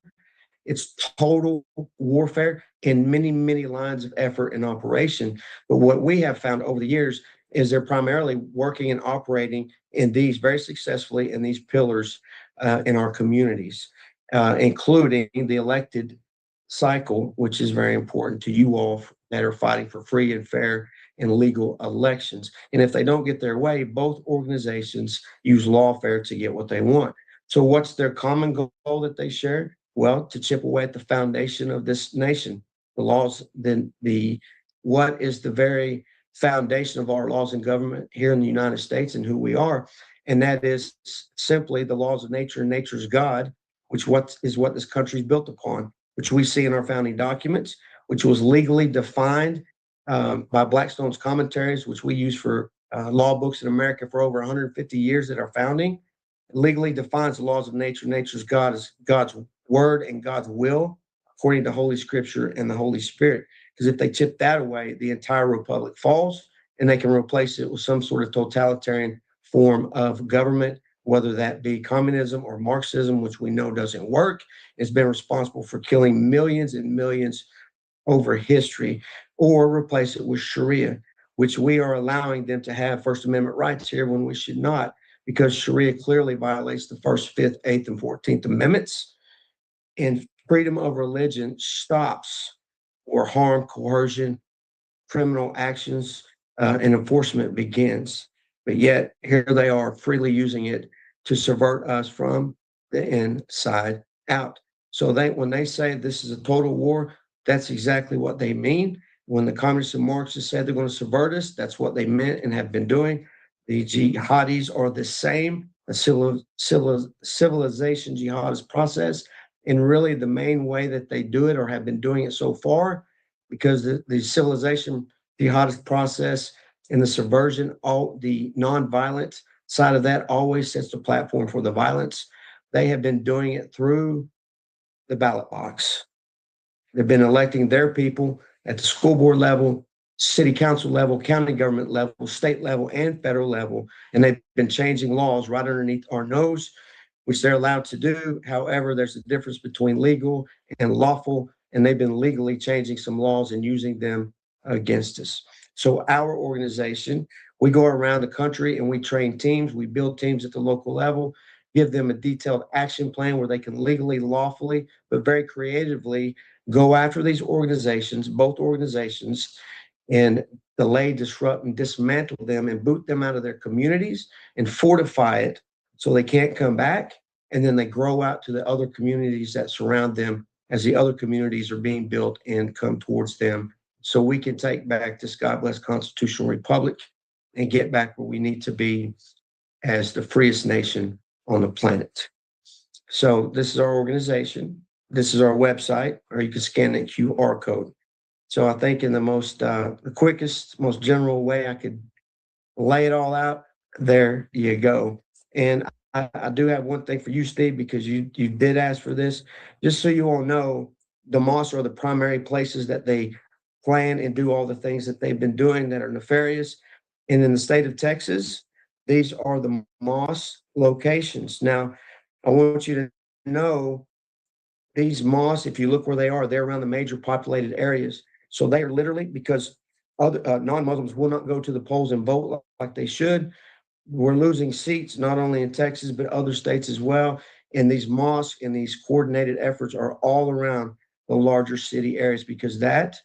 It's total warfare in many, many lines of effort and operation. But what we have found over the years is they're primarily working and operating in these very successfully in these pillars in our communities, including the elected cycle, which is very important to you all that are fighting for free and fair and legal elections. And if they don't get their way, both organizations use lawfare to get what they want. So what's their common goal that they share? Well, to chip away at the foundation of this nation. The laws, what is the very foundation of our laws and government here in the United States and who we are. And that is simply the laws of nature and nature's God, which is what this country is built upon, which we see in our founding documents, which was legally defined by Blackstone's commentaries, which we use for law books in America for over 150 years at our founding. It legally defines the laws of nature. Nature's God is God's word and God's will, according to Holy Scripture and the Holy Spirit. Because if they chip that away, the entire republic falls, and they can replace it with some sort of totalitarian form of government, whether that be communism or Marxism, which we know doesn't work. It's been responsible for killing millions and millions over history, or replace it with Sharia, which we are allowing them to have First Amendment rights here when we should not, because Sharia clearly violates the First, Fifth, Eighth, and 14th Amendments. And freedom of religion stops where harm, coercion, criminal actions, and enforcement begins. But yet here they are freely using it to subvert us from the inside out. So when they say this is a total war, that's exactly what they mean. When the communists and Marxists said they're going to subvert us, that's what they meant and have been doing. The jihadis are the same, a civilization jihadist process. And really the main way that they do it, or have been doing it so far, because the civilization jihadist process and the subversion, all the nonviolent side of that always sets the platform for the violence. They have been doing it through the ballot box. They've been electing their people at the school board level, city council level, county government level, state level, and federal level. And they've been changing laws right underneath our nose, which they're allowed to do. However, there's a difference between legal and lawful, and they've been legally changing some laws and using them against us. So our organization, we go around the country and we train teams. We build teams at the local level, give them a detailed action plan where they can legally, lawfully, but very creatively go after these organizations, both organizations, and delay, disrupt, and dismantle them and boot them out of their communities and fortify it so they can't come back. And then they grow out to the other communities that surround them as the other communities are being built and come towards them. So we can take back this God bless constitutional republic and get back where we need to be as the freest nation on the planet. So this is our organization. This is our website, or you can scan that QR code. So I think in the the quickest, most general way I could lay it all out, there you go. And I do have one thing for you, Steve, because you did ask for this. Just so you all know, the mosques are the primary places that they plan and do all the things that they've been doing that are nefarious. And in the state of Texas, these are the mosque locations. Now, I want you to know these mosques, if you look where they are, they're around the major populated areas. So they are literally, because other non-Muslims will not go to the polls and vote like they should. We're losing seats, not only in Texas, but other states as well. And these mosques and these coordinated efforts are all around the larger city areas, because that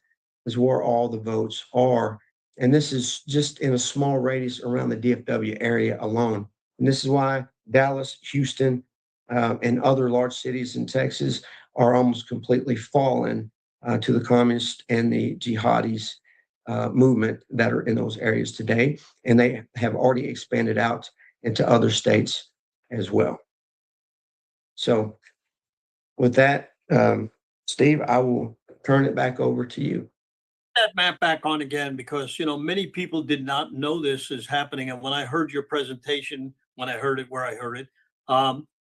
is where all the votes are. And this is just in a small radius around the DFW area alone. And this is why Dallas, Houston, and other large cities in Texas are almost completely fallen to the communists and the jihadis movement that are in those areas today. And they have already expanded out into other states as well. So with that, Steve, I will turn it back over to you. That map back on again, because many people did not know this is happening. And when I heard your presentation, when I heard it where I heard it,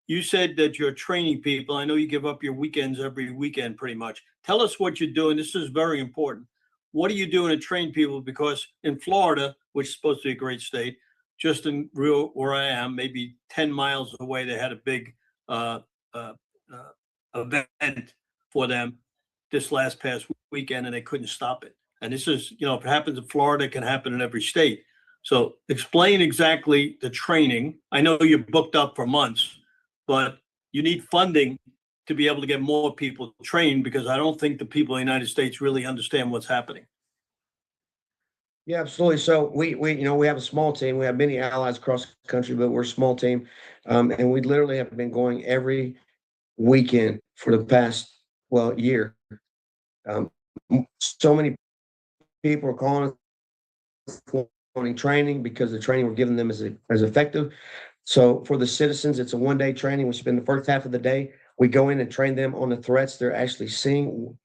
you said that you're training people. I know you give up your weekends every weekend pretty much. Tell us what you're doing. This is very important. What are you doing to train people? Because in Florida, which is supposed to be a great state, just in real where I am, maybe 10 miles away, they had a big event for them this past weekend, and they couldn't stop it. And this is, if it happens in Florida, it can happen in every state. So explain exactly the training. I know you're booked up for months, but you need funding to be able to get more people trained, because I don't think the people in the United States really understand what's happening. Yeah, absolutely. So we have a small team. We have many allies across the country, but we're a small team. And we literally have been going every weekend for the past, year. So many people are calling wanting training because the training we're giving them is effective. So for the citizens, it's a one-day training. We spend the first half of the day. We go in and train them on the threats they're actually seeing,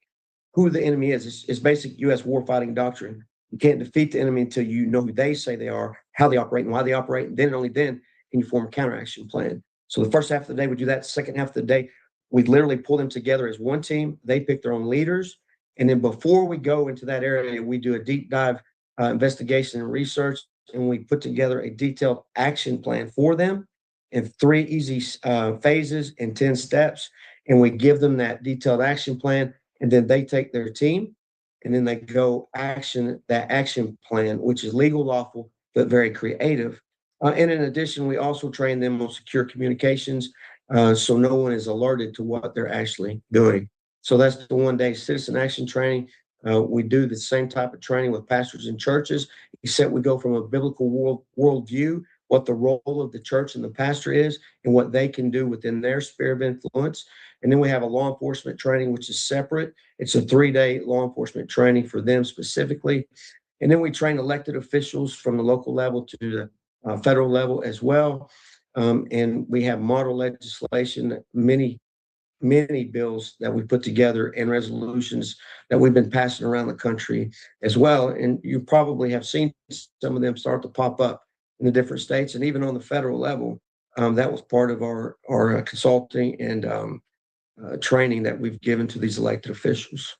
who the enemy is. It's basic U.S. warfighting doctrine. You can't defeat the enemy until you know who they say they are, how they operate, and why they operate. And then only then can you form a counteraction plan. So the first half of the day, we do that. The second half of the day, we literally pull them together as one team. They pick their own leaders. And then before we go into that area, we do a deep dive investigation and research, and we put together a detailed action plan for them in 3 easy phases and 10 steps. And we give them that detailed action plan, and then they take their team and then they go action that action plan, which is legal, lawful, but very creative. And in addition, we also train them on secure communications, so no one is alerted to what they're actually doing. So that's the one-day citizen action training. We do the same type of training with pastors and churches, except we go from a biblical worldview, what the role of the church and the pastor is, and what they can do within their sphere of influence. And then we have a law enforcement training, which is separate. It's a 3-day law enforcement training for them specifically. And then we train elected officials from the local level to the federal level as well. And we have model legislation, many bills that we put together and resolutions that we've been passing around the country as well. And you probably have seen some of them start to pop up in the different states and even on the federal level. That was part of our consulting and training that we've given to these elected officials.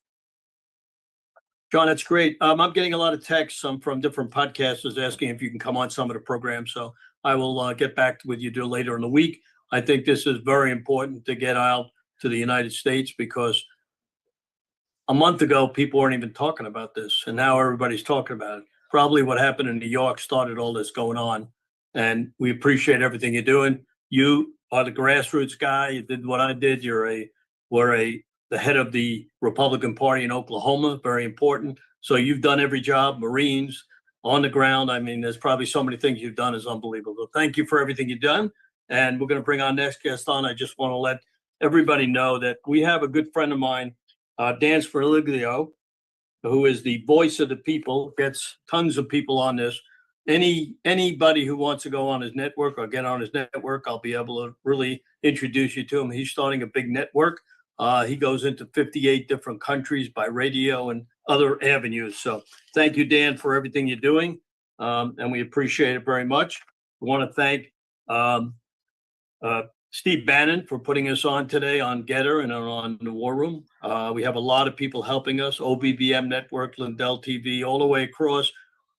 John, that's great. I'm getting a lot of texts from different podcasters asking if you can come on some of the programs. So I will get back with you later in the week. I think this is very important to get out to the United States, because a month ago, people weren't even talking about this. And now everybody's talking about it. Probably what happened in New York started all this going on. And we appreciate everything you're doing. You are the grassroots guy. You did what I did. The head of the Republican Party in Oklahoma, very important. So you've done every job, Marines, on the ground. I mean, there's probably so many things you've done is unbelievable. Thank you for everything you've done. And we're going to bring our next guest on. I just want to let everybody know that we have a good friend of mine, Dan Sferiglio, who is the voice of the people, gets tons of people on this. Anybody who wants to go on his network or get on his network, I'll be able to really introduce you to him. He's starting a big network. He goes into 58 different countries by radio and other avenues. So thank you, Dan, for everything you're doing. And we appreciate it very much. We want to thank Steve Bannon for putting us on today on Getter and on the War Room. We have a lot of people helping us, OBBM Network, Lindell TV, all the way across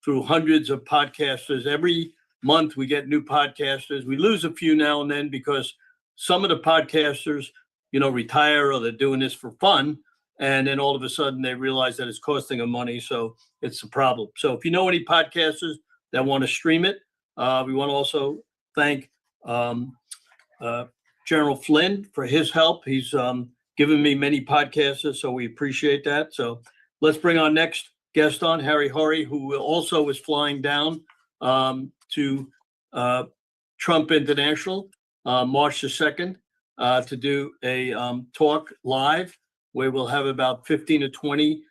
through hundreds of podcasters. Every month we get new podcasters. We lose a few now and then because some of the podcasters, retire or they're doing this for fun. And then all of a sudden they realize that it's costing them money. So it's a problem. So if you know any podcasters that want to stream it, we want to also thank General Flynn for his help. He's given me many podcasters, so we appreciate that. So let's bring our next guest on, Harry Horry, who also is flying down to Trump International March the 2nd to do a talk live where we'll have about 15 to 20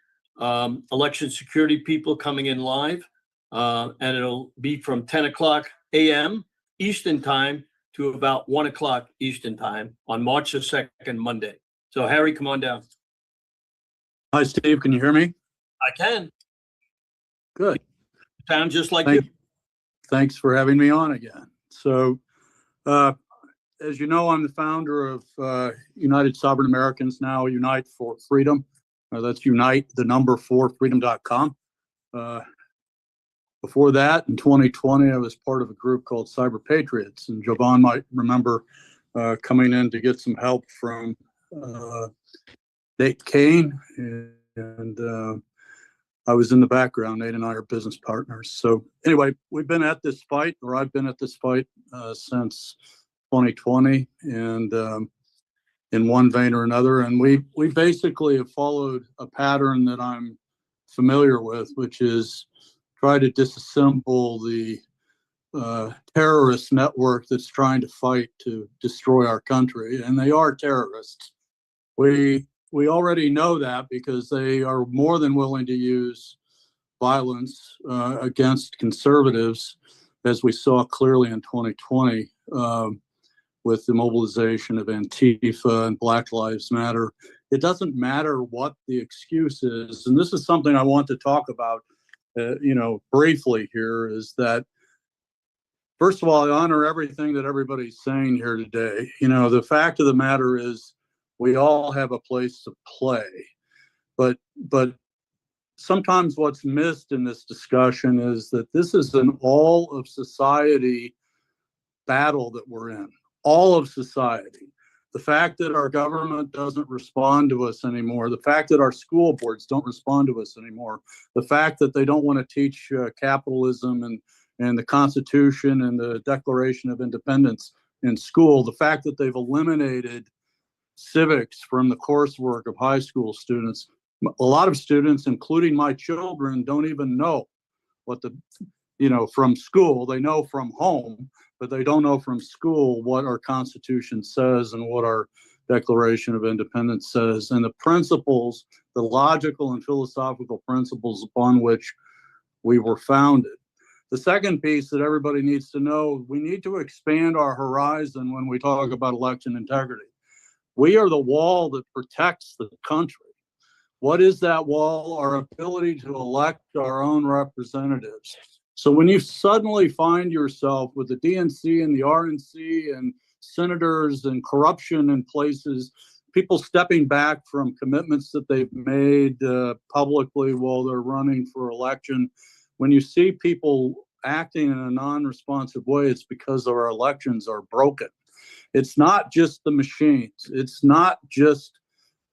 election security people coming in live. And it'll be from 10 o'clock a.m. Eastern time to about 1 o'clock Eastern time on March the 2nd, Monday. So Harry, come on down. Hi, Steve. Can you hear me? I can. Good. Sound just like you. Thanks for having me on again. So, as you know, I'm the founder of United Sovereign Americans Now, Unite for Freedom. That's Unite, the number 4freedom.com. Before that, in 2020, I was part of a group called Cyber Patriots, and Jovan might remember coming in to get some help from Nate Kane, and I was in the background. Nate and I are business partners. So anyway, we've been at this fight, or I've been at this fight since 2020, and in one vein or another. And we basically have followed a pattern that I'm familiar with, which is try to disassemble the terrorist network that's trying to fight to destroy our country. And they are terrorists. We already know that because they are more than willing to use violence against conservatives, as we saw clearly in 2020 with the mobilization of Antifa and Black Lives Matter. It doesn't matter what the excuse is, and this is something I want to talk about, briefly here, is that, first of all, I honor everything that everybody's saying here today. The fact of the matter is we all have a place to play, but sometimes what's missed in this discussion is that this is an all of society battle that we're in, all of society. The fact that our government doesn't respond to us anymore, the fact that our school boards don't respond to us anymore, the fact that they don't want to teach capitalism and the Constitution and the Declaration of Independence in school, the fact that they've eliminated civics from the coursework of high school students. A lot of students, including my children, don't even know what from school. They know from home, but they don't know from school what our Constitution says and what our Declaration of Independence says, and the principles, the logical and philosophical principles upon which we were founded. The second piece that everybody needs to know, we need to expand our horizon when we talk about election integrity. We are the wall that protects the country. What is that wall? Our ability to elect our own representatives. So when you suddenly find yourself with the DNC and the RNC and senators and corruption in places, people stepping back from commitments that they've made publicly while they're running for election, when you see people acting in a non-responsive way, it's because our elections are broken. It's not just the machines. It's not just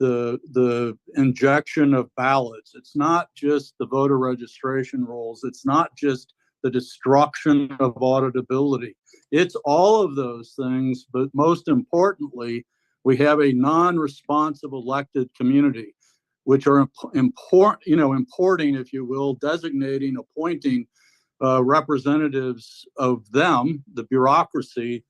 the injection of ballots. It's not just the voter registration rolls. It's not just the destruction of auditability. It's all of those things, but most importantly, we have a non-responsive elected community, which are importing, if you will, designating, appointing representatives of them, the bureaucracy,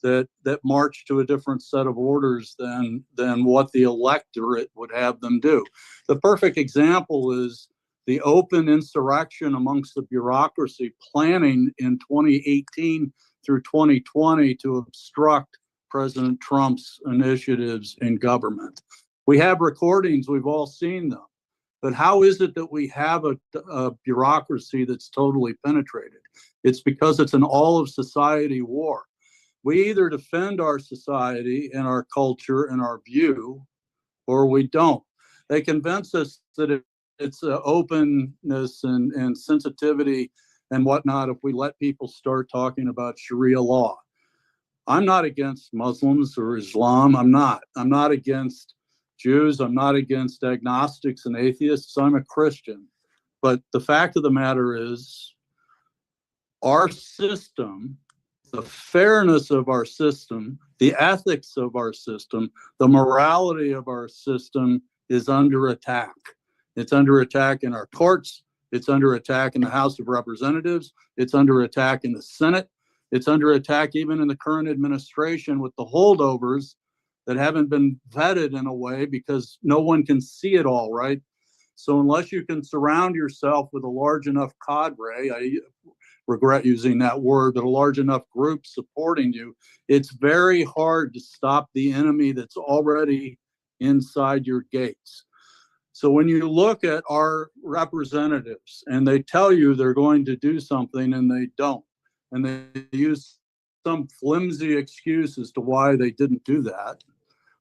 that march to a different set of orders than what the electorate would have them do. The perfect example is the open insurrection amongst the bureaucracy planning in 2018 through 2020 to obstruct President Trump's initiatives in government. We have recordings, we've all seen them. But how is it that we have a bureaucracy that's totally penetrated? It's because it's an all of society war. We either defend our society and our culture and our view, or we don't. They convince us that it's openness and sensitivity and whatnot if we let people start talking about Sharia law. I'm not against Muslims or Islam. I'm not against Jews. I'm not against agnostics and atheists. I'm a Christian. But the fact of the matter is, our system, the fairness of our system, the ethics of our system, the morality of our system is under attack. It's under attack in our courts. It's under attack in the House of Representatives. It's under attack in the Senate. It's under attack even in the current administration with the holdovers that haven't been vetted in a way because no one can see it all, right? So unless you can surround yourself with a large enough cadre, I regret using that word, but a large enough group supporting you, it's very hard to stop the enemy that's already inside your gates. So when you look at our representatives and they tell you they're going to do something and they don't, and they use some flimsy excuse as to why they didn't do that,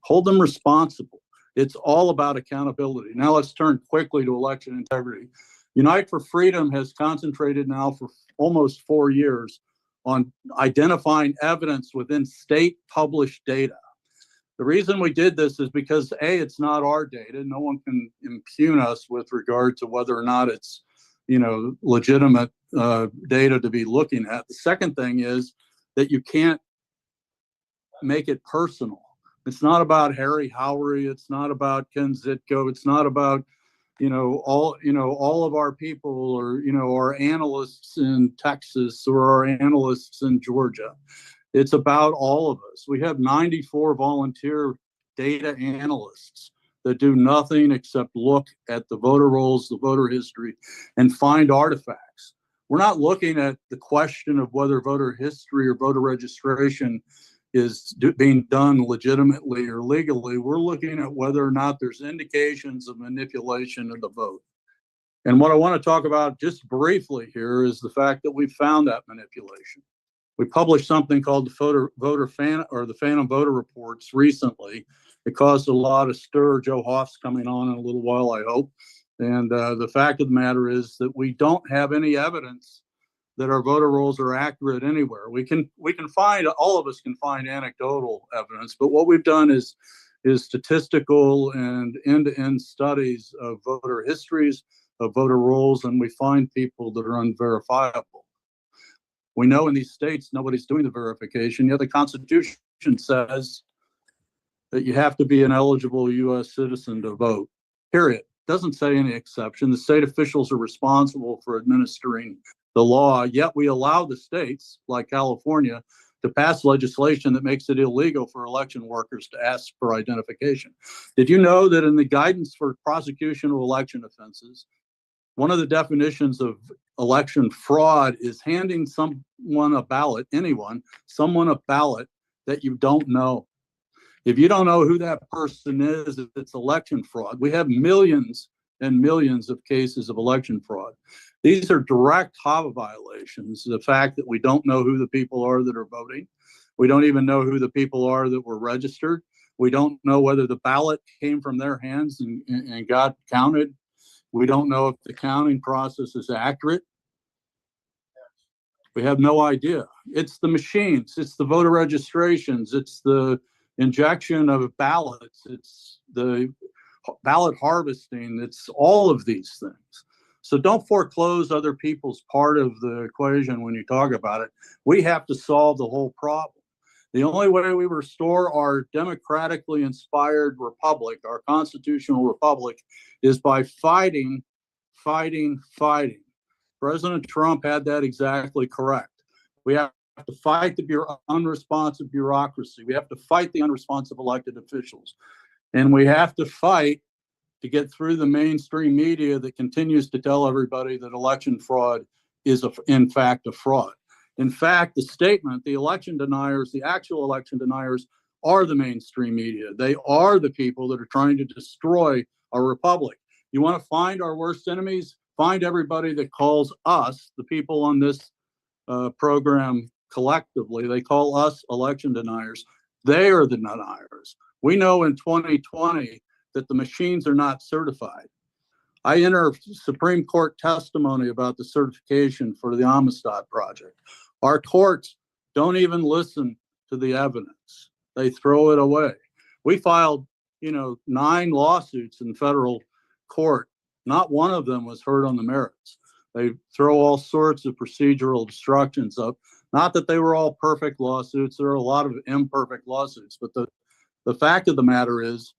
hold them responsible. It's all about accountability. Now let's turn quickly to election integrity. Unite for Freedom has concentrated now for almost 4 years on identifying evidence within state published data. The reason we did this is because A, it's not our data. No one can impugn us with regard to whether or not it's, legitimate data to be looking at. The second thing is that you can't make it personal. It's not about Harry Howery. It's not about Ken Zitko. It's not about, all of our people or, our analysts in Texas or our analysts in Georgia. It's about all of us. We have 94 volunteer data analysts that do nothing except look at the voter rolls, the voter history, and find artifacts. We're not looking at the question of whether voter history or voter registration is being done legitimately or legally. We're looking at whether or not there's indications of manipulation of the vote. And what I want to talk about just briefly here is the fact that we found that manipulation. We published something called the Phantom Voter Reports recently. It caused a lot of stir. Joe Hoff's coming on in a little while, I hope. And the fact of the matter is that we don't have any evidence that our voter rolls are accurate anywhere. We can find, all of us can find anecdotal evidence, but what we've done is statistical and end-to-end studies of voter histories, of voter rolls, and we find people that are unverifiable. We know in these states nobody's doing the verification, yet the Constitution says that you have to be an eligible U.S. citizen to vote, period. Doesn't say any exception. The state officials are responsible for administering the law, yet we allow the states, like California, to pass legislation that makes it illegal for election workers to ask for identification. Did you know that in the guidance for prosecution of election offenses, one of the definitions of election fraud is handing someone a ballot, someone a ballot that you don't know. If you don't know who that person is, it's election fraud. We have millions and millions of cases of election fraud. These are direct HAVA violations. The fact that we don't know who the people are that are voting. We don't even know who the people are that were registered. We don't know whether the ballot came from their hands and got counted. We don't know if the counting process is accurate. We have no idea. It's the machines, it's the voter registrations, it's the injection of ballots, it's the ballot harvesting, it's all of these things. So don't foreclose other people's part of the equation when you talk about it. We have to solve the whole problem. The only way we restore our democratically inspired republic, our constitutional republic, is by fighting. President Trump had that exactly correct. We have to fight the unresponsive bureaucracy. We have to fight the unresponsive elected officials. And we have to fight to get through the mainstream media that continues to tell everybody that election fraud is, in fact, a fraud. In fact, the statement, the election deniers, the actual election deniers are the mainstream media. They are the people that are trying to destroy our republic. You want to find our worst enemies? Find everybody that calls us, the people on this program collectively, they call us election deniers. They are the deniers. We know in 2020 that the machines are not certified. I enter Supreme Court testimony about the certification for the Amistad Project. Our courts don't even listen to the evidence. They throw it away. We filed, 9 lawsuits in federal court. Not one of them was heard on the merits. They throw all sorts of procedural obstructions up. Not that they were all perfect lawsuits. There are a lot of imperfect lawsuits. But the fact of the matter is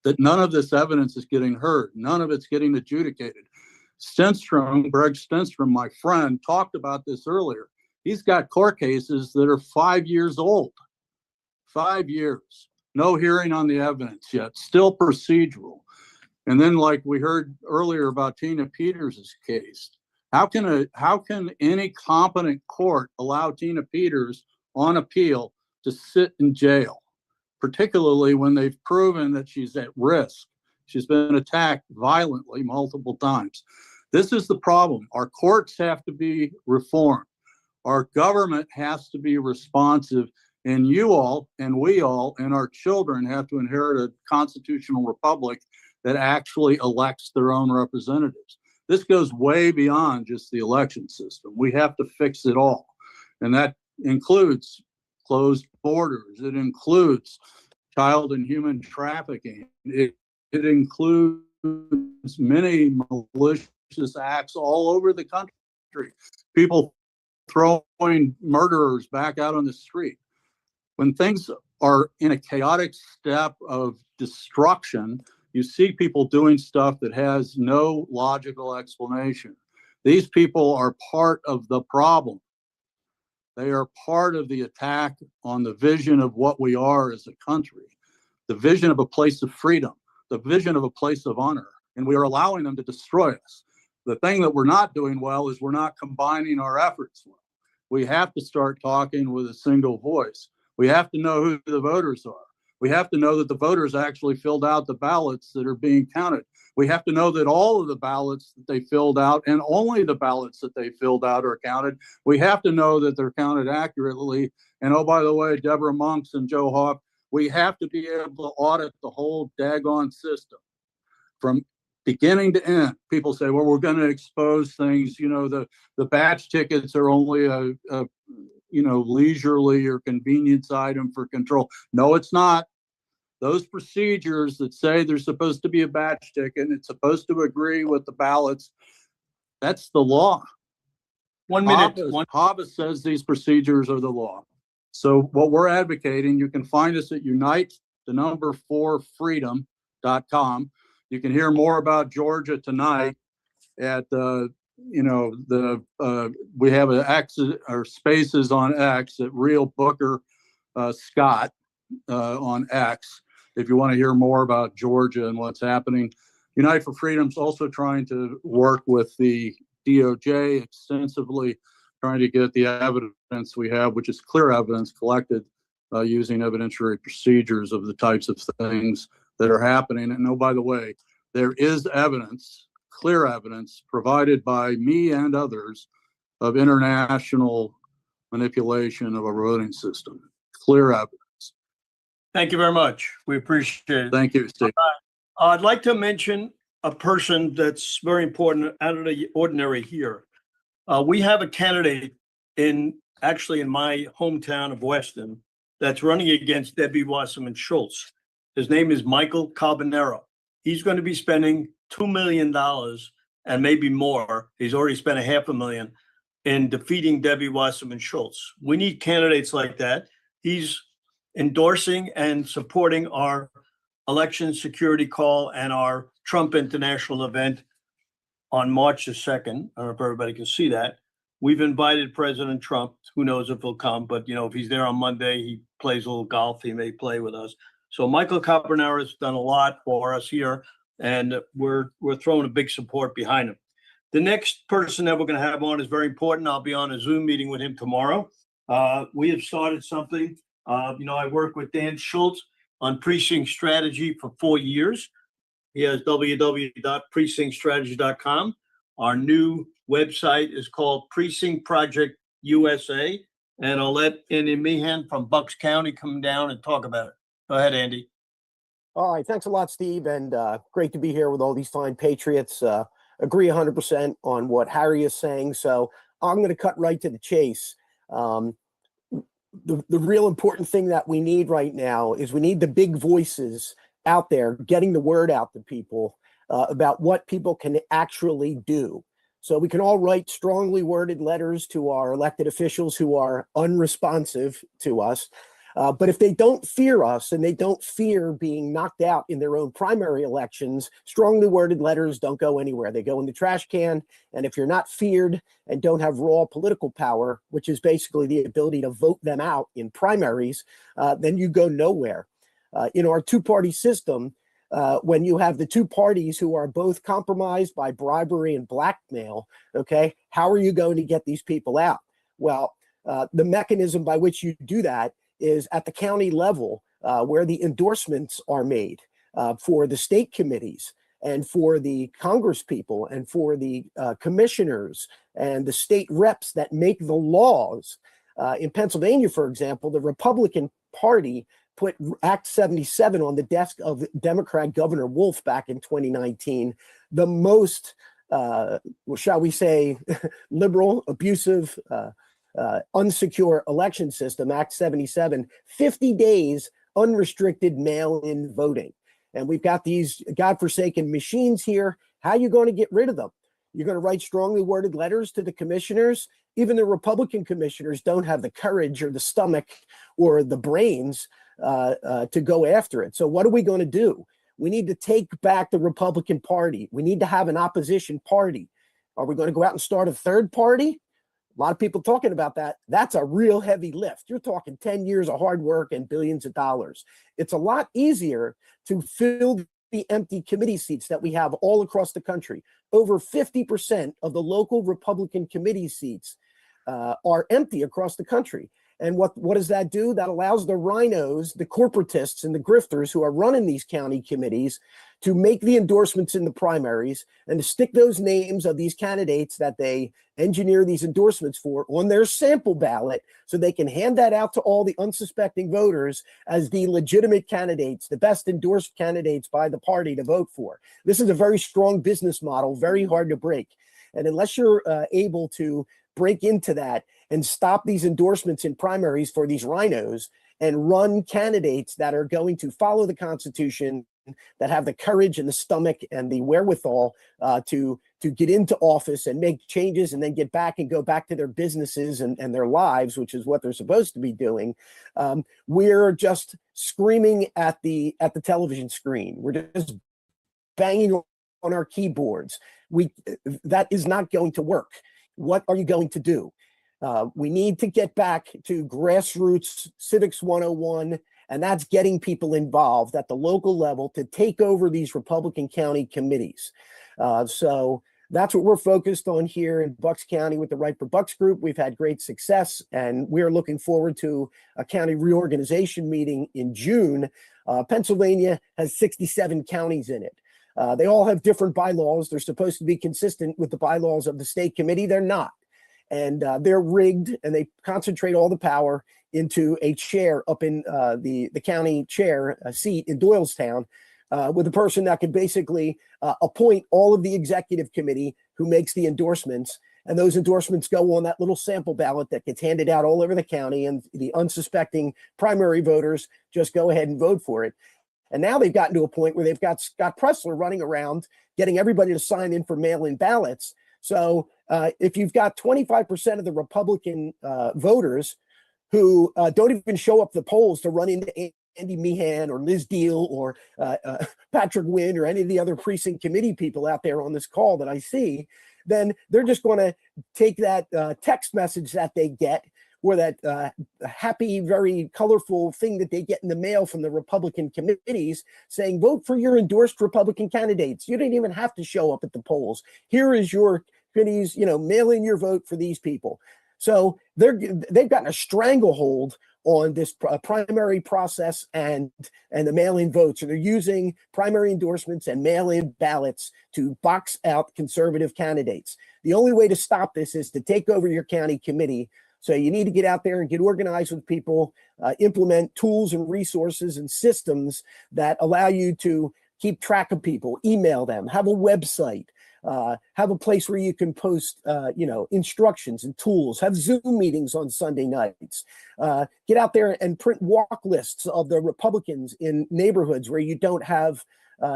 that none of this evidence is getting heard. None of it's getting adjudicated. Greg Stenstrom, my friend, talked about this earlier. He's got court cases that are 5 years old. 5 years. No hearing on the evidence yet. Still procedural. And then, like we heard earlier about Tina Peters' case, how can any competent court allow Tina Peters on appeal to sit in jail, particularly when they've proven that she's at risk? She's been attacked violently multiple times. This is the problem. Our courts have to be reformed. Our government has to be responsive, and you all and we all and our children have to inherit a constitutional republic that actually elects their own representatives. This goes way beyond just the election system. We have to fix it all. And that includes closed borders. It includes child and human trafficking. It includes many malicious acts all over the country. People throwing murderers back out on the street. When things are in a chaotic step of destruction, you see people doing stuff that has no logical explanation. These people are part of the problem. They are part of the attack on the vision of what we are as a country. the vision of a place of freedom, the vision of a place of honor, and we are allowing them to destroy us. The thing that we're not doing well is we're not combining our efforts well. We have to start talking with a single voice. We have to know who the voters are. We have to know that the voters actually filled out the ballots that are being counted. We have to know that all of the ballots that they filled out and only the ballots that they filled out are counted. We have to know that they're counted accurately. And oh, by the way, Deborah Monks and Joe Hawk, we have to be able to audit the whole daggone system from beginning to end. People say, well, we're going to expose things. You know, the batch tickets are only a leisurely or convenience item for control. No, it's not. Those procedures that say there's supposed to be a batch ticket and it's supposed to agree with the ballots, that's the law. 1 minute. Hobbes says these procedures are the law. So what we're advocating, you can find us at unite4freedom.com. You can hear more about Georgia tonight at we have an X or Spaces on X at Real Booker Scott on X. If you want to hear more about Georgia and what's happening, Unite for Freedom's also trying to work with the DOJ extensively, trying to get the evidence we have, which is clear evidence collected using evidentiary procedures of the types of things that are happening. And oh, by the way, there is evidence, clear evidence provided by me and others of international manipulation of a voting system. Clear evidence. Thank you very much. We appreciate it. Thank you, Steve. I'd like to mention a person that's very important out of the ordinary here. We have a candidate in my hometown of Weston that's running against Debbie Wasserman Schultz. His name is Michael Carbonero. He's going to be spending $2 million and maybe more. He's already spent $500,000 in defeating Debbie Wasserman Schultz. We need candidates like that. He's endorsing and supporting our election security call and our Trump International event on March the 2nd. I don't know if everybody can see that. We've invited President Trump. Who knows if he'll come, but if he's there on Monday, he plays a little golf, he may play with us. So Michael Carbonero has done a lot for us here, and we're throwing a big support behind him. The next person that we're going to have on is very important. I'll be on a Zoom meeting with him tomorrow. We have started something. I worked with Dan Schultz on precinct strategy for 4 years. He has www.precinctstrategy.com. Our new website is called Precinct Project USA. And I'll let Andy Meehan from Bucks County come down and talk about it. Go ahead, Andy. All right. Thanks a lot, Steve. And great to be here with all these fine patriots. Agree 100% on what Harry is saying. So I'm going to cut right to the chase. The real important thing that we need right now is we need the big voices out there getting the word out to people about what people can actually do. So we can all write strongly worded letters to our elected officials who are unresponsive to us. But if they don't fear us and they don't fear being knocked out in their own primary elections, strongly worded letters don't go anywhere. They go in the trash can. And if you're not feared and don't have raw political power, which is basically the ability to vote them out in primaries, then you go nowhere. In our two-party system, when you have the two parties who are both compromised by bribery and blackmail, okay, how are you going to get these people out? Well, the mechanism by which you do that is at the county level, where the endorsements are made for the state committees and for the Congress people and for the commissioners and the state reps that make the laws. In Pennsylvania, for example, the Republican Party put Act 77 on the desk of Democrat Governor Wolf back in 2019, the most, shall we say, liberal, abusive, unsecure election system, Act 77, 50 days unrestricted mail-in voting. And we've got these godforsaken machines here. How are you going to get rid of them? You're going to write strongly worded letters to the commissioners. Even the Republican commissioners don't have the courage or the stomach or the brains to go after it. So what are we going to do? We need to take back the Republican Party. We need to have an opposition party. Are we going to go out and start a third party? A lot of people talking about that. That's a real heavy lift. You're talking 10 years of hard work and billions of dollars. It's a lot easier to fill the empty committee seats that we have all across the country. Over 50% of the local Republican committee seats are empty across the country. And what does that do? That allows the rhinos, the corporatists, and the grifters who are running these county committees to make the endorsements in the primaries and to stick those names of these candidates that they engineer these endorsements for on their sample ballot so they can hand that out to all the unsuspecting voters as the legitimate candidates, the best endorsed candidates by the party to vote for. This is a very strong business model, very hard to break. And unless you're able to break into that and stop these endorsements in primaries for these rhinos and run candidates that are going to follow the Constitution, that have the courage and the stomach and the wherewithal to get into office and make changes and then get back and go back to their businesses and their lives, which is what they're supposed to be doing. We're just screaming at the television screen. We're just banging on our keyboards. That is not going to work. What are you going to do? We need to get back to grassroots civics 101, and that's getting people involved at the local level to take over these Republican county committees. So that's what we're focused on here in Bucks County with the Right for Bucks group. We've had great success, and we're looking forward to a county reorganization meeting in June. Pennsylvania has 67 counties in it. They all have different bylaws. They're supposed to be consistent with the bylaws of the state committee. They're not. And they're rigged, and they concentrate all the power into a chair up in the county chair seat in Doylestown with a person that could basically appoint all of the executive committee who makes the endorsements. And those endorsements go on that little sample ballot that gets handed out all over the county, and the unsuspecting primary voters just go ahead and vote for it. And now they've gotten to a point where they've got Scott Pressler running around getting everybody to sign in for mail-in ballots. So if you've got 25% of the Republican voters who don't even show up the polls to run into Andy Meehan or Liz Deal or Patrick Wynn or any of the other precinct committee people out there on this call that I see, then they're just going to take that text message that they get, or that happy, very colorful thing that they get in the mail from the Republican committees saying, vote for your endorsed Republican candidates. You don't even have to show up at the polls. Here is your committees, mail in your vote for these people. So they've gotten a stranglehold on this primary process and the mail-in votes. So they're using primary endorsements and mail-in ballots to box out conservative candidates. The only way to stop this is to take over your county committee. So you need to get out there and get organized with people, implement tools and resources and systems that allow you to keep track of people, email them, have a website, have a place where you can post, instructions and tools, have Zoom meetings on Sunday nights, get out there and print walk lists of the Republicans in neighborhoods where you don't have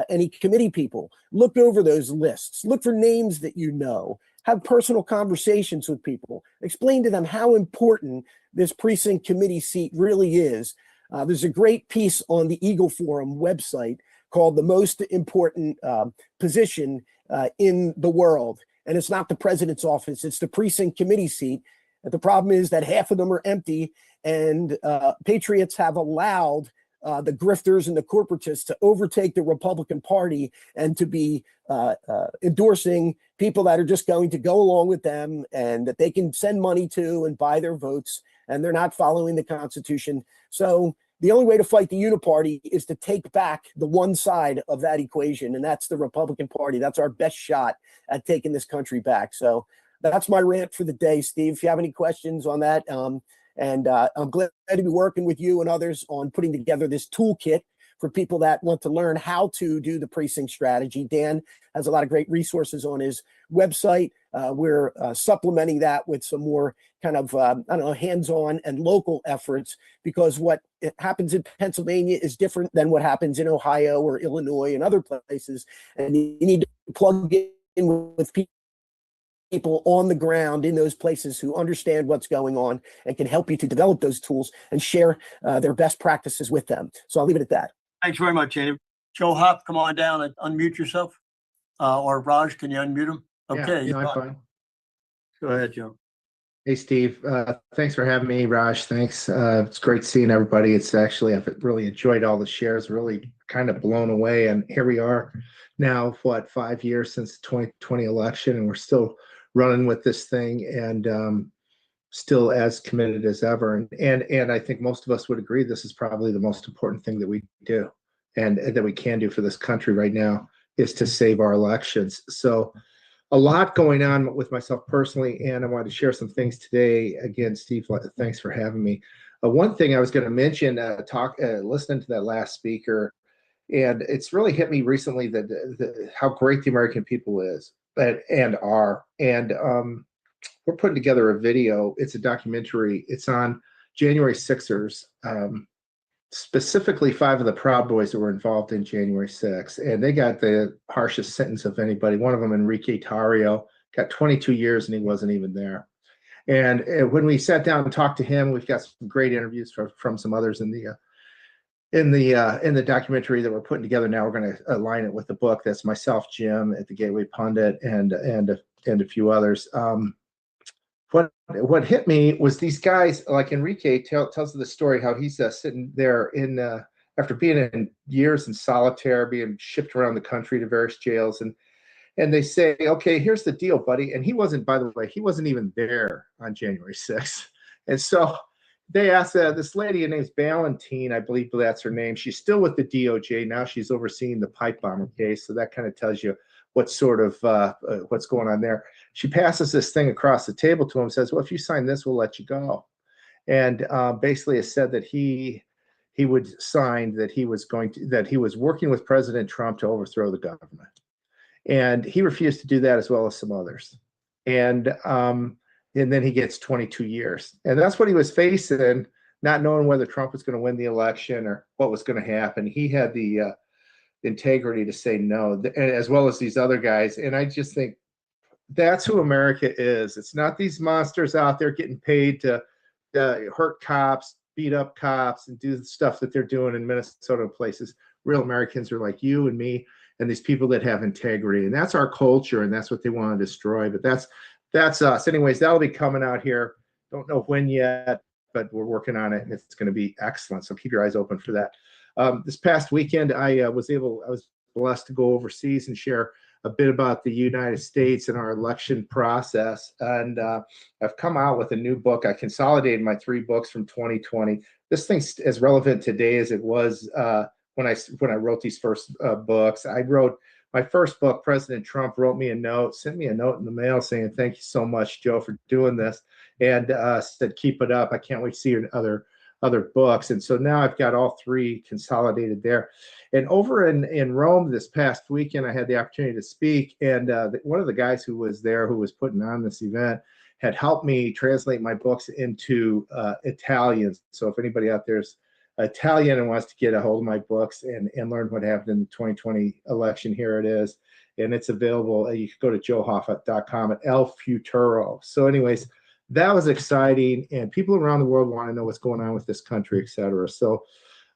any committee people. Look over those lists, look for names that you know, have personal conversations with people, explain to them how important this precinct committee seat really is. There's a great piece on the Eagle Forum website called The Most Important Position in the World. And it's not the president's office, it's the precinct committee seat. And the problem is that half of them are empty, and patriots have allowed the grifters and the corporatists to overtake the Republican Party and to be endorsing people that are just going to go along with them and that they can send money to and buy their votes, and they're not following the Constitution. So the only way to fight the uniparty is to take back the one side of that equation, and that's the Republican Party. That's our best shot at taking this country back. So that's my rant for the day, Steve. If you have any questions on that, and I'm glad to be working with you and others on putting together this toolkit for people that want to learn how to do the precinct strategy. Dan has a lot of great resources on his website. We're supplementing that with some more kind of, hands-on and local efforts, because what happens in Pennsylvania is different than what happens in Ohio or Illinois and other places. And you need to plug in with people on the ground in those places who understand what's going on and can help you to develop those tools and share their best practices with them. So I'll leave it at that. Thanks very much, Andy. Joe Hop, come on down and unmute yourself. Or Raj, can you unmute him? Okay. Yeah, I'm fine. Go ahead, Joe. Hey, Steve. Thanks for having me, Raj. Thanks. It's great seeing everybody. I've really enjoyed all the shares, really kind of blown away. And here we are now, 5 years since the 2020 election, and we're still running with this thing and still as committed as ever. And I think most of us would agree this is probably the most important thing that we do and that we can do for this country right now is to save our elections. So a lot going on with myself personally, and I wanted to share some things today. Again, Steve, thanks for having me. One thing I was going to mention, listening to that last speaker, and it's really hit me recently that how great the American people is and are. And we're putting together a video. It's a documentary. It's on January Sixers. Specifically 5 of the Proud Boys that were involved in January 6th. And they got the harshest sentence of anybody. One of them, Enrique Tarrio, got 22 years and he wasn't even there. And when we sat down and talked to him, we've got some great interviews from some others in the documentary that we're putting together now. We're going to align it with the book. That's myself, Jim at the Gateway Pundit, and a few others. What hit me was these guys, like Enrique tells the story how he's sitting there after being in years in solitaire, being shipped around the country to various jails, and they say, okay, here's the deal, buddy. And he wasn't, by the way, he wasn't even there on January 6th. And so they asked this lady, her name's Valentine, I believe that's her name. She's still with the DOJ now. She's overseeing the pipe bomber case, so that kind of tells you what sort of what's going on there. She passes this thing across the table to him, says, well, if you sign this, we'll let you go. And basically it said that he would sign that he was working with President Trump to overthrow the government. And he refused to do that, as well as some others. And then he gets 22 years. And that's what he was facing, not knowing whether Trump was going to win the election or what was going to happen. He had the integrity to say no, as well as these other guys. And I just think that's who America is. It's not these monsters out there getting paid to hurt cops, beat up cops, and do the stuff that they're doing in Minnesota places. Real Americans are like you and me and these people that have integrity. And that's our culture, and that's what they want to destroy. But that's us. Anyways, that'll be coming out here. Don't know when yet, but we're working on it, and it's going to be excellent. So keep your eyes open for that. This past weekend, I was blessed to go overseas and share a bit about the United States and our election process. And I've come out with a new book. I consolidated my 3 books from 2020. This thing's as relevant today as it was when I wrote these first books. I wrote my first book. President Trump sent me a note in the mail saying, thank you so much, Joe, for doing this. And said, keep it up. I can't wait to see your other books. And so now I've got all 3 consolidated there. And over in Rome this past weekend, I had the opportunity to speak. And one of the guys who was there, who was putting on this event, had helped me translate my books into Italian. So if anybody out there is Italian and wants to get a hold of my books and learn what happened in the 2020 election, here it is. And it's available. You can go to joehoffa.com at El Futuro. So anyways, that was exciting, and people around the world want to know what's going on with this country, et cetera. So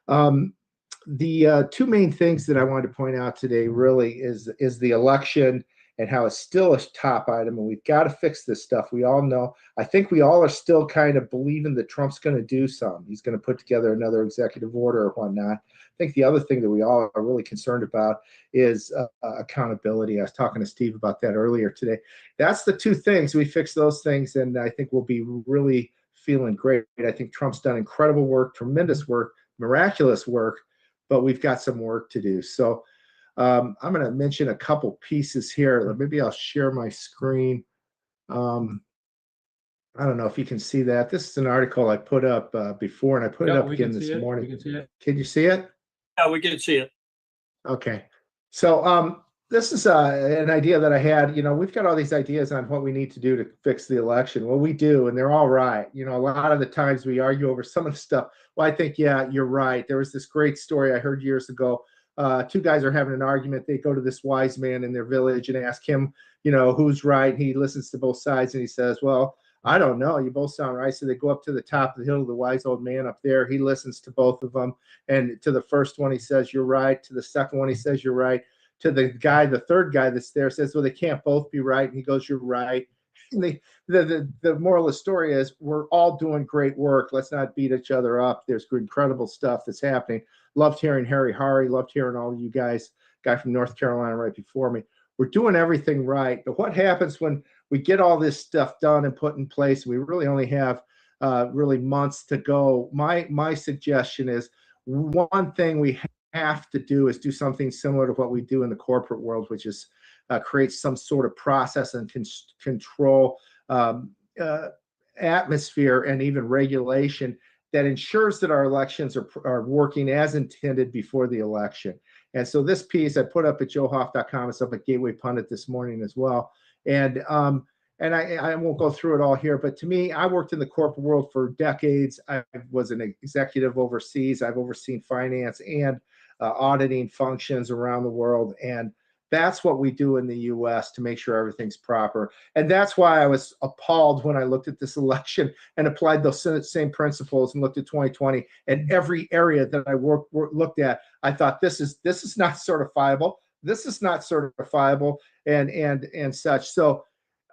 the 2 main things that I wanted to point out today really is the election and how it's still a top item, and we've got to fix this stuff. We all know. I think we all are still kind of believing that Trump's going to do something. He's going to put together another executive order or whatnot. I think the other thing that we all are really concerned about is accountability. I was talking to Steve about that earlier today. That's the 2 things. We fix those things, and I think we'll be really feeling great. I think Trump's done incredible work, tremendous work, miraculous work, but we've got some work to do. So I'm going to mention a couple pieces here. Maybe I'll share my screen. I don't know if you can see that. This is an article I put up before, and I put it up again this morning. We can see it. Can you see it? Yeah, we can see it. Okay. So this is an idea that I had. We've got all these ideas on what we need to do to fix the election. Well, we do, and they're all right. A lot of the times we argue over some of the stuff. Well, I think, yeah, you're right. There was this great story I heard years ago. 2 guys are having an argument. They go to this wise man in their village and ask him, who's right. He listens to both sides, and he says, well, I don't know. You both sound right. So they go up to the top of the hill, the wise old man up there. He listens to both of them. And to the first one, he says, you're right. To the second one, he says, you're right. To the third guy that's there says, well, they can't both be right. And he goes, you're right. the moral of the story is we're all doing great work. Let's not beat each other up. There's incredible stuff that's happening. Loved hearing Harry Hari. Loved hearing all of you guys. Guy from North Carolina right before me. We're doing everything right. But what happens when we get all this stuff done and put in place? We really only have really months to go. My suggestion is one thing we have to do is do something similar to what we do in the corporate world, which is create some sort of process and control atmosphere and even regulation that ensures that our elections are working as intended before the election. And so this piece I put up at joehoff.com. It's up at Gateway Pundit this morning as well. And I won't go through it all here, but to me, I worked in the corporate world for decades. I was an executive overseas. I've overseen finance and auditing functions around the world. And that's what we do in the US to make sure everything's proper. And that's why I was appalled when I looked at this election and applied those same principles and looked at 2020 and every area that I looked at. I thought this is not certifiable. This is not certifiable and such. So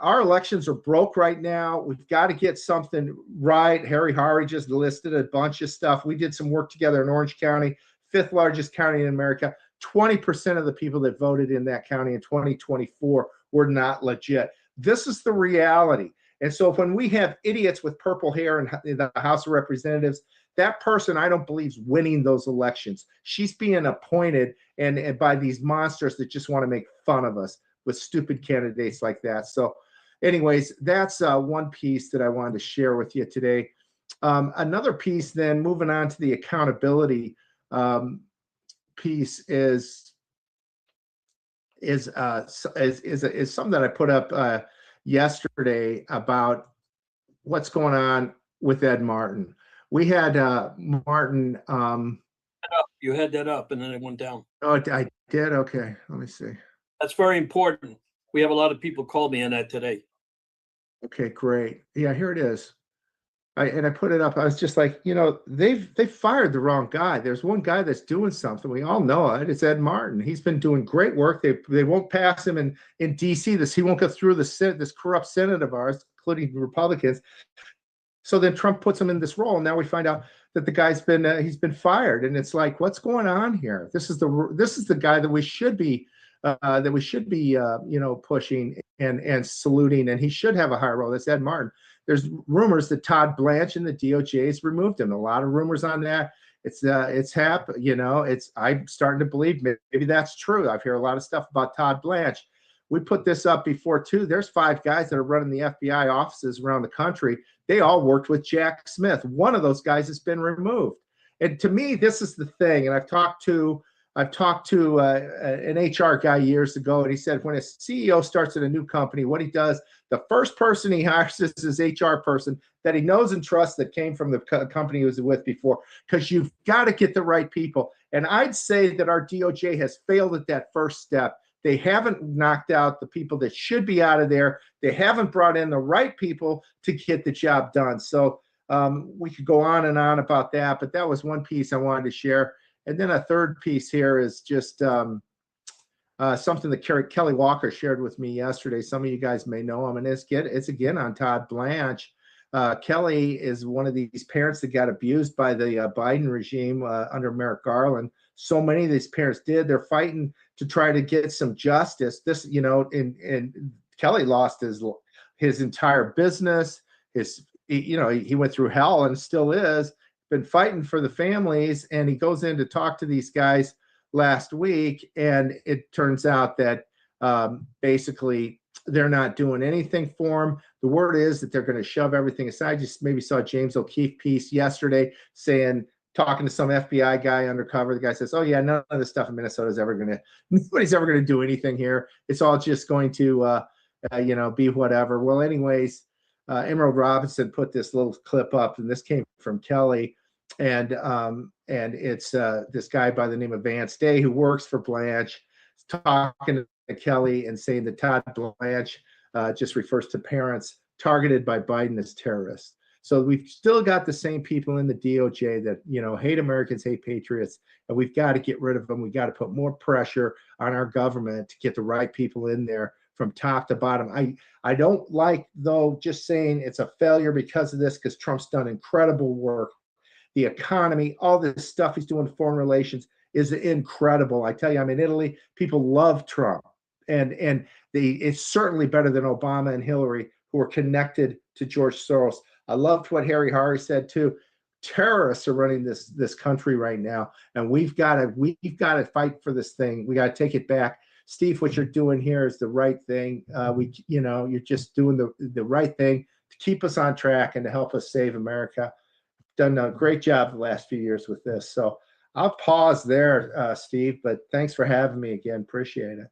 our elections are broke right now. We've got to get something right. Harry Hari just listed a bunch of stuff. We did some work together in Orange County, 5th largest county in America. 20% of the people that voted in that county in 2024 were not legit. This is the reality. And so when we have idiots with purple hair in the House of Representatives, that person, I don't believe, is winning those elections. She's being appointed and by these monsters that just want to make fun of us with stupid candidates like that. So anyways, that's one piece that I wanted to share with you today. Another piece then, moving on to the accountability piece is something that I put up yesterday about what's going on with Ed Martin. We had Martin. You had that up and then it went down. Oh, I did? Okay, let me see. That's very important. We have a lot of people call me on that today. Okay, great. Yeah, here it is. I put it up. I was just like, they've fired the wrong guy. There's one guy that's doing something. We all know it. It's Ed Martin. He's been doing great work. They won't pass him in DC. He won't go through the Senate, this corrupt Senate of ours, including Republicans. So then Trump puts him in this role, and now we find out that the guy's been he's been fired, and it's like, what's going on here? This is the guy that we should be pushing and saluting, and he should have a higher role. That's Ed Martin. There's rumors that Todd Blanche and the DOJ has removed him. A lot of rumors on that. It's happened. I'm starting to believe maybe that's true. I've heard a lot of stuff about Todd Blanche. We put this up before too. There's 5 guys that are running the FBI offices around the country. They all worked with Jack Smith. One of those guys has been removed. And to me, this is the thing. And I've talked to an HR guy years ago, and he said when a CEO starts at a new company, what he does, the first person he hires is his HR person that he knows and trusts that came from the company he was with before, because you've got to get the right people. And I'd say that our DOJ has failed at that first step. They haven't knocked out the people that should be out of there. They haven't brought in the right people to get the job done. So we could go on and on about that, but that was one piece I wanted to share. And then a third piece here is just something that Kelly Walker shared with me yesterday. Some of you guys may know him, and it's again on Todd Blanche. Kelly is one of these parents that got abused by the Biden regime under Merrick Garland. So many of these parents did. They're fighting to try to get some justice. This, and Kelly lost his entire business. He went through hell and still is. Been fighting for the families, and he goes in to talk to these guys last week, and it turns out that basically they're not doing anything for him. The word is that they're going to shove everything aside. Just maybe saw James O'Keefe piece yesterday talking to some FBI guy undercover. The guy says, "Oh yeah, none of this stuff in Minnesota is nobody's ever going to do anything here. It's all just going to be whatever." Well, anyways, Emerald Robinson put this little clip up, and this came from Kelly, and it's this guy by the name of Vance Day who works for Blanche, talking to Kelly and saying that Todd Blanche just refers to parents targeted by Biden as terrorists. So we've still got the same people in the DOJ that hate Americans, hate patriots, and we've got to get rid of them. We got to put more pressure on our government to get the right people in there from top to bottom. I don't like, though, just saying it's a failure because of this, because Trump's done incredible work. The economy, all this stuff he's doing, foreign relations is incredible. I tell you, I'm in Italy. People love Trump, and it's certainly better than Obama and Hillary, who are connected to George Soros. I loved what Harry Hari said too. Terrorists are running this country right now, and we've got to fight for this thing. We got to take it back. Steve, what you're doing here is the right thing. You're just doing the right thing to keep us on track and to help us save America. Done a great job the last few years with this. So I'll pause there, Steve, but thanks for having me again. Appreciate it.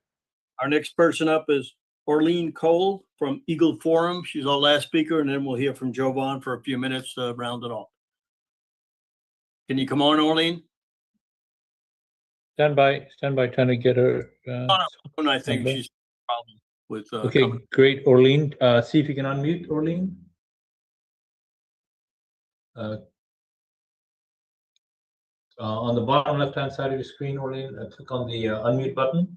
Our next person up is Orleen Cole from Eagle Forum. She's our last speaker, and then we'll hear from Jovan for a few minutes to round it off. Can you come on, Orleen? Stand by, trying to get her. I think she's problem with. Okay, great, Orleen. See if you can unmute, Orleen. On the bottom left-hand side of your screen, Orleen, click on the unmute button.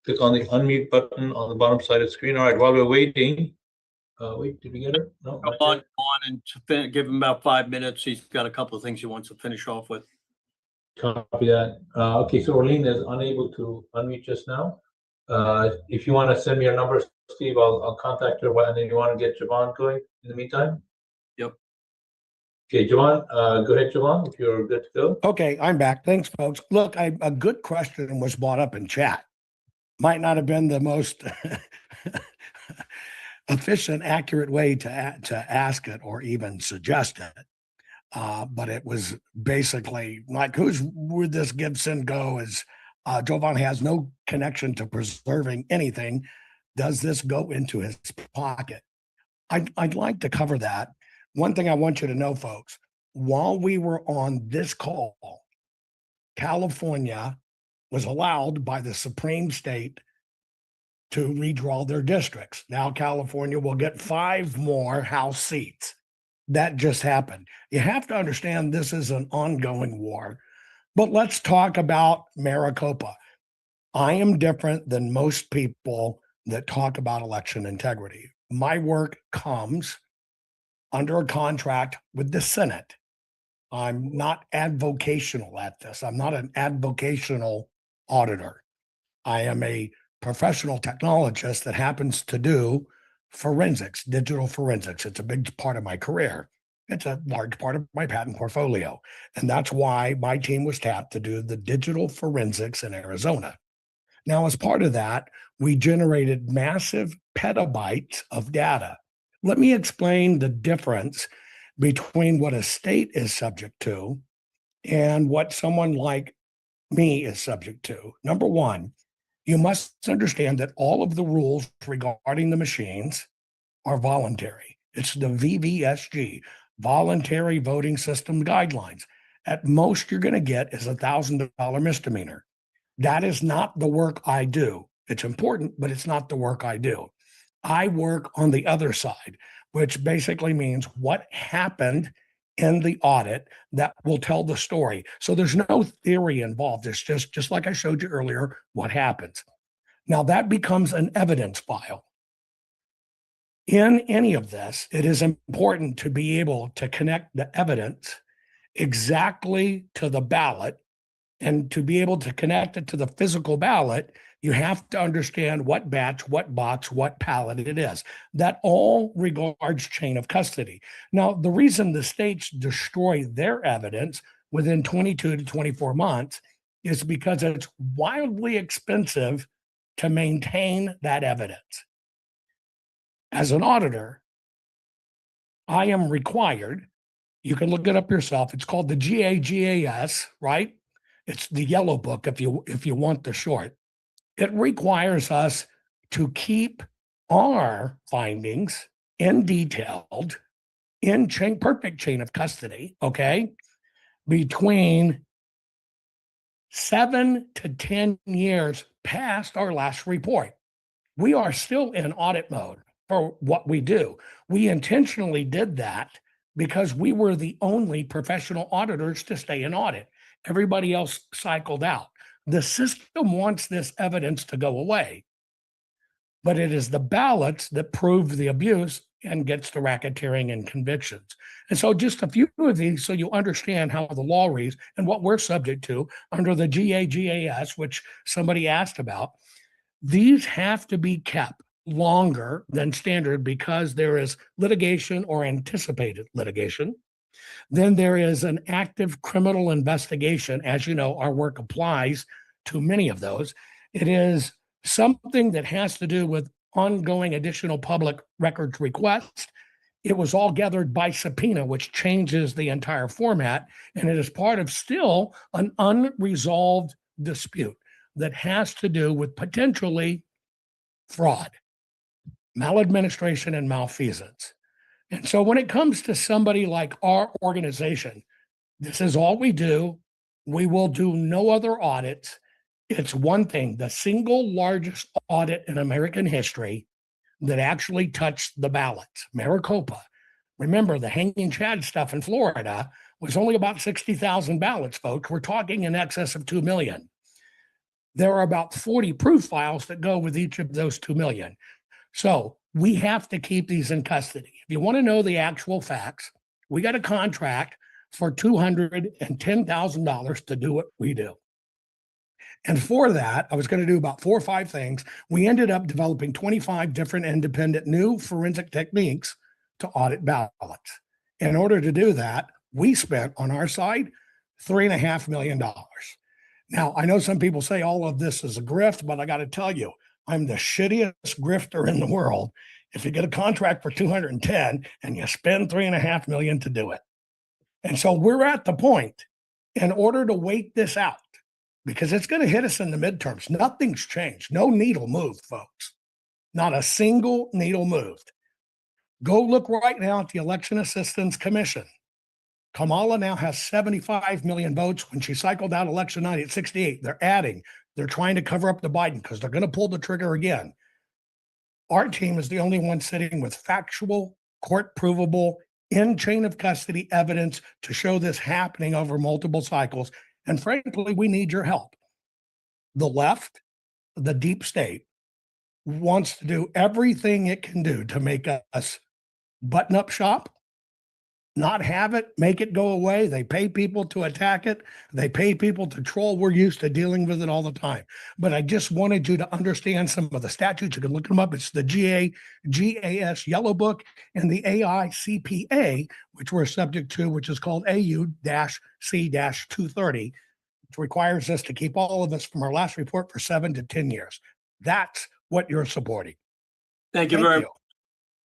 Click on the unmute button on the bottom side of the screen. All right, while we're waiting, wait, did we get her? No. Come on and give him about 5 minutes. He's got a couple of things he wants to finish off with. Copy that. Okay, so Orleen is unable to unmute just now. If you want to send me your number, Steve, I'll contact her, and then you want to get Jovan going in the meantime? Yep. Okay, Jovan, go ahead, Jovan, if you're good to go. Okay, I'm back. Thanks, folks. Look, a good question was brought up in chat. Might not have been the most efficient, accurate way to ask it or even suggest it. But it was basically like, where'd this Gibson go? Is Jovan has no connection to preserving anything. Does this go into his pocket? I'd like to cover that. One thing I want you to know, folks, while we were on this call, California was allowed by the Supreme State to redraw their districts. Now California will get 5 more House seats. That just happened. You have to understand this is an ongoing war. But let's talk about Maricopa. I am different than most people that talk about election integrity. My work comes under a contract with the Senate. I'm not advocational at this. I'm not an advocational auditor. I am a professional technologist that happens to do forensics, digital forensics. It's a big part of my career. It's a large part of my patent portfolio. And that's why my team was tapped to do the digital forensics in Arizona. Now, as part of that, we generated massive petabytes of data. Let me explain the difference between what a state is subject to and what someone like me is subject to. Number one, you must understand that all of the rules regarding the machines are voluntary. It's the VVSG, Voluntary Voting System Guidelines. At most, you're going to get is $1,000 misdemeanor. That is not the work I do. It's important, but it's not the work I do. I work on the other side, which basically means what happened in the audit that will tell the story. So there's no theory involved. It's just like I showed you earlier, what happens. Now that becomes an evidence file. In any of this, it is important to be able to connect the evidence exactly to the ballot. And to be able to connect it to the physical ballot, you have to understand what batch, what box, what pallet it is. That all regards chain of custody. Now, the reason the states destroy their evidence within 22 to 24 months is because it's wildly expensive to maintain that evidence. As an auditor, I am required, you can look it up yourself, it's called the GAGAS, right? It's the yellow book if you want the short. It requires us to keep our findings in detailed, in perfect chain of custody, okay, between 7 to 10 years past our last report. We are still in audit mode for what we do. We intentionally did that because we were the only professional auditors to stay in audit. Everybody else cycled out. The system wants this evidence to go away, but it is the ballots that prove the abuse and gets the racketeering and convictions. And so just a few of these so you understand how the law reads and what we're subject to under the GAGAS, which somebody asked about. These have to be kept longer than standard because there is litigation or anticipated litigation. Then there is an active criminal investigation. As you know, our work applies to many of those. It is something that has to do with ongoing additional public records requests. It was all gathered by subpoena, which changes the entire format, and it is part of still an unresolved dispute that has to do with potentially fraud, maladministration, and malfeasance. And so when it comes to somebody like our organization, this is all we do. We will do no other audits. It's one thing, the single largest audit in American history that actually touched the ballots, Maricopa. Remember, the hanging Chad stuff in Florida was only about 60,000 ballots, folks. We're talking in excess of 2 million. There are about 40 proof files that go with each of those 2 million. So we have to keep these in custody. If you want to know the actual facts, we got a contract for $210,000 to do what we do. And for that, I was going to do about 4 or 5 things. We ended up developing 25 different independent new forensic techniques to audit ballots. In order to do that, we spent on our side $3.5 million. Now, I know some people say all of this is a grift, but I got to tell you, I'm the shittiest grifter in the world. If you get a contract for 210 and you spend $3.5 million to do it. And so we're at the point, in order to wait this out, because it's going to hit us in the midterms. Nothing's changed. No needle moved, folks. Not a single needle moved. Go look right now at the Election Assistance Commission. Kamala now has 75 million votes when she cycled out election night at 68. They're adding. They're trying to cover up the Biden because they're going to pull the trigger again. Our team is the only one sitting with factual, court provable, in chain of custody evidence to show this happening over multiple cycles. And frankly, we need your help. The left, the deep state, wants to do everything it can do to make us button up shop, not have it, make it go away. They pay people to attack it. They pay people to troll. We're used to dealing with it all the time. But I just wanted you to understand some of the statutes. You can look them up. It's the GAS Yellow Book and the AICPA, which we're subject to, which is called AU-C-230, which requires us to keep all of us from our last report for 7 to 10 years. That's what you're supporting. Thank you very much.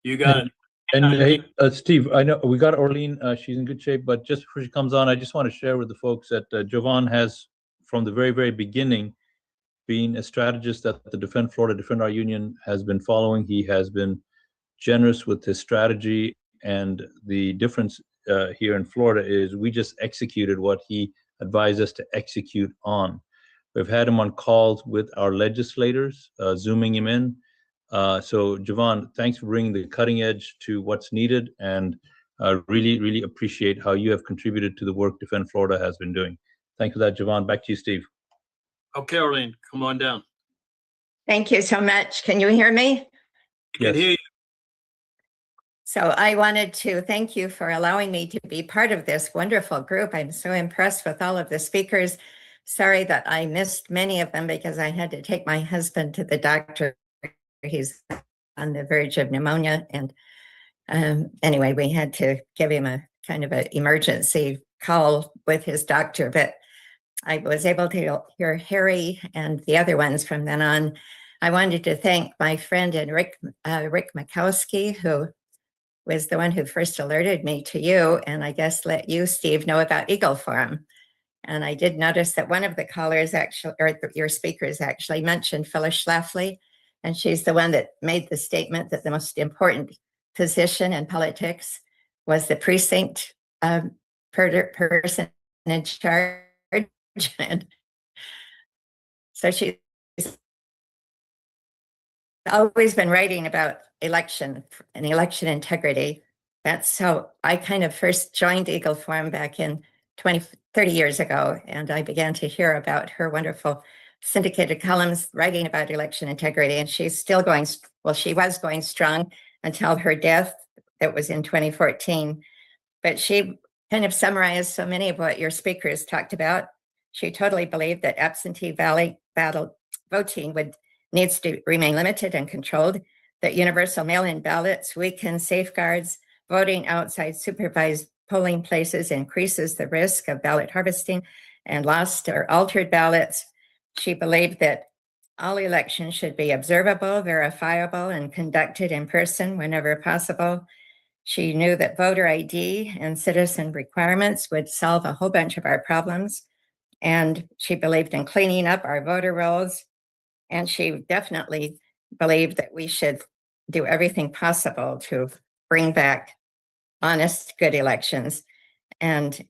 You got it. And hey, Steve, I know we got Orlean. She's in good shape, but just before she comes on, I just want to share with the folks that Jovan has, from the very, very beginning, been a strategist that the Defend Florida, Defend Our Union has been following. He has been generous with his strategy, and the difference here in Florida is we just executed what he advised us to execute on. We've had him on calls with our legislators, zooming him in. So Jovan, thanks for bringing the cutting edge to what's needed, and really, really appreciate how you have contributed to the work Defend Florida has been doing. Thanks for that, Jovan. Back to you, Steve. Okay, Orlean, come on down. Thank you so much. Can you hear me? Can hear you. So I wanted to thank you for allowing me to be part of this wonderful group. I'm so impressed with all of the speakers. Sorry that I missed many of them because I had to take my husband to the doctor. He's on the verge of pneumonia. And anyway, we had to give him a kind of an emergency call with his doctor, but I was able to hear Harry and the other ones from then on. I wanted to thank my friend and Rick Makowski, who was the one who first alerted me to you, and I guess let you, Steve, know about Eagle Forum. And I did notice that one of the callers actually, or your speakers actually mentioned Phyllis Schlafly, and she's the one that made the statement that the most important position in politics was the precinct person in charge. And so she's always been writing about election and election integrity. that's how I kind of first joined Eagle Forum back in 30 years ago. And I began to hear about her wonderful syndicated columns writing about election integrity. And she's still going, well, she was going strong until her death. That was in 2014. But she kind of summarized so many of what your speakers talked about. She totally believed that absentee ballot voting needs to remain limited and controlled, that universal mail-in ballots weaken safeguards, voting outside supervised polling places increases the risk of ballot harvesting and lost or altered ballots. She believed that all elections should be observable, verifiable, and conducted in person whenever possible. She knew that voter ID and citizen requirements would solve a whole bunch of our problems. And she believed in cleaning up our voter rolls. And she definitely believed that we should do everything possible to bring back honest, good elections. And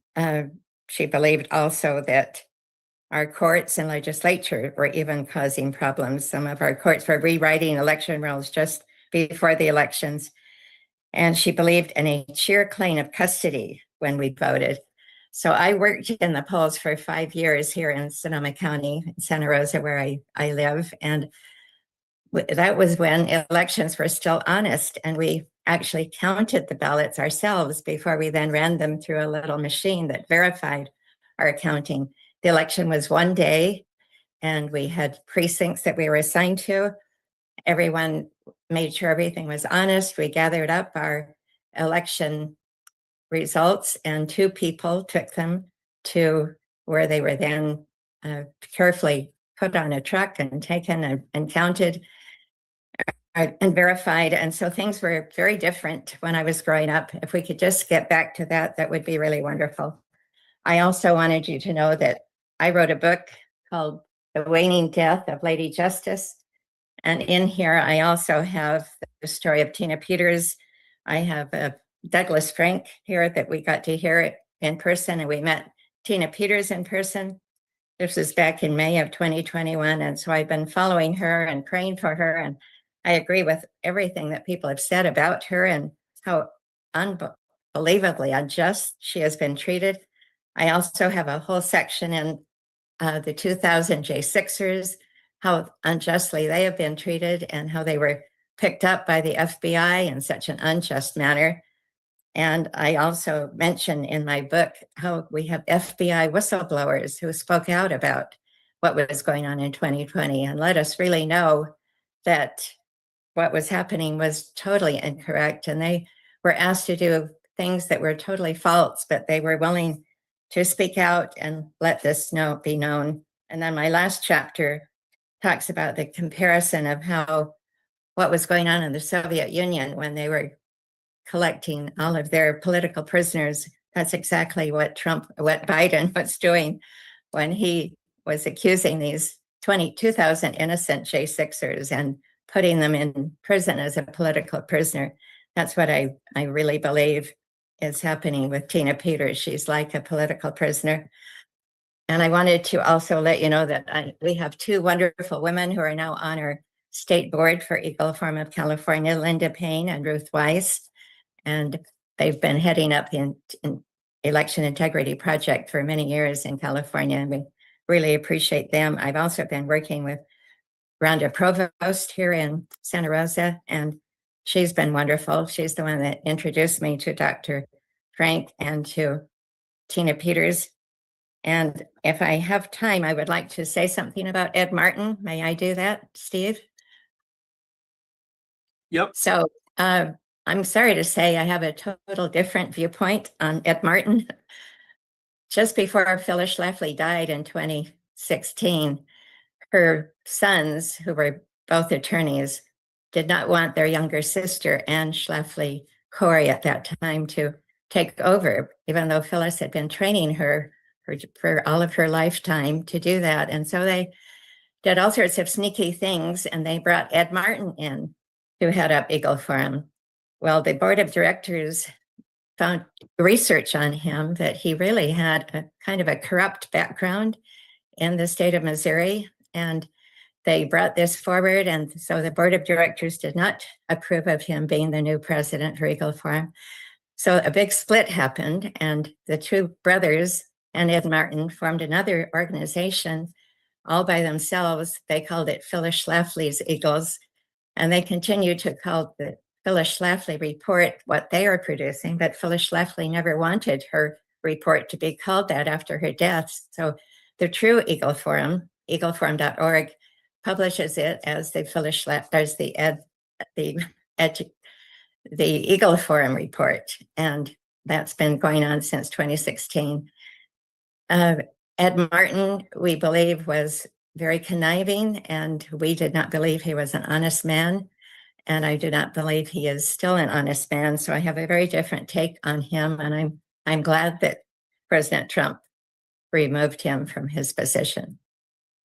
she believed also that our courts and legislature were even causing problems. Some of our courts were rewriting election rules just before the elections. And she believed in a sheer claim of custody when we voted. So I worked in the polls for 5 years here in Sonoma County, Santa Rosa, where I live. And that was when elections were still honest. And we actually counted the ballots ourselves before we then ran them through a little machine that verified our counting. The election was one day, and we had precincts that we were assigned to. Everyone made sure everything was honest. We gathered up our election results, and 2 people took them to where they were then carefully put on a truck and taken and counted and verified. And so things were very different when I was growing up. If we could just get back to that, that would be really wonderful. I also wanted you to know that I wrote a book called The Waning Death of Lady Justice. And in here, I also have the story of Tina Peters. I have Douglas Frank here that we got to hear it in person, and we met Tina Peters in person. This was back in May of 2021. And so I've been following her and praying for her. And I agree with everything that people have said about her and how unbelievably unjust she has been treated. I also have a whole section in the 2000 J6ers, how unjustly they have been treated and how they were picked up by the FBI in such an unjust manner. And I also mention in my book how we have FBI whistleblowers who spoke out about what was going on in 2020 and let us really know that what was happening was totally incorrect. And they were asked to do things that were totally false, but they were willing to speak out and let this be known. And then my last chapter talks about the comparison of what was going on in the Soviet Union when they were collecting all of their political prisoners. That's exactly what Biden was doing when he was accusing these 22,000 innocent J6ers and putting them in prison as a political prisoner. That's what I really believe is happening with Tina Peters. She's like a political prisoner. And I wanted to also let you know that we have 2 wonderful women who are now on our state board for Eagle Forum of California, Linda Payne and Ruth Weiss. And they've been heading up the election integrity project for many years in California, and we really appreciate them. I've also been working with Rhonda Provost here in Santa Rosa, and she's been wonderful. She's the one that introduced me to Dr. Frank and to Tina Peters. And if I have time, I would like to say something about Ed Martin. May I do that, Steve? Yep. So I'm sorry to say I have a total different viewpoint on Ed Martin. Just before Phyllis Schlafly died in 2016, her sons, who were both attorneys, did not want their younger sister, Anne Schlafly Corey, at that time to take over, even though Phyllis had been training her for all of her lifetime to do that. And so they did all sorts of sneaky things, and they brought Ed Martin in to head up Eagle Forum. Well, the board of directors found research on him that he really had a kind of a corrupt background in the state of Missouri, and they brought this forward. And so the board of directors did not approve of him being the new president for Eagle Forum. So a big split happened, and the two brothers and Ed Martin formed another organization all by themselves. They called it Phyllis Schlafly's Eagles, and they continued to call the Phyllis Schlafly report what they are producing, but Phyllis Schlafly never wanted her report to be called that after her death. So the true Eagle Forum, eagleforum.org, publishes it as the Phyllis Schlafly, as the Eagle Forum report, and that's been going on since 2016. Ed Martin, we believe, was very conniving, and we did not believe he was an honest man. And I do not believe he is still an honest man. So I have a very different take on him, and I'm glad that President Trump removed him from his position.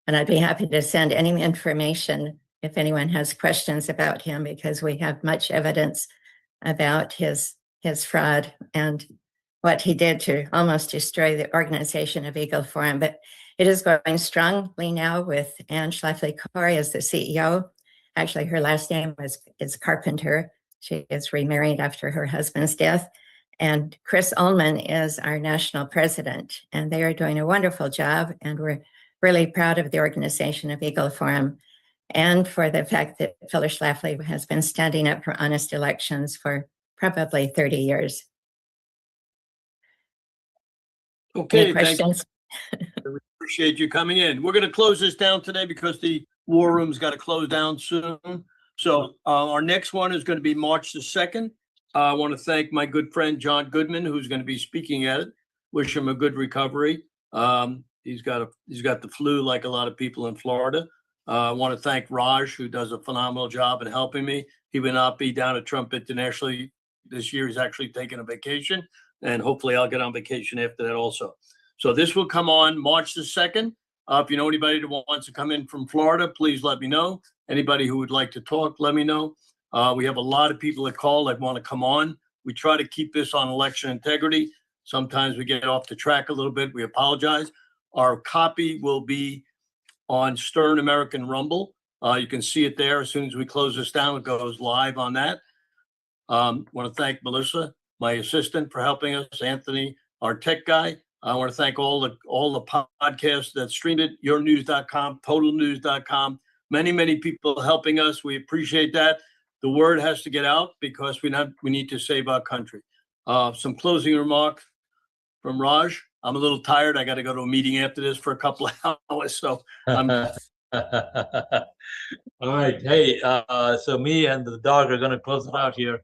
And I'd be happy to send any information if anyone has questions about him, because we have much evidence about his fraud and what he did to almost destroy the organization of Eagle Forum. But it is going strongly now with Anne Schlafly Corey as the CEO. Actually, her last name is Carpenter. She is remarried after her husband's death. And Chris Ullman is our national president, and they are doing a wonderful job. And we're really proud of the organization of Eagle Forum, and for the fact that Phyllis Schlafly has been standing up for honest elections for probably 30 years. Okay, Any questions? We appreciate you coming in. We're going to close this down today because the war room's got to close down soon. So our next one is going to be March the 2nd. I want to thank my good friend John Goodman, who's going to be speaking at it. Wish him a good recovery. He's got the flu like a lot of people in Florida. I want to thank Raj, who does a phenomenal job in helping me. He will not be down at Trump Internationally this year. He's actually taking a vacation, and hopefully I'll get on vacation after that also. So this will come on March the 2nd. If you know anybody that wants to come in from Florida, please let me know. Anybody who would like to talk, let me know. We have a lot of people that call that want to come on. We try to keep this on election integrity. Sometimes we get off the track a little bit. We apologize. Our copy will be on Stern American Rumble. You can see it there. As soon as we close this down, it goes live on that. Want to thank Melissa, my assistant, for helping us. Anthony, our tech guy. I want to thank all the podcasts that streamed it, yournews.com, totalnews.com. Many people helping us. We appreciate that. The word has to get out because we need to save our country. Some closing remarks from Raj. I'm a little tired. I got to go to a meeting after this for a couple of hours. So I'm All right. Hey, so me and the dog are going to close it out here.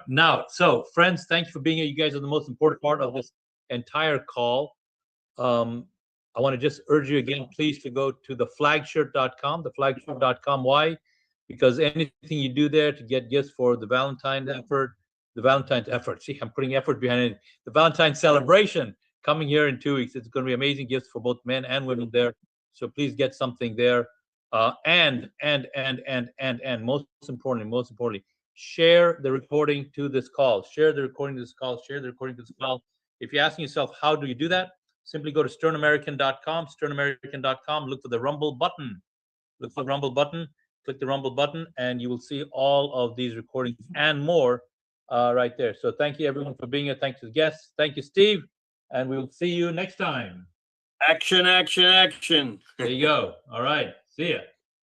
Now, so friends, thank you for being here. You guys are the most important part of this entire call. I want to just urge you again, please, to go to theflagshirt.com, theflagshirt.com. Why? Because anything you do there to get gifts for the Valentine's effort, see, I'm putting effort behind it. The Valentine's celebration coming here in 2 weeks. It's going to be amazing gifts for both men and women there. So please get something there. And most importantly, share the recording to this call. Share the recording to this call. Share the recording to this call. If you're asking yourself, how do you do that? Simply go to sternamerican.com, sternamerican.com, look for the Rumble button. Look for the Rumble button, click the Rumble button, and you will see all of these recordings and more right there. So thank you, everyone, for being here. Thanks to the guests. Thank you, Steve. And we will see you next time. Action, action, action. There you go. All right. See ya.